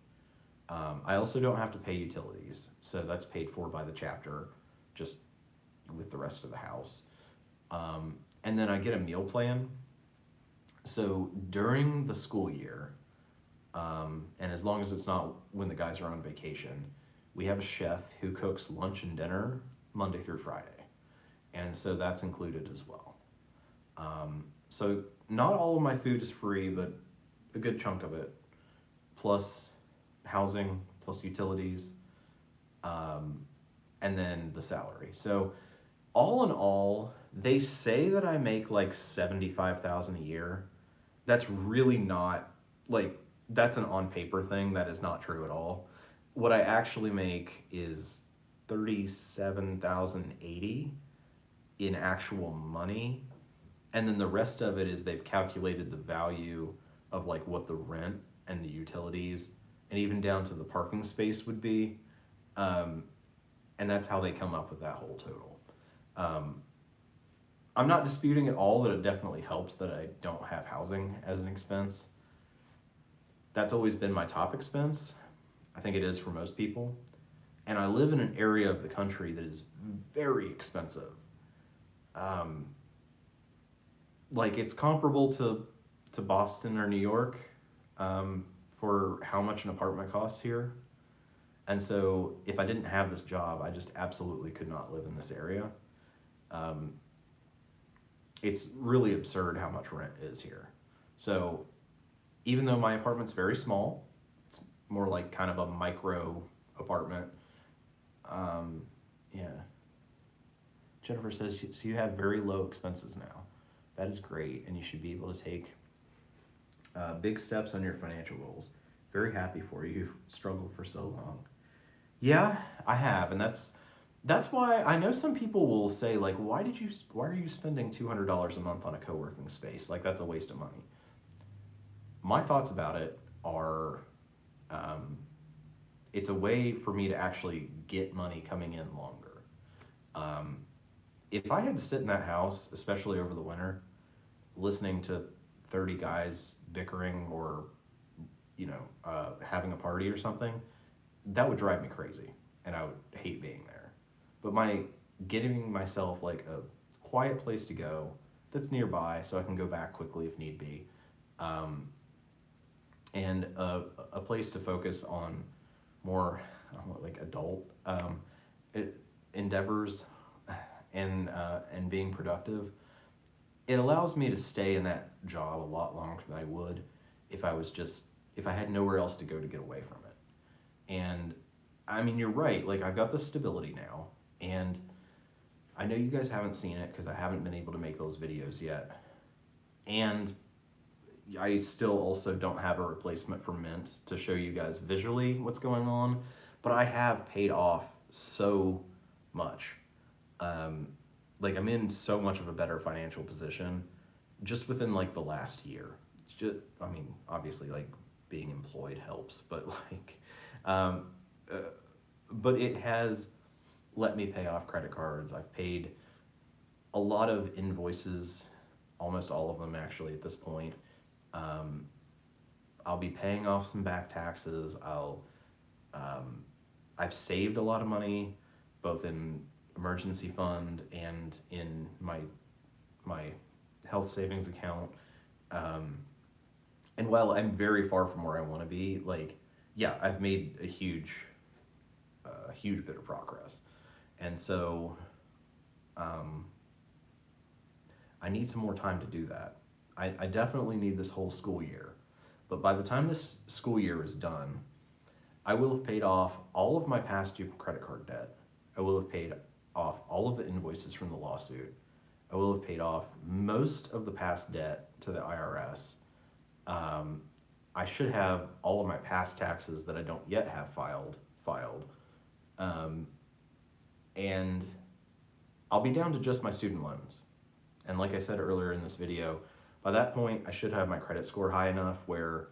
I also don't have to pay utilities, so that's paid for by the chapter, just with the rest of the house. And then I get a meal plan. So during the school year, and as long as it's not when the guys are on vacation, we have a chef who cooks lunch and dinner Monday through Friday. And so that's included as well. So not all of my food is free, but a good chunk of it, plus housing, plus utilities, and then the salary. So all in all, they say that I make like 75,000 a year. That's really not, like, that's an on paper thing. That is not true at all. What I actually make is 37,080 in actual money, and then the rest of it is they've calculated the value of like what the rent and the utilities and even down to the parking space would be, and that's how they come up with that whole total. um, I'm not disputing at all that it definitely helps that I don't have housing as an expense. That's always been my top expense. I think it is for most people. And I live in an area of the country that is very expensive. Um, like it's comparable to Boston or New York, for how much an apartment costs here. And so if I didn't have this job, I just absolutely could not live in this area. Um, it's really absurd how much rent is here. So even though my apartment's very small, it's more like kind of a micro apartment. Um, yeah. Jennifer says, so you have very low expenses now. That is great, and you should be able to take big steps on your financial goals. Very happy for you. You've struggled for so long. Yeah, I have, and that's why I know some people will say like, why are you spending $200 a month on a co-working space? Like that's a waste of money. My thoughts about it are, um, it's a way for me to actually get money coming in longer. Um, if I had to sit in that house, especially over the winter, listening to 30 guys bickering or, having a party or something, that would drive me crazy and I would hate being there. But my getting myself like a quiet place to go that's nearby so I can go back quickly if need be, um, and a place to focus on more like adult endeavors and being productive. It allows me to stay in that job a lot longer than I would if I had nowhere else to go to get away from it. And I mean, you're right. Like I've got the stability now, and I know you guys haven't seen it because I haven't been able to make those videos yet. And I still also don't have a replacement for Mint to show you guys visually what's going on, but I have paid off so much. Um, like I'm in so much of a better financial position just within like the last year. It's just, I mean, obviously like being employed helps, but like, um, uh, but it has let me pay off credit cards. I've paid a lot of invoices, almost all of them actually at this point. Um, I'll be paying off some back taxes. Um, I've saved a lot of money, both in emergency fund and in my health savings account. And while I'm very far from where I want to be, like, yeah, I've made a huge bit of progress. And so, um, I need some more time to do that. I definitely need this whole school year. But by the time this school year is done, I will have paid off all of my past due credit card debt. I will have paid off all of the invoices from the lawsuit. I will have paid off most of the past debt to the IRS. I should have all of my past taxes that I don't yet have filed. And I'll be down to just my student loans. And like I said earlier in this video, by that point, I should have my credit score high enough where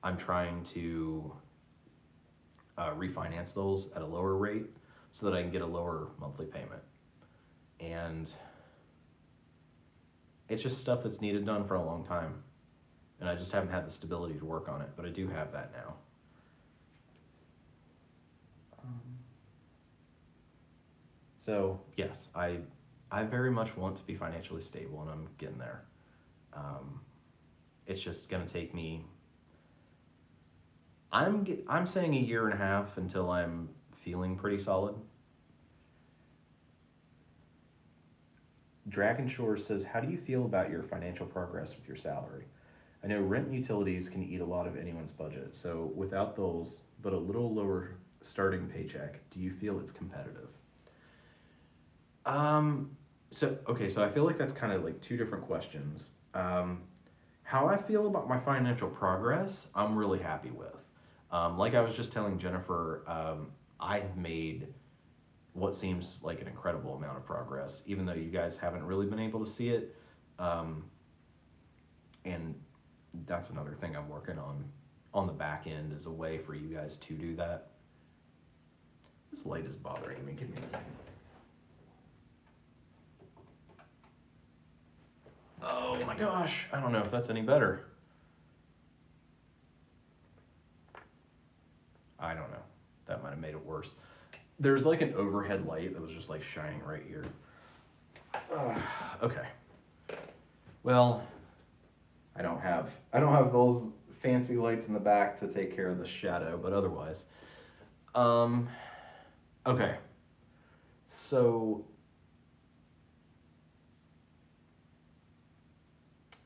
I'm trying to refinance those at a lower rate so that I can get a lower monthly payment. And it's just stuff that's needed done for a long time. And I just haven't had the stability to work on it, but I do have that now. So yes, I very much want to be financially stable, and I'm getting there. It's just going to take me. I'm saying a year and a half until I'm feeling pretty solid. Dragon Shore says, how do you feel about your financial progress with your salary? I know rent and utilities can eat a lot of anyone's budget, so without those, but a little lower starting paycheck, do you feel it's competitive? So I feel like that's kind of like two different questions. How I feel about my financial progress, I'm really happy with. Like I was just telling Jennifer, I have made what seems like an incredible amount of progress, even though you guys haven't really been able to see it. And that's another thing I'm working on the back end, is a way for you guys to do that. This light is bothering me. Give me a second. Oh my gosh, I don't know if that's any better. I don't know. That might have made it worse. There's like an overhead light that was just like shining right here. Okay. Well, I don't have those fancy lights in the back to take care of the shadow, but otherwise. Okay. So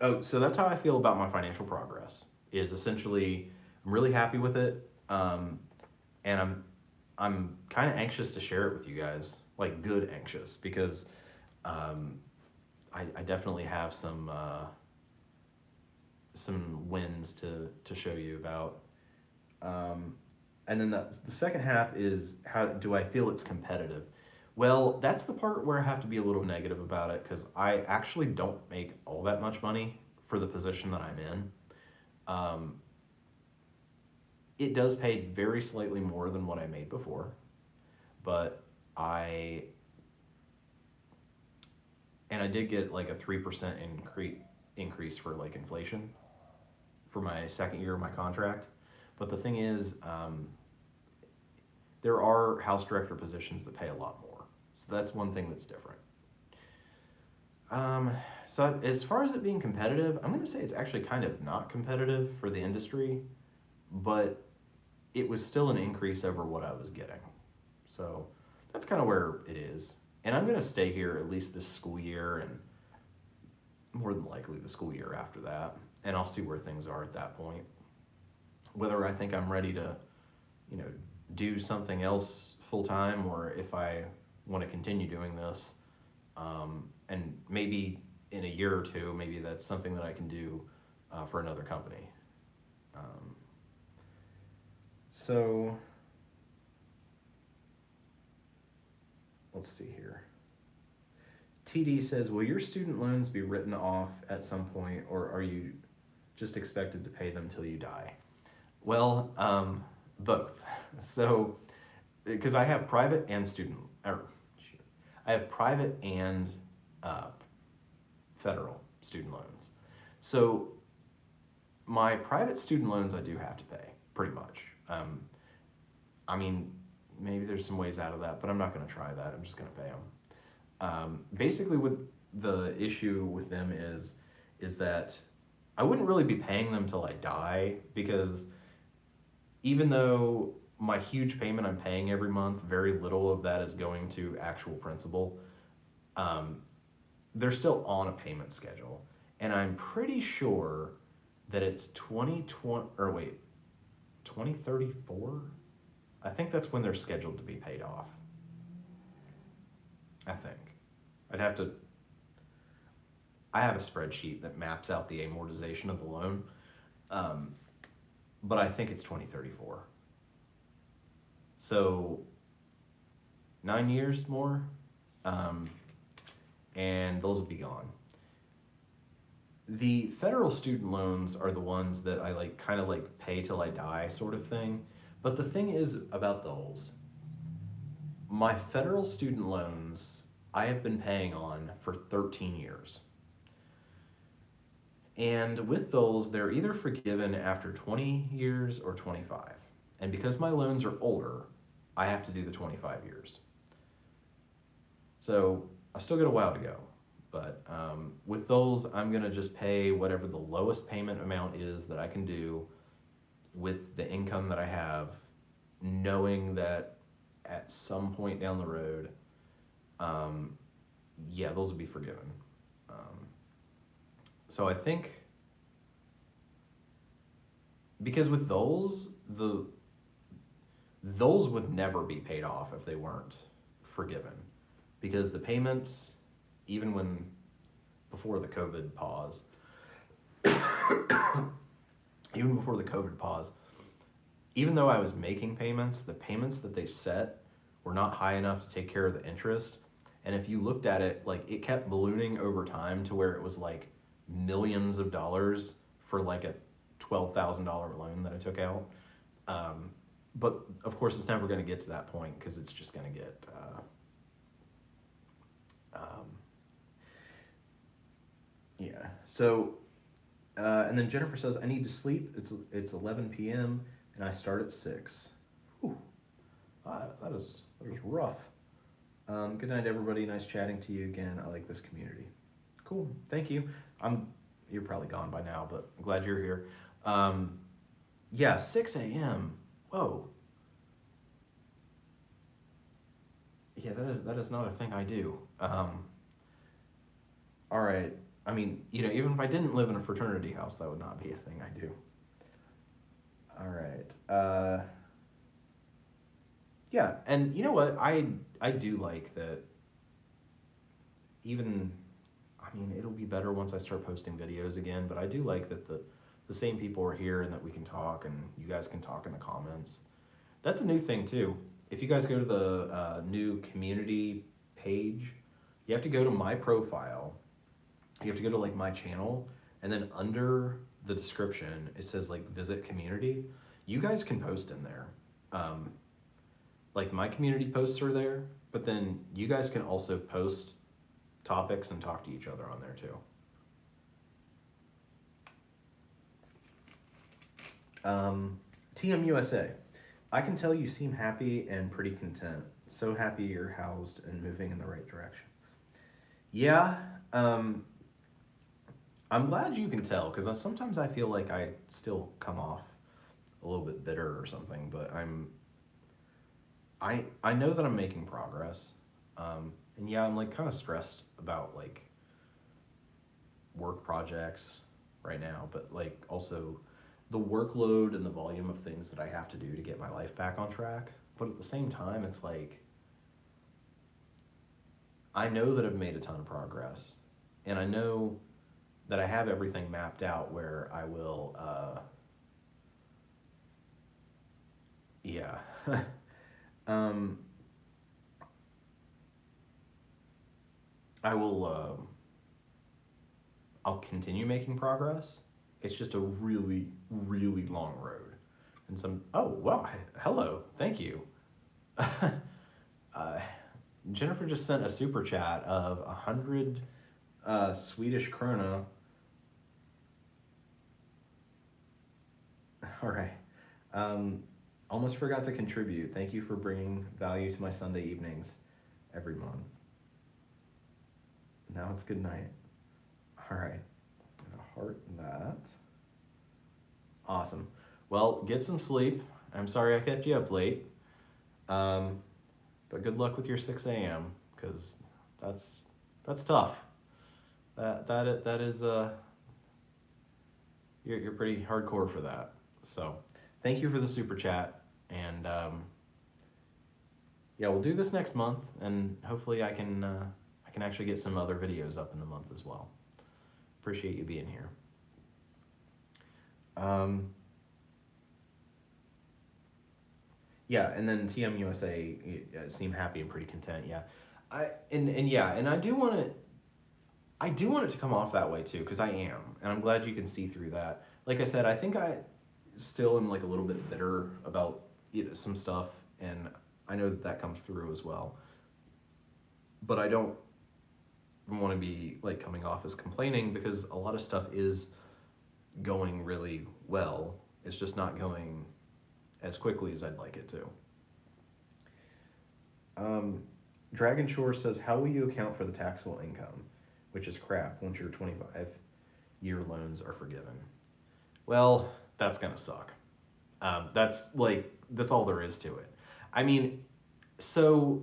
that's how I feel about my financial progress. Is essentially I'm really happy with it, and I'm kind of anxious to share it with you guys, like good anxious, because I definitely have some wins to show you about. And then the second half is, how do I feel it's competitive? Well, that's the part where I have to be a little negative about it, because I actually don't make all that much money for the position that I'm in. It does pay very slightly more than what I made before, but I did get like a 3% increase for like inflation for my second year of my contract. But the thing is, there are house director positions that pay a lot more. So that's one thing that's different. So as far as it being competitive, I'm going to say it's actually kind of not competitive for the industry, but it was still an increase over what I was getting. So that's kind of where it is. And I'm going to stay here at least this school year, and more than likely the school year after that. And I'll see where things are at that point. Whether I think I'm ready to, do something else full time, or if I want to continue doing this. And maybe in a year or two, maybe that's something that I can do for another company. So let's see here. TD says, will your student loans be written off at some point, or are you just expected to pay them till you die? Well, both. So, because I have private and I have private and federal student loans. So my private student loans I do have to pay, pretty much. I mean, maybe there's some ways out of that, but I'm not going to try that. I'm just going to pay them. Basically, with the issue with them is that I wouldn't really be paying them till I die, because even though my huge payment I'm paying every month, very little of that is going to actual principal, they're still on a payment schedule. And I'm pretty sure that it's 2034? I think that's when they're scheduled to be paid off. I think. I have a spreadsheet that maps out the amortization of the loan, but I think it's 2034. So 9 years more, and those will be gone. The federal student loans are the ones that I kind of pay till I die sort of thing. But the thing is about those, my federal student loans I have been paying on for 13 years. And with those, they're either forgiven after 20 years or 25. And because my loans are older, I have to do the 25 years. So I still got a while to go. But with those, I'm going to just pay whatever the lowest payment amount is that I can do with the income that I have, knowing that at some point down the road, yeah, those will be forgiven. So I think, because with those would never be paid off if they weren't forgiven, because the payments, even when before the COVID pause, even before the COVID pause, even though I was making payments, the payments that they set were not high enough to take care of the interest. And if you looked at it, like, it kept ballooning over time to where it was like millions of dollars for like a $12,000 loan that I took out. But of course, it's never going to get to that point because it's just going to get yeah. So and then Jennifer says, I need to sleep. It's 11 p.m. and I start at 6. Whew. That is rough. Good night, everybody. Nice chatting to you again. I like this community. Cool. Thank you. You're probably gone by now, but I'm glad you're here. Yeah, 6 a.m. Whoa. Yeah, that is not a thing I do. All right. I mean, even if I didn't live in a fraternity house, that would not be a thing I do. All right. Yeah, and you know what? I do like that. Even, I mean, it'll be better once I start posting videos again, but I do like that the same people are here and that we can talk and you guys can talk in the comments. That's a new thing too. If you guys go to the new community page, you have to go to my profile. You have to go to like my channel, and then under the description it says like visit community. You guys can post in there. Like my community posts are there, but then you guys can also post topics and talk to each other on there too. TMUSA, I can tell you seem happy and pretty content. So happy you're housed and moving in the right direction. Yeah, I'm glad you can tell, because sometimes I feel like I still come off a little bit bitter or something, but I know that I'm making progress. And yeah, I'm like kind of stressed about like work projects right now, but like also the workload and the volume of things that I have to do to get my life back on track. But at the same time, it's like, I know that I've made a ton of progress, and I know that I have everything mapped out where I will, yeah. I will, I'll continue making progress. It's just a really, really long road. And oh, well, hello, thank you. Jennifer just sent a super chat of 100 Swedish krona. All right. Almost forgot to contribute. Thank you for bringing value to my Sunday evenings every month. Now it's good night. All right. I'm gonna heart that. Awesome. Well, get some sleep. I'm sorry I kept you up late. But good luck with your 6 a.m. because that's tough. That is you're pretty hardcore for that. So thank you for the super chat, and yeah, we'll do this next month, and hopefully I can actually get some other videos up in the month as well. Appreciate you being here. Yeah, and then TMUSA seem happy and pretty content. Yeah, and I do want it to come off that way too, because I am, and I'm glad you can see through that. Like I said, I think I still am like a little bit bitter about some stuff, and I know that comes through as well. But I don't want to be like coming off as complaining, because a lot of stuff is going really well. It's just not going as quickly as I'd like it to. Dragon Shore says, how will you account for the taxable income, which is crap once your 25-year loans are forgiven? Well, that's gonna suck. That's all there is to it. I mean, so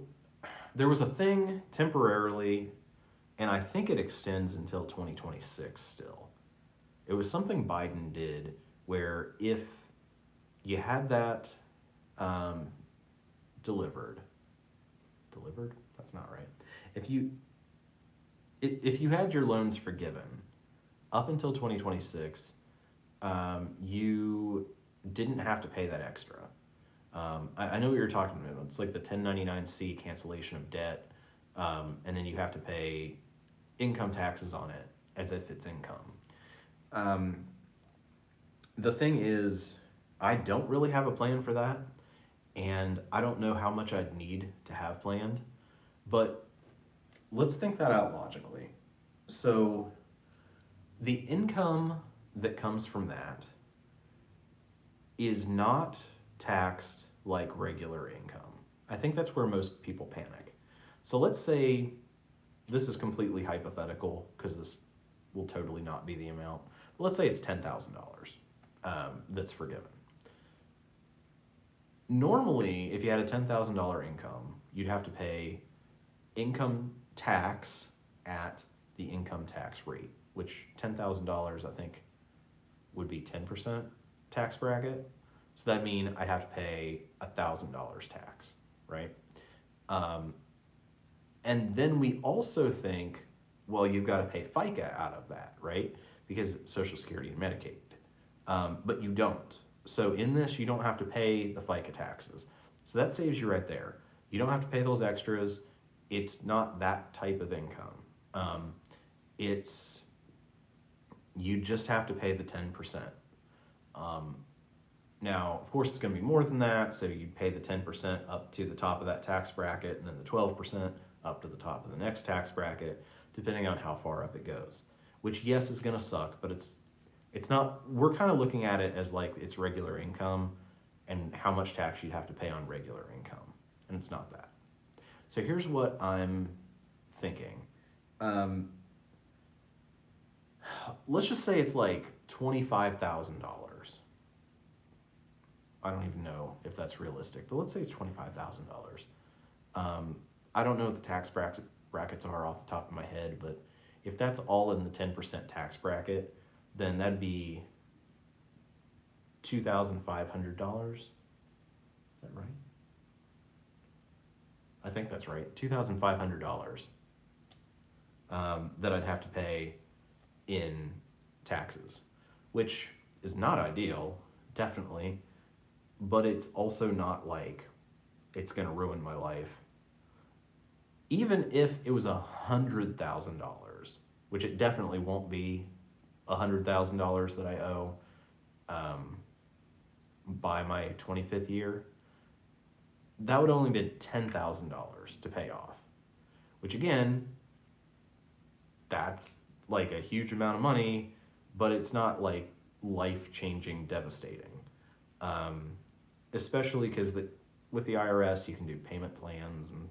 there was a thing temporarily, and I think it extends until 2026 still. It was something Biden did where if you had that um, delivered, delivered? That's not right. If you if you had your loans forgiven up until 2026, you didn't have to pay that extra. I know what you're talking about. It's like the 1099-C cancellation of debt, and then you have to pay income taxes on it as if it's income. The thing is, I don't really have a plan for that, and I don't know how much I'd need to have planned, but let's think that out logically. So, the income that comes from that is not taxed like regular income. I think that's where most people panic. So let's say this is completely hypothetical because this will totally not be the amount. But let's say it's $10,000 that's forgiven. Normally, if you had a $10,000 income, you'd have to pay income tax at the income tax rate, which $10,000 I think would be 10% tax bracket. So that means I'd have to pay $1,000 tax, right? And then we also think, well, you've got to pay FICA out of that, right? Because Social Security and Medicaid. But you don't. So in this, you don't have to pay the FICA taxes. So that saves you right there. You don't have to pay those extras. It's not that type of income. You just have to pay the 10%. Now, of course, it's going to be more than that, so you pay the 10% up to the top of that tax bracket, and then the 12% up to the top of the next tax bracket, depending on how far up it goes. Which, yes, is going to suck, but it's not. We're kind of looking at it as like it's regular income and how much tax you'd have to pay on regular income, and it's not that. So here's what I'm thinking. Let's just say it's like $25,000. I don't even know if that's realistic, but let's say it's $25,000. I don't know what the tax brackets are off the top of my head, but if that's all in the 10% tax bracket, then that'd be $2,500. Is that right? I think that's right. $2,500 that I'd have to pay in taxes, which is not ideal, definitely, but it's also not like it's going to ruin my life. Even if it was $100,000, which it definitely won't be $100,000 that I owe by my 25th year, that would only be $10,000 to pay off, which again, that's like a huge amount of money, but it's not like life-changing, devastating. Especially because with the IRS, you can do payment plans, and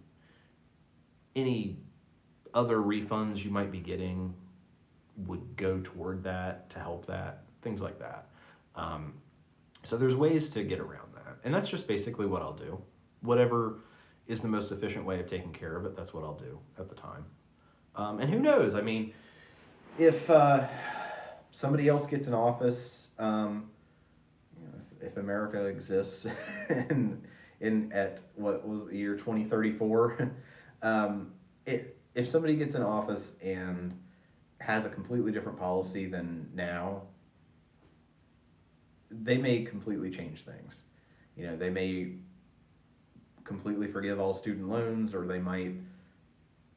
any other refunds you might be getting would go toward that to help that, things like that. So there's ways to get around that, and that's just basically what I'll do. Whatever is the most efficient way of taking care of it, that's what I'll do at the time. And who knows? I mean, if somebody else gets in office, if America exists at what was the year 2034, if somebody gets in office and has a completely different policy than now, they may completely change things. They may completely forgive all student loans, or they might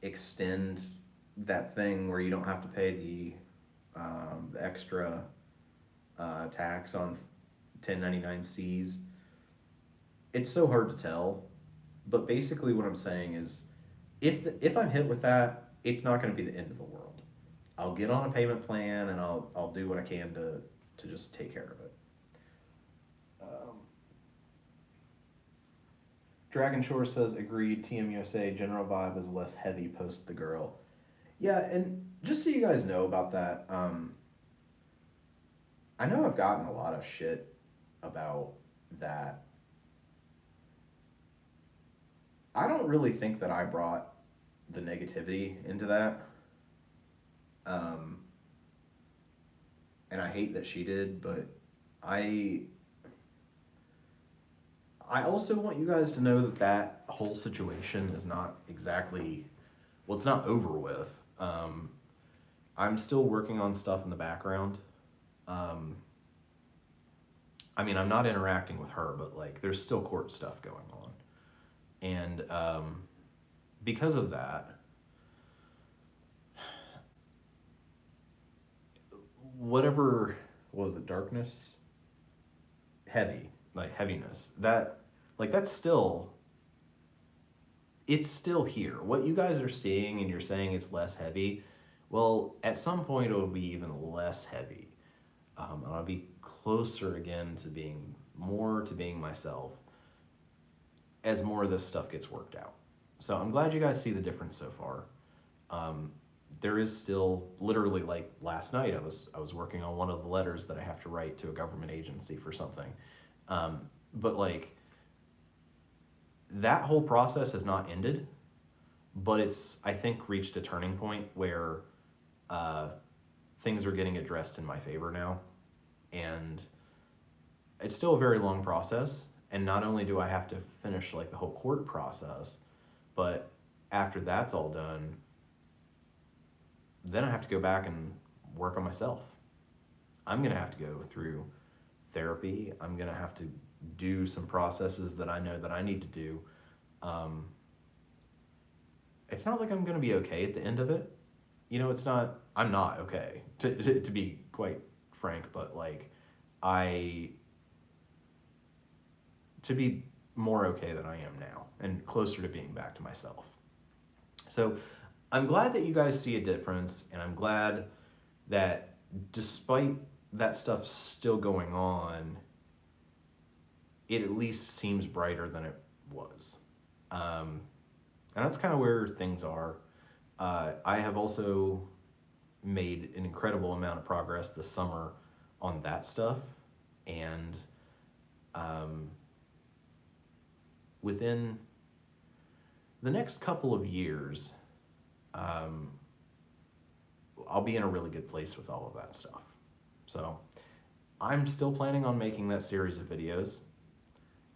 extend that thing where you don't have to pay the extra tax on 1099-Cs. It's so hard to tell, but basically what I'm saying is, if I'm hit with that, it's not going to be the end of the world. I'll get on a payment plan, and I'll do what I can to to just take care of it. Dragon Shore says, agreed, TMUSA, general vibe is less heavy post the girl. Yeah, and just so you guys know about that, I know I've gotten a lot of shit about that. I don't really think that I brought the negativity into that. And I hate that she did, but I also want you guys to know that that whole situation is not exactly, well, it's not over with. I'm still working on stuff in the background. I mean, I'm not interacting with her, but like, there's still court stuff going on. And because of that, whatever, what was it, darkness? Heavy, like heaviness. That, like, that's still, it's still here. What you guys are seeing and you're saying it's less heavy, well, at some point it'll be even less heavy. And I'll be closer again to being myself as more of this stuff gets worked out. So I'm glad you guys see the difference so far. There is still, literally, like last night I was working on one of the letters that I have to write to a government agency for something. But like, that whole process has not ended, but it's, I think, reached a turning point where things are getting addressed in my favor now. And it's still a very long process. And not only do I have to finish like the whole court process, but after that's all done, then I have to go back and work on myself. I'm going to have to go through therapy. I'm going to have to do some processes that I know that I need to do. It's not like I'm going to be okay at the end of it. You know, it's not, I'm not okay, to be quite frank, but like, to be more okay than I am now and closer to being back to myself. So I'm glad that you guys see a difference, and I'm glad that despite that stuff still going on, it at least seems brighter than it was. And that's kind of where things are. I have also made an incredible amount of progress this summer on that stuff, and within the next couple of years, I'll be in a really good place with all of that stuff. So I'm still planning on making that series of videos.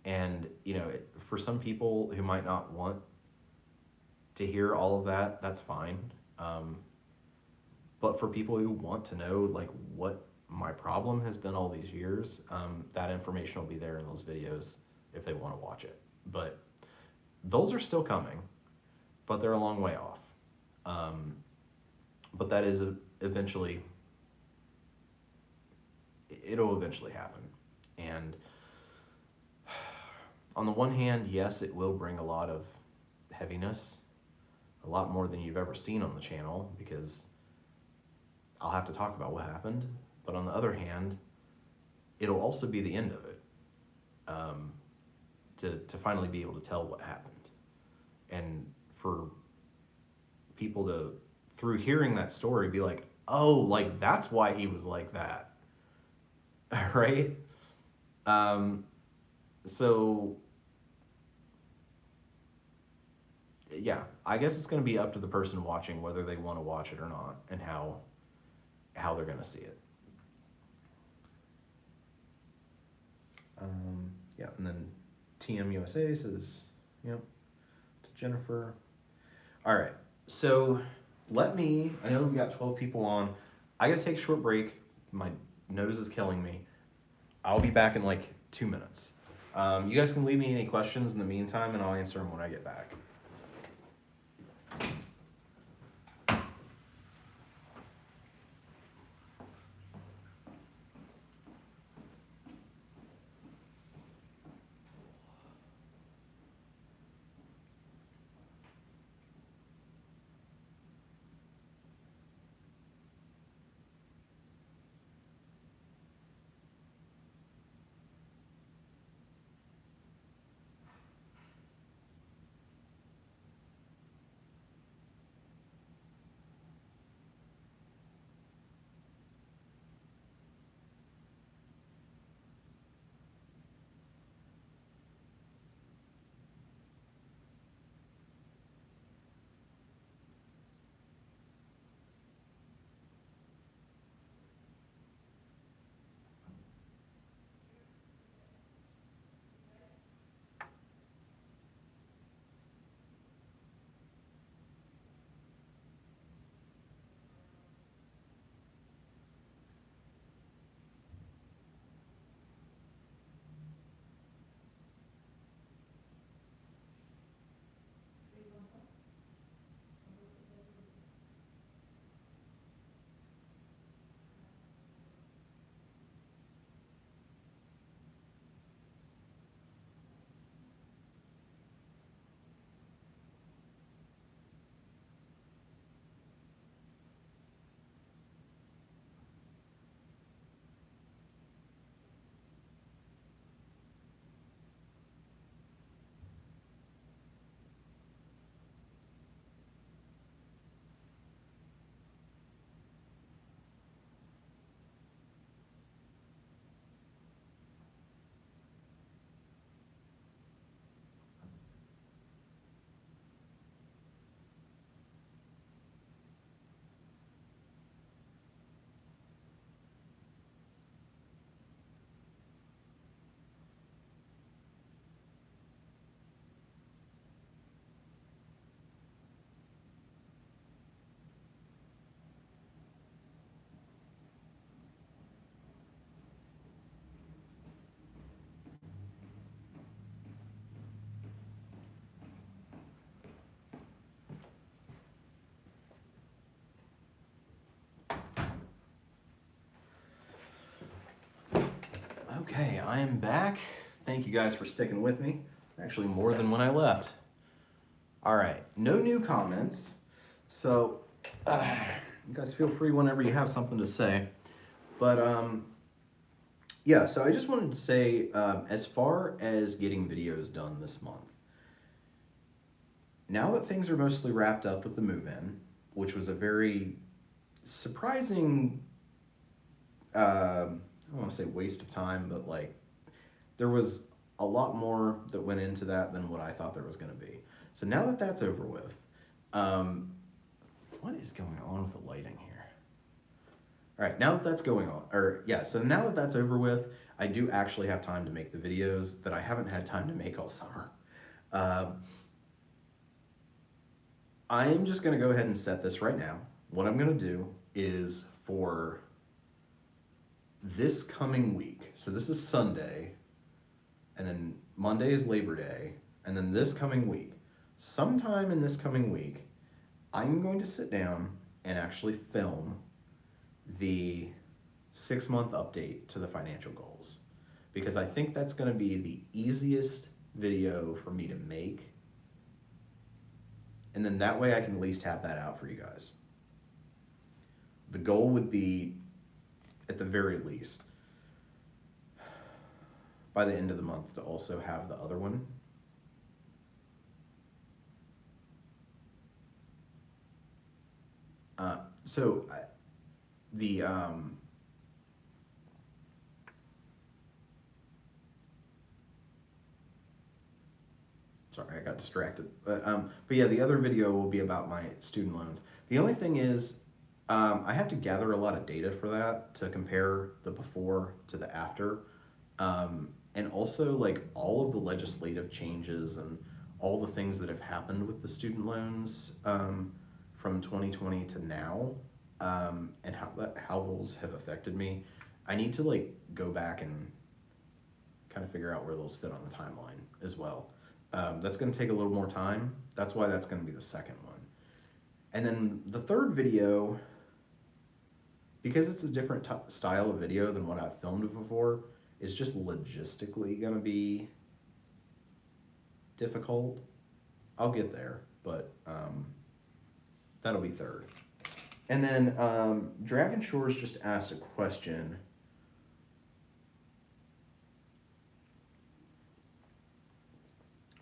And, you know, for some people who might not want to hear all of that, that's fine. But for people who want to know, like, what my problem has been all these years, that information will be there in those videos if they want to watch it. But those are still coming, but they're a long way off. But that is eventually, it'll eventually happen. And on the one hand, yes, it will bring a lot of heaviness, a lot more than you've ever seen on the channel, because I'll have to talk about what happened. But on the other hand, it'll also be the end of it, to finally be able to tell what happened. And for people to, through hearing that story, be like, oh, like, that's why he was like that, right? So, yeah, I guess it's going to be up to the person watching whether they want to watch it or not, and how they're going to see it. Yeah, and then TMUSA says, yep, to Jennifer. All right, so I know we got 12 people on. I got to take a short break. My nose is killing me. I'll be back in like 2 minutes. You guys can leave me any questions in the meantime, and I'll answer them when I get back. Okay, I am back. Thank you guys for sticking with me. Actually, more than when I left. All right, no new comments. So, you guys feel free whenever you have something to say. But, yeah, so I just wanted to say, as far as getting videos done this month, now that things are mostly wrapped up with the move-in, which was a very surprising, I don't want to say waste of time, but like, there was a lot more that went into that than what I thought there was going to be. So now that that's over with, what is going on with the lighting here? All right, now that that's going on, so now that that's over with, I do actually have time to make the videos that I haven't had time to make all summer. I'm just going to go ahead and set this right now. What I'm going to do is for this coming week, so this is Sunday, and then Monday is Labor Day, and then this coming week, sometime in this coming week, I'm going to sit down and actually film the 6-month update to the financial goals, because I think that's going to be the easiest video for me to make, and then that way I can at least have that out for you guys. The goal would be, at the very least, by the end of the month, to also have the other one. Sorry, I got distracted. But yeah, the other video will be about my student loans. The only thing is, I have to gather a lot of data for that to compare the before to the after. And also, like, all of the legislative changes and all the things that have happened with the student loans from 2020 to now, and how those have affected me. I need to, like, go back and kind of figure out where those fit on the timeline as well. That's going to take a little more time. That's why that's going to be the second one. And then the third video, because it's a different style of video than what I've filmed before, is just logistically going to be difficult. I'll get there, but that'll be third. And then Dragon Shores just asked a question.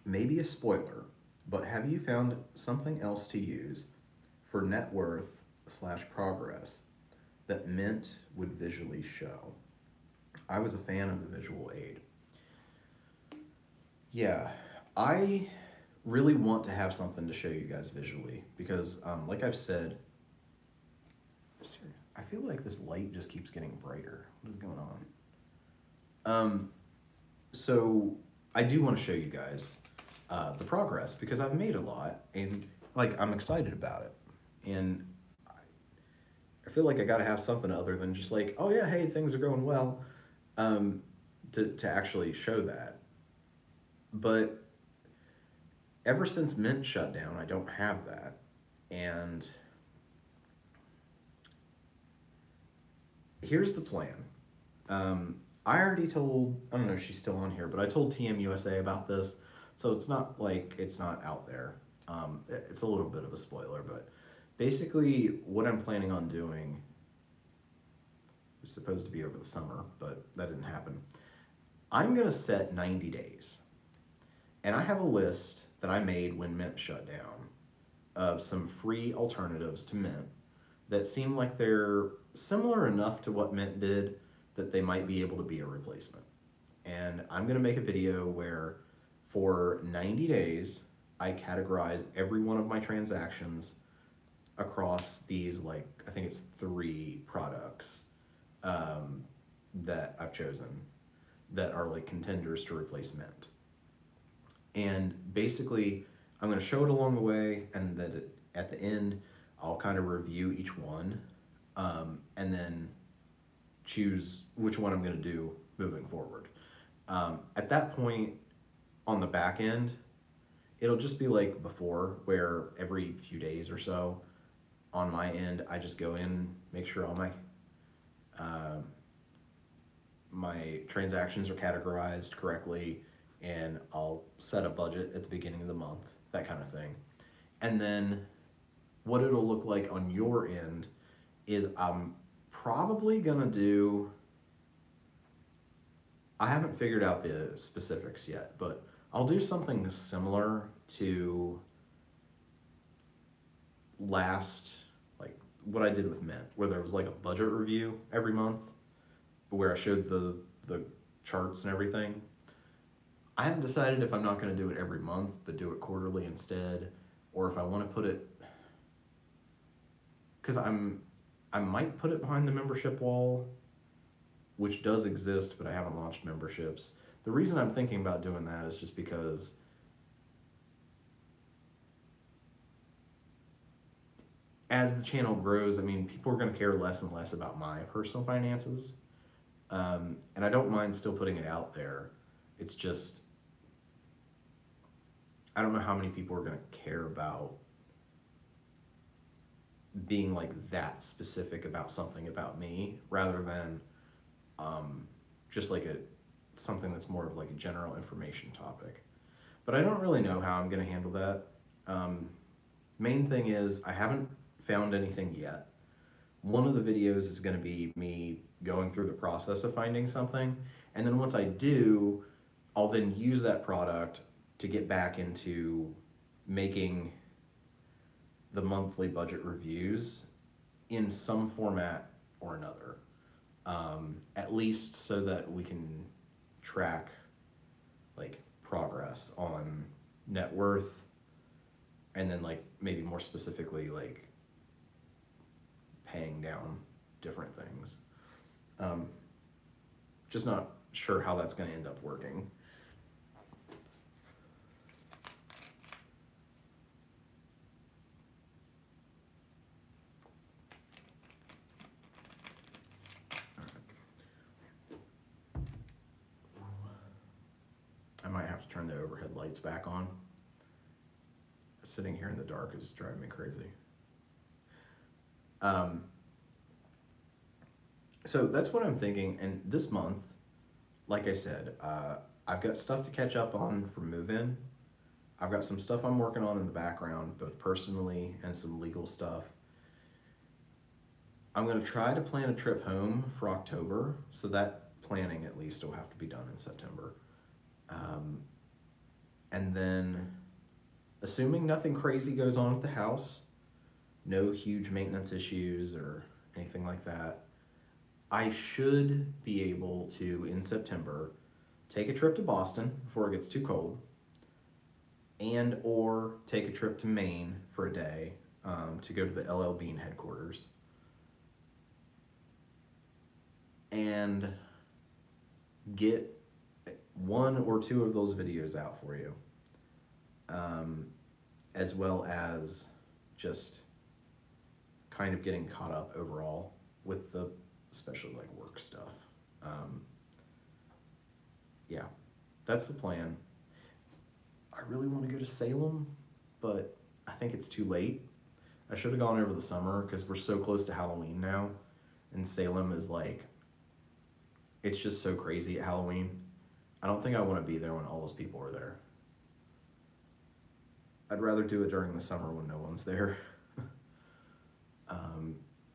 Maybe a spoiler, but have you found something else to use for net worth / progress that Mint would visually show? I was a fan of the visual aid. Yeah, I really want to have something to show you guys visually, because like I've said, I feel like this light just keeps getting brighter. What is going on? So I do want to show you guys the progress, because I've made a lot, and like, I'm excited about it, and I feel like I got to have something other than just like, oh yeah, hey, things are going well, to actually show that. But ever since Mint shut down, I don't have that, and here's the plan. I already told, I don't know if she's still on here, but I told TMUSA about this, so it's not like it's not out there. It's a little bit of a spoiler, but basically what I'm planning on doing was supposed to be over the summer, but that didn't happen. I'm going to set 90 days. And I have a list that I made when Mint shut down of some free alternatives to Mint that seem like they're similar enough to what Mint did that they might be able to be a replacement. And I'm going to make a video where for 90 days, I categorize every one of my transactions across these, like, I think it's 3 products that I've chosen that are like contenders to replace Mint. And basically, I'm going to show it along the way, and that at the end, I'll kind of review each one, and then choose which one I'm going to do moving forward. At that point, on the back end, it'll just be like before, where every few days or so, on my end, I just go in, make sure all my my transactions are categorized correctly, and I'll set a budget at the beginning of the month, that kind of thing. And then what it'll look like on your end is I'm probably gonna do, I haven't figured out the specifics yet, but I'll do something similar to last, like what I did with Mint, where there was like a budget review every month, where I showed the charts and everything. I haven't decided if I'm not going to do it every month, but do it quarterly instead, or if I want to put it, because I might put it behind the membership wall, which does exist, but I haven't launched memberships. The reason I'm thinking about doing that is just because as the channel grows, I mean, people are going to care less and less about my personal finances. And I don't mind still putting it out there. It's just, I don't know how many people are going to care about being like that specific about something about me, rather than just like something that's more of like a general information topic. But I don't really know how I'm going to handle that. Main thing is I haven't found anything yet. One of the videos is going to be me going through the process of finding something, and then once I do, I'll then use that product to get back into making the monthly budget reviews in some format or another, at least so that we can track like progress on net worth, and then like maybe more specifically like paying down different things. Just not sure how that's going to end up working. I might have to turn the overhead lights back on. Sitting here in the dark is driving me crazy. So that's what I'm thinking. And this month, like I said, I've got stuff to catch up on from move-in. I've got some stuff I'm working on in the background, both personally and some legal stuff. I'm going to try to plan a trip home for October, so that planning at least will have to be done in September. And then, assuming nothing crazy goes on at the house, no huge maintenance issues or anything like that, I should be able to, in September, take a trip to Boston before it gets too cold, and or take a trip to Maine for a day to go to the LL Bean headquarters. And get one or two of those videos out for you, as well as just kind of getting caught up overall with the, especially like work stuff. Yeah, that's the plan. I really want to go to Salem, but I think it's too late. I should have gone over the summer because we're so close to Halloween now, and Salem is like, it's just so crazy at Halloween. I don't think I want to be there when all those people are there. I'd rather do it during the summer when no one's there.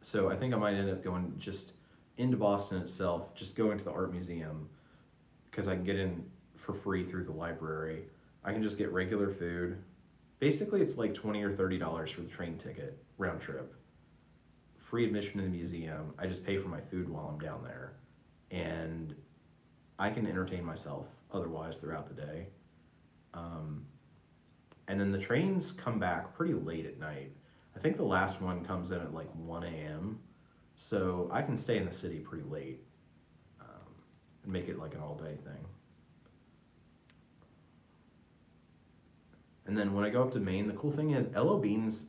So I think I might end up going just into Boston itself, just going to the art museum, because I can get in for free through the library. I can just get regular food. Basically, it's like $20 or $30 for the train ticket, round trip. Free admission to the museum. I just pay for my food while I'm down there. And I can entertain myself otherwise throughout the day. And then the trains come back pretty late at night. I think the last one comes in at like 1 a.m. So I can stay in the city pretty late and make it like an all-day thing. And then when I go up to Maine, the cool thing is LL Bean's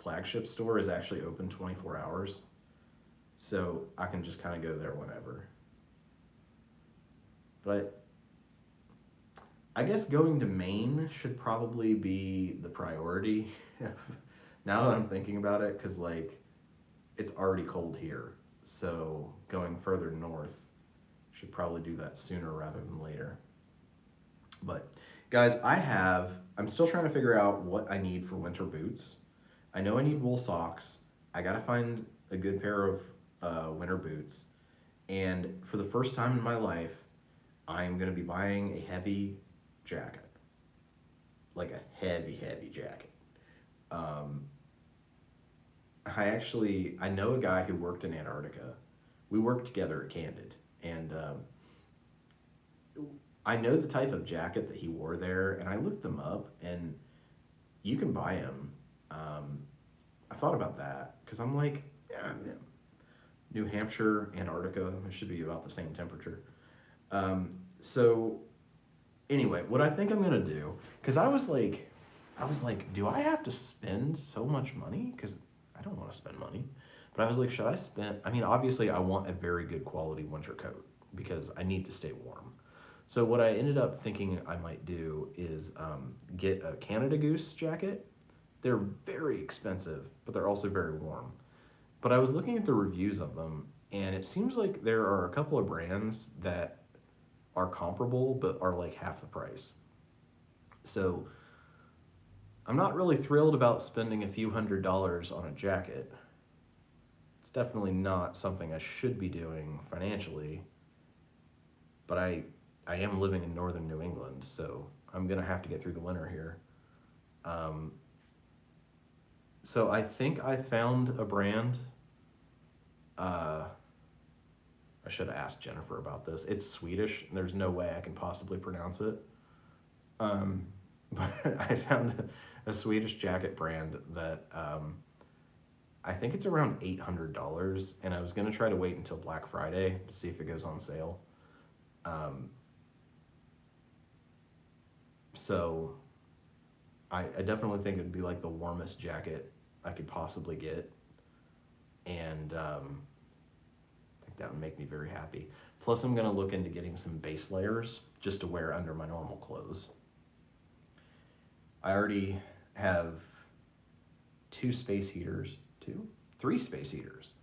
flagship store is actually open 24 hours. So I can just kind of go there whenever. But I guess going to Maine should probably be the priority now that I'm thinking about it, because like it's already cold here, so going further north Should probably do that sooner rather than later. But guys, I'm still trying to figure out what I need for winter boots. I know I need wool socks. I gotta find a good pair of winter boots. And for the first time in my life, I'm gonna be buying a heavy jacket, like a heavy jacket. Um, I know a guy who worked in Antarctica. We worked together at Candid, and I know the type of jacket that he wore there, and I looked them up, and you can buy them. Um, I thought about that because I'm like, yeah, New Hampshire, Antarctica, it should be about the same temperature. So anyway, what I think I'm gonna do, because I was like, do I have to spend so much money? Because I don't want to spend money. But I was like, should I spend? I mean, obviously, I want a very good quality winter coat because I need to stay warm. So what I ended up thinking I might do is get a Canada Goose jacket. They're very expensive, but they're also very warm. But I was looking at the reviews of them, and it seems like there are a couple of brands that are comparable but are like half the price. So I'm not really thrilled about spending a few $100s on a jacket. It's definitely not something I should be doing financially, but I am living in northern New England, so I'm gonna have to get through the winter here. Um, so I think I found a brand. Uh, I should have asked Jennifer about this. It's Swedish. And there's no way I can possibly pronounce it. But I found a Swedish jacket brand that I think it's around $800, and I was gonna try to wait until Black Friday to see if it goes on sale. Um, so I definitely think it'd be like the warmest jacket I could possibly get, and I think that would make me very happy. Plus, I'm gonna look into getting some base layers just to wear under my normal clothes. I already have two space heaters, three space heaters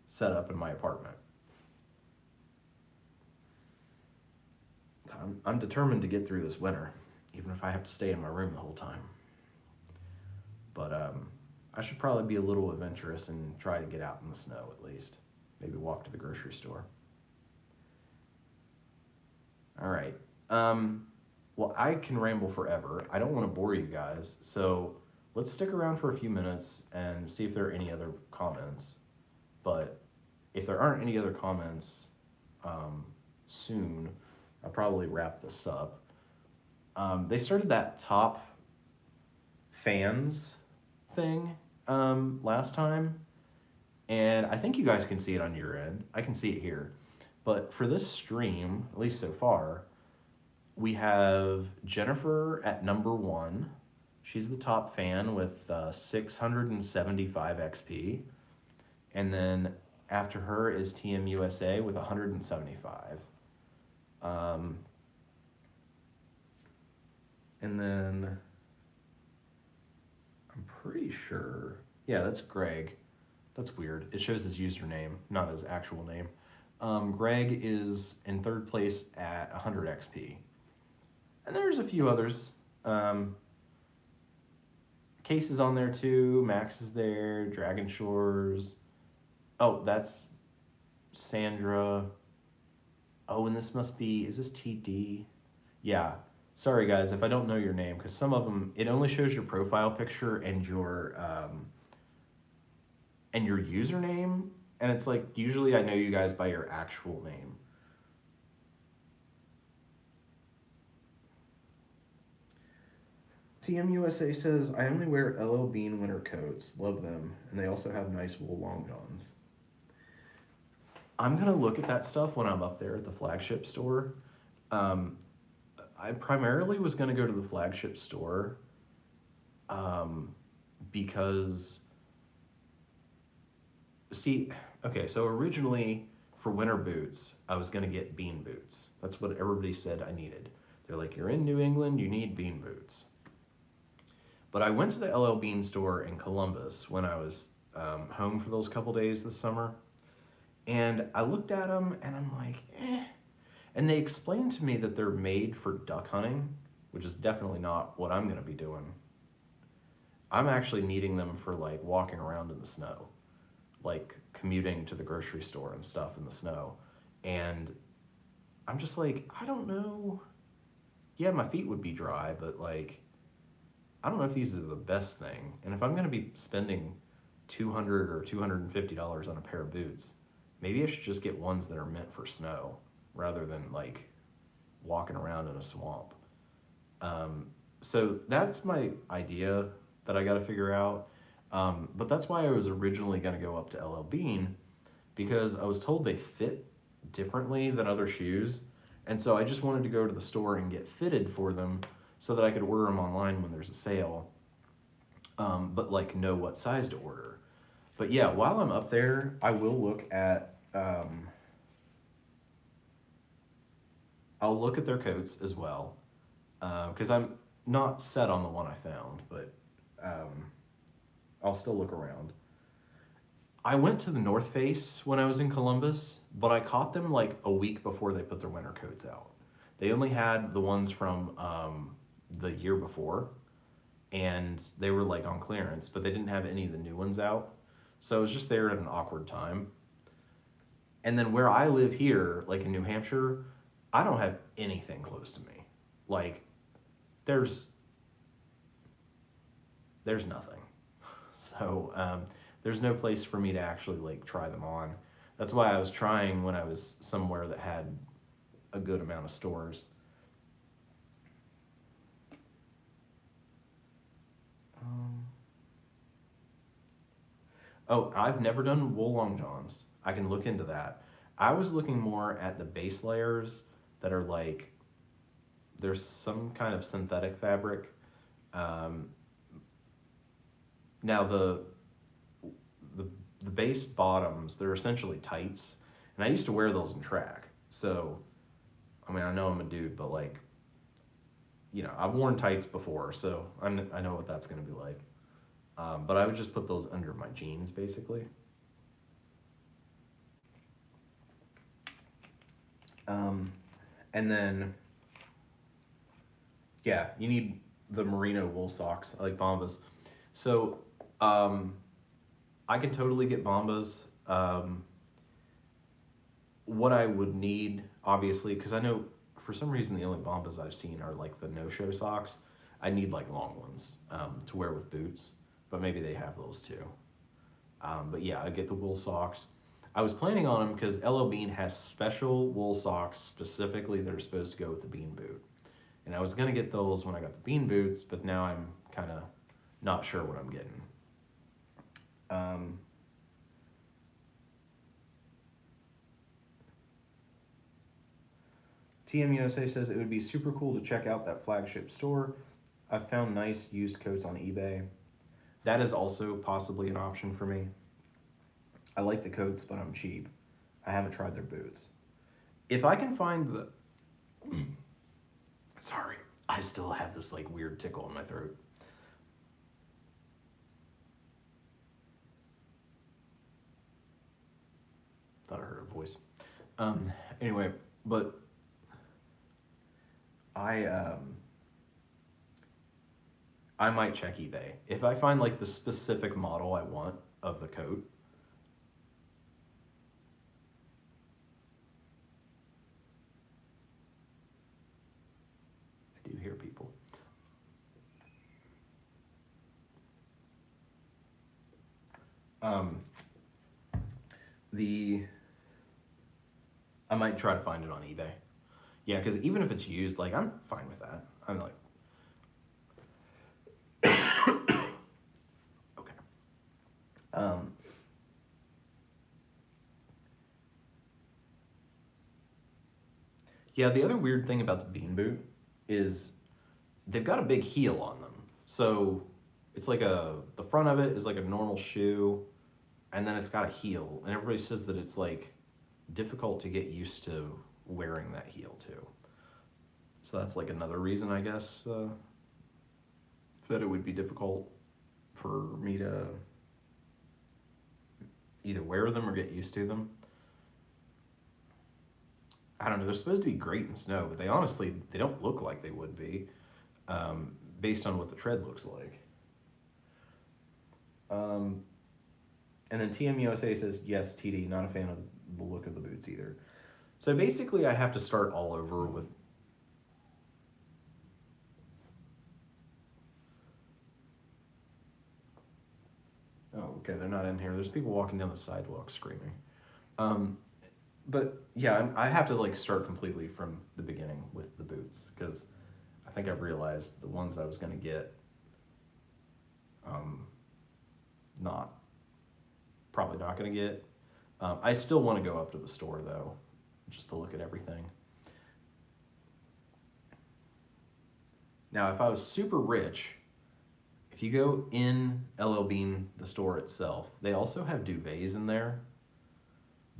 set up in my apartment. I'm determined to get through this winter, even if I have to stay in my room the whole time. But I should probably be a little adventurous and try to get out in the snow at least. Maybe walk to the grocery store. All right. Well, I can ramble forever. I don't want to bore you guys, so let's stick around for a few minutes and see if there are any other comments. But if there aren't any other comments soon, I'll probably wrap this up. They started that top fans thing last time, and I think you guys can see it on your end. I can see it here. But for this stream, at least so far, we have Jennifer at number 1. She's the top fan with 675 XP. And then after her is TMUSA with 175. And then I'm pretty sure, yeah, that's Greg. That's weird. It shows his username, not his actual name. Greg is in 3rd place at 100 XP. And there's a few others. Case is on there too. Max is there. Dragon Shores. Oh, that's Sandra. Oh, and this must be, is this TD? Yeah. Sorry guys if I don't know your name, because some of them, it only shows your profile picture and your username, and it's like, usually I know you guys by your actual name. TMUSA says, I only wear LL Bean winter coats. Love them. And they also have nice wool long johns. I'm going to look at that stuff when I'm up there at the flagship store. I primarily was going to go to the flagship store because, see, okay, so originally for winter boots, I was going to get bean boots. That's what everybody said I needed. They're like, you're in New England, you need bean boots. But I went to the LL Bean store in Columbus when I was home for those couple days this summer. And I looked at them and I'm like, And they explained to me that they're made for duck hunting, which is definitely not what I'm going to be doing. I'm actually needing them for like walking around in the snow, like commuting to the grocery store and stuff in the snow. And I'm just like, I don't know. Yeah, my feet would be dry, but like, I don't know if these are the best thing. And if I'm going to be spending $200 or $250 on a pair of boots, maybe I should just get ones that are meant for snow rather than like walking around in a swamp. So that's my idea that I got to figure out. But that's why I was originally going to go up to LL Bean, because I was told they fit differently than other shoes. And so I just wanted to go to the store and get fitted for them so that I could order them online when there's a sale, but like know what size to order. But yeah, while I'm up there, I will look at, I'll look at their coats as well, because I'm not set on the one I found, but I'll still look around. I went to the North Face when I was in Columbus, but I caught them like a week before they put their winter coats out. They only had the ones from the year before, and they were like on clearance, but they didn't have any of the new ones out. So I was just there at an awkward time. And then where I live here, like in New Hampshire, I don't have anything close to me. Like there's nothing. So there's no place for me to actually like try them on. That's why I was trying when I was somewhere that had a good amount of stores. Oh, I've never done wool long johns. I can look into that. I was looking more at the base layers that are like, there's some kind of synthetic fabric. Um, Now the the base bottoms, they're essentially tights, and I used to wear those in track. So, I mean, I know I'm a dude, but like, I've worn tights before, so I know what that's gonna be like. But I would just put those under my jeans, basically. And then, yeah, you need the merino wool socks, like Bombas. So, I can totally get Bombas. What I would need, obviously, because I know for some reason the only Bombas I've seen are like the no-show socks. I need like long ones to wear with boots, but maybe they have those too. But yeah, I get the wool socks. I was planning on them because LL Bean has special wool socks specifically that are supposed to go with the Bean boot. And I was going to get those when I got the Bean boots, but now I'm kind of not sure what I'm getting. TMUSA says it would be super cool to check out that flagship store. I've found nice used coats on eBay. That is also possibly an option for me. I like the coats, but I'm cheap. I haven't tried their boots. If I can find the... Sorry, I still have this like weird tickle in my throat. Thought I heard a voice. Anyway, but I might check eBay. If I find like the specific model I want of the coat, I do hear people. I might try to find it on eBay. Yeah, because even if it's used, like I'm fine with that. I'm like, okay. Yeah, the other weird thing about the Bean boot is they've got a big heel on them. So it's like the front of it is like a normal shoe, and then it's got a heel. And everybody says that it's like difficult to get used to wearing that heel too. So that's like another reason, I guess, that it would be difficult for me to either wear them or get used to them. I don't know, they're supposed to be great in snow, but they don't look like they would be, based on what the tread looks like. Um, and then TMUSA says, yes, TD, not a fan of the look of the boots either. So basically, I have to start all over with. Oh, okay, they're not in here. There's people walking down the sidewalk screaming. Um, but yeah, I have to like start completely from the beginning with the boots because I think I've realized the ones I was gonna get, um, not probably not gonna get. I still want to go up to the store though, just to look at everything. Now, if I was super rich, if you go in LL Bean, the store itself, they also have duvets in there.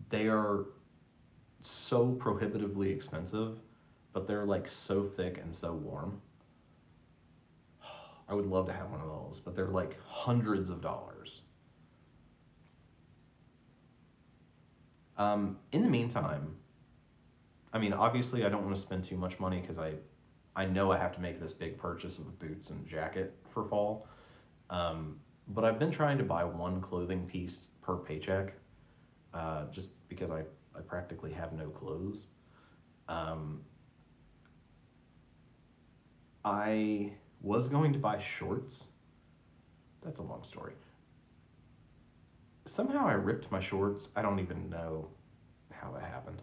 They are so prohibitively expensive, but they're like so thick and so warm. I would love to have one of those, but they're like hundreds of dollars. In the meantime, I mean, obviously, I don't want to spend too much money because I know I have to make this big purchase of boots and jacket for fall. But I've been trying to buy one clothing piece per paycheck, just because I practically have no clothes. Um, I was going to buy shorts. That's a long story. Somehow I ripped my shorts. I don't even know how that happened,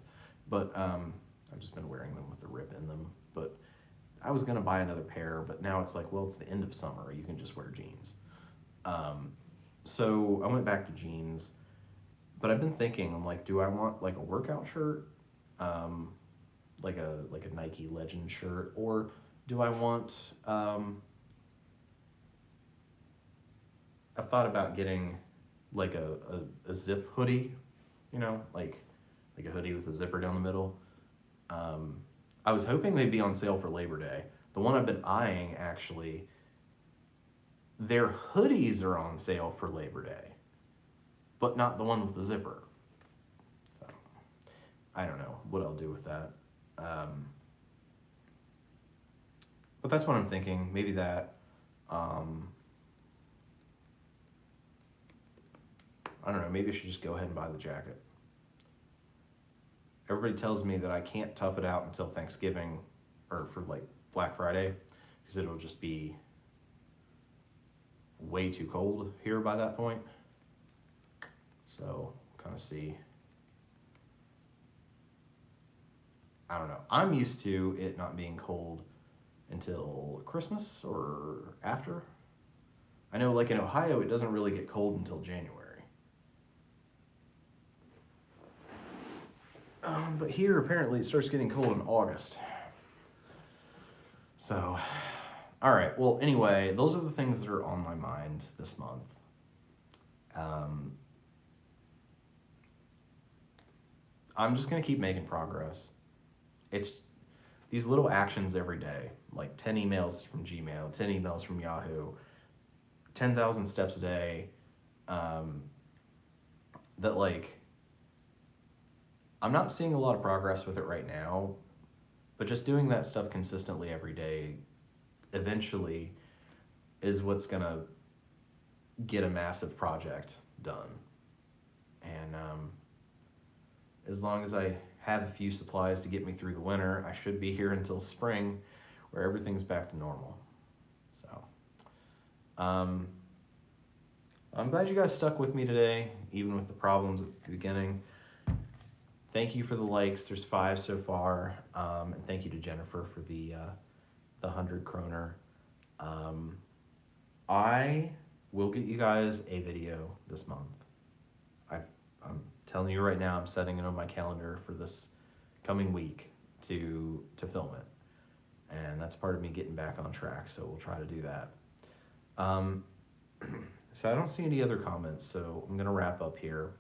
but I've just been wearing them with the rip in them. But I was gonna buy another pair, but now it's like, well, it's the end of summer. You can just wear jeans. Um, so I went back to jeans, but I've been thinking, I'm like, do I want like a workout shirt, um, like a Nike Legend shirt, or do I want? I've thought about getting like a zip hoodie, you know, like a hoodie with a zipper down the middle. Um, I was hoping they'd be on sale for Labor Day. The one I've been eyeing actually, their hoodies are on sale for Labor Day, but not the one with the zipper. So I don't know what I'll do with that. Um, but that's what I'm thinking. Maybe that. Um, I don't know. Maybe I should just go ahead and buy the jacket. Everybody tells me that I can't tough it out until Thanksgiving or for like Black Friday because it'll just be way too cold here by that point. So kind of see. I don't know. I'm used to it not being cold until Christmas or after. I know like in Ohio it doesn't really get cold until January. But here apparently it starts getting cold in August. So, all right. Well, anyway, those are the things that are on my mind this month. I'm just gonna keep making progress. It's these little actions every day, like 10 emails from Gmail, 10 emails from Yahoo, 10,000 steps a day. Um, that like I'm not seeing a lot of progress with it right now, but just doing that stuff consistently every day eventually is what's gonna get a massive project done. And as long as I have a few supplies to get me through the winter, I should be here until spring where everything's back to normal. So um, I'm glad you guys stuck with me today, even with the problems at the beginning. Thank you for the likes. There's 5 so far. And thank you to Jennifer for the 100 kroner. I will get you guys a video this month. I'm telling you right now, I'm setting it on my calendar for this coming week to film it. And that's part of me getting back on track, so we'll try to do that. So I don't see any other comments, so I'm going to wrap up here.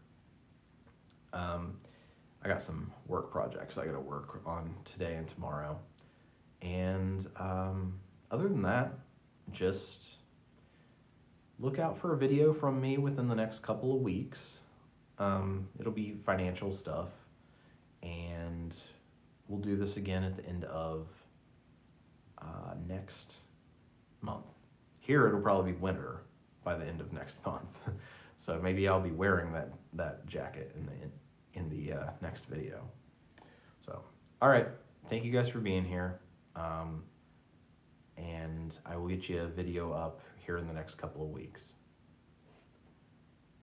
I got some work projects I got to work on today and tomorrow. And other than that, just look out for a video from me within the next couple of weeks. It'll be financial stuff, and we'll do this again at the end of next month. Here it'll probably be winter by the end of next month. So maybe I'll be wearing that jacket in the next video. So, all right, thank you guys for being here, and I will get you a video up here in the next couple of weeks.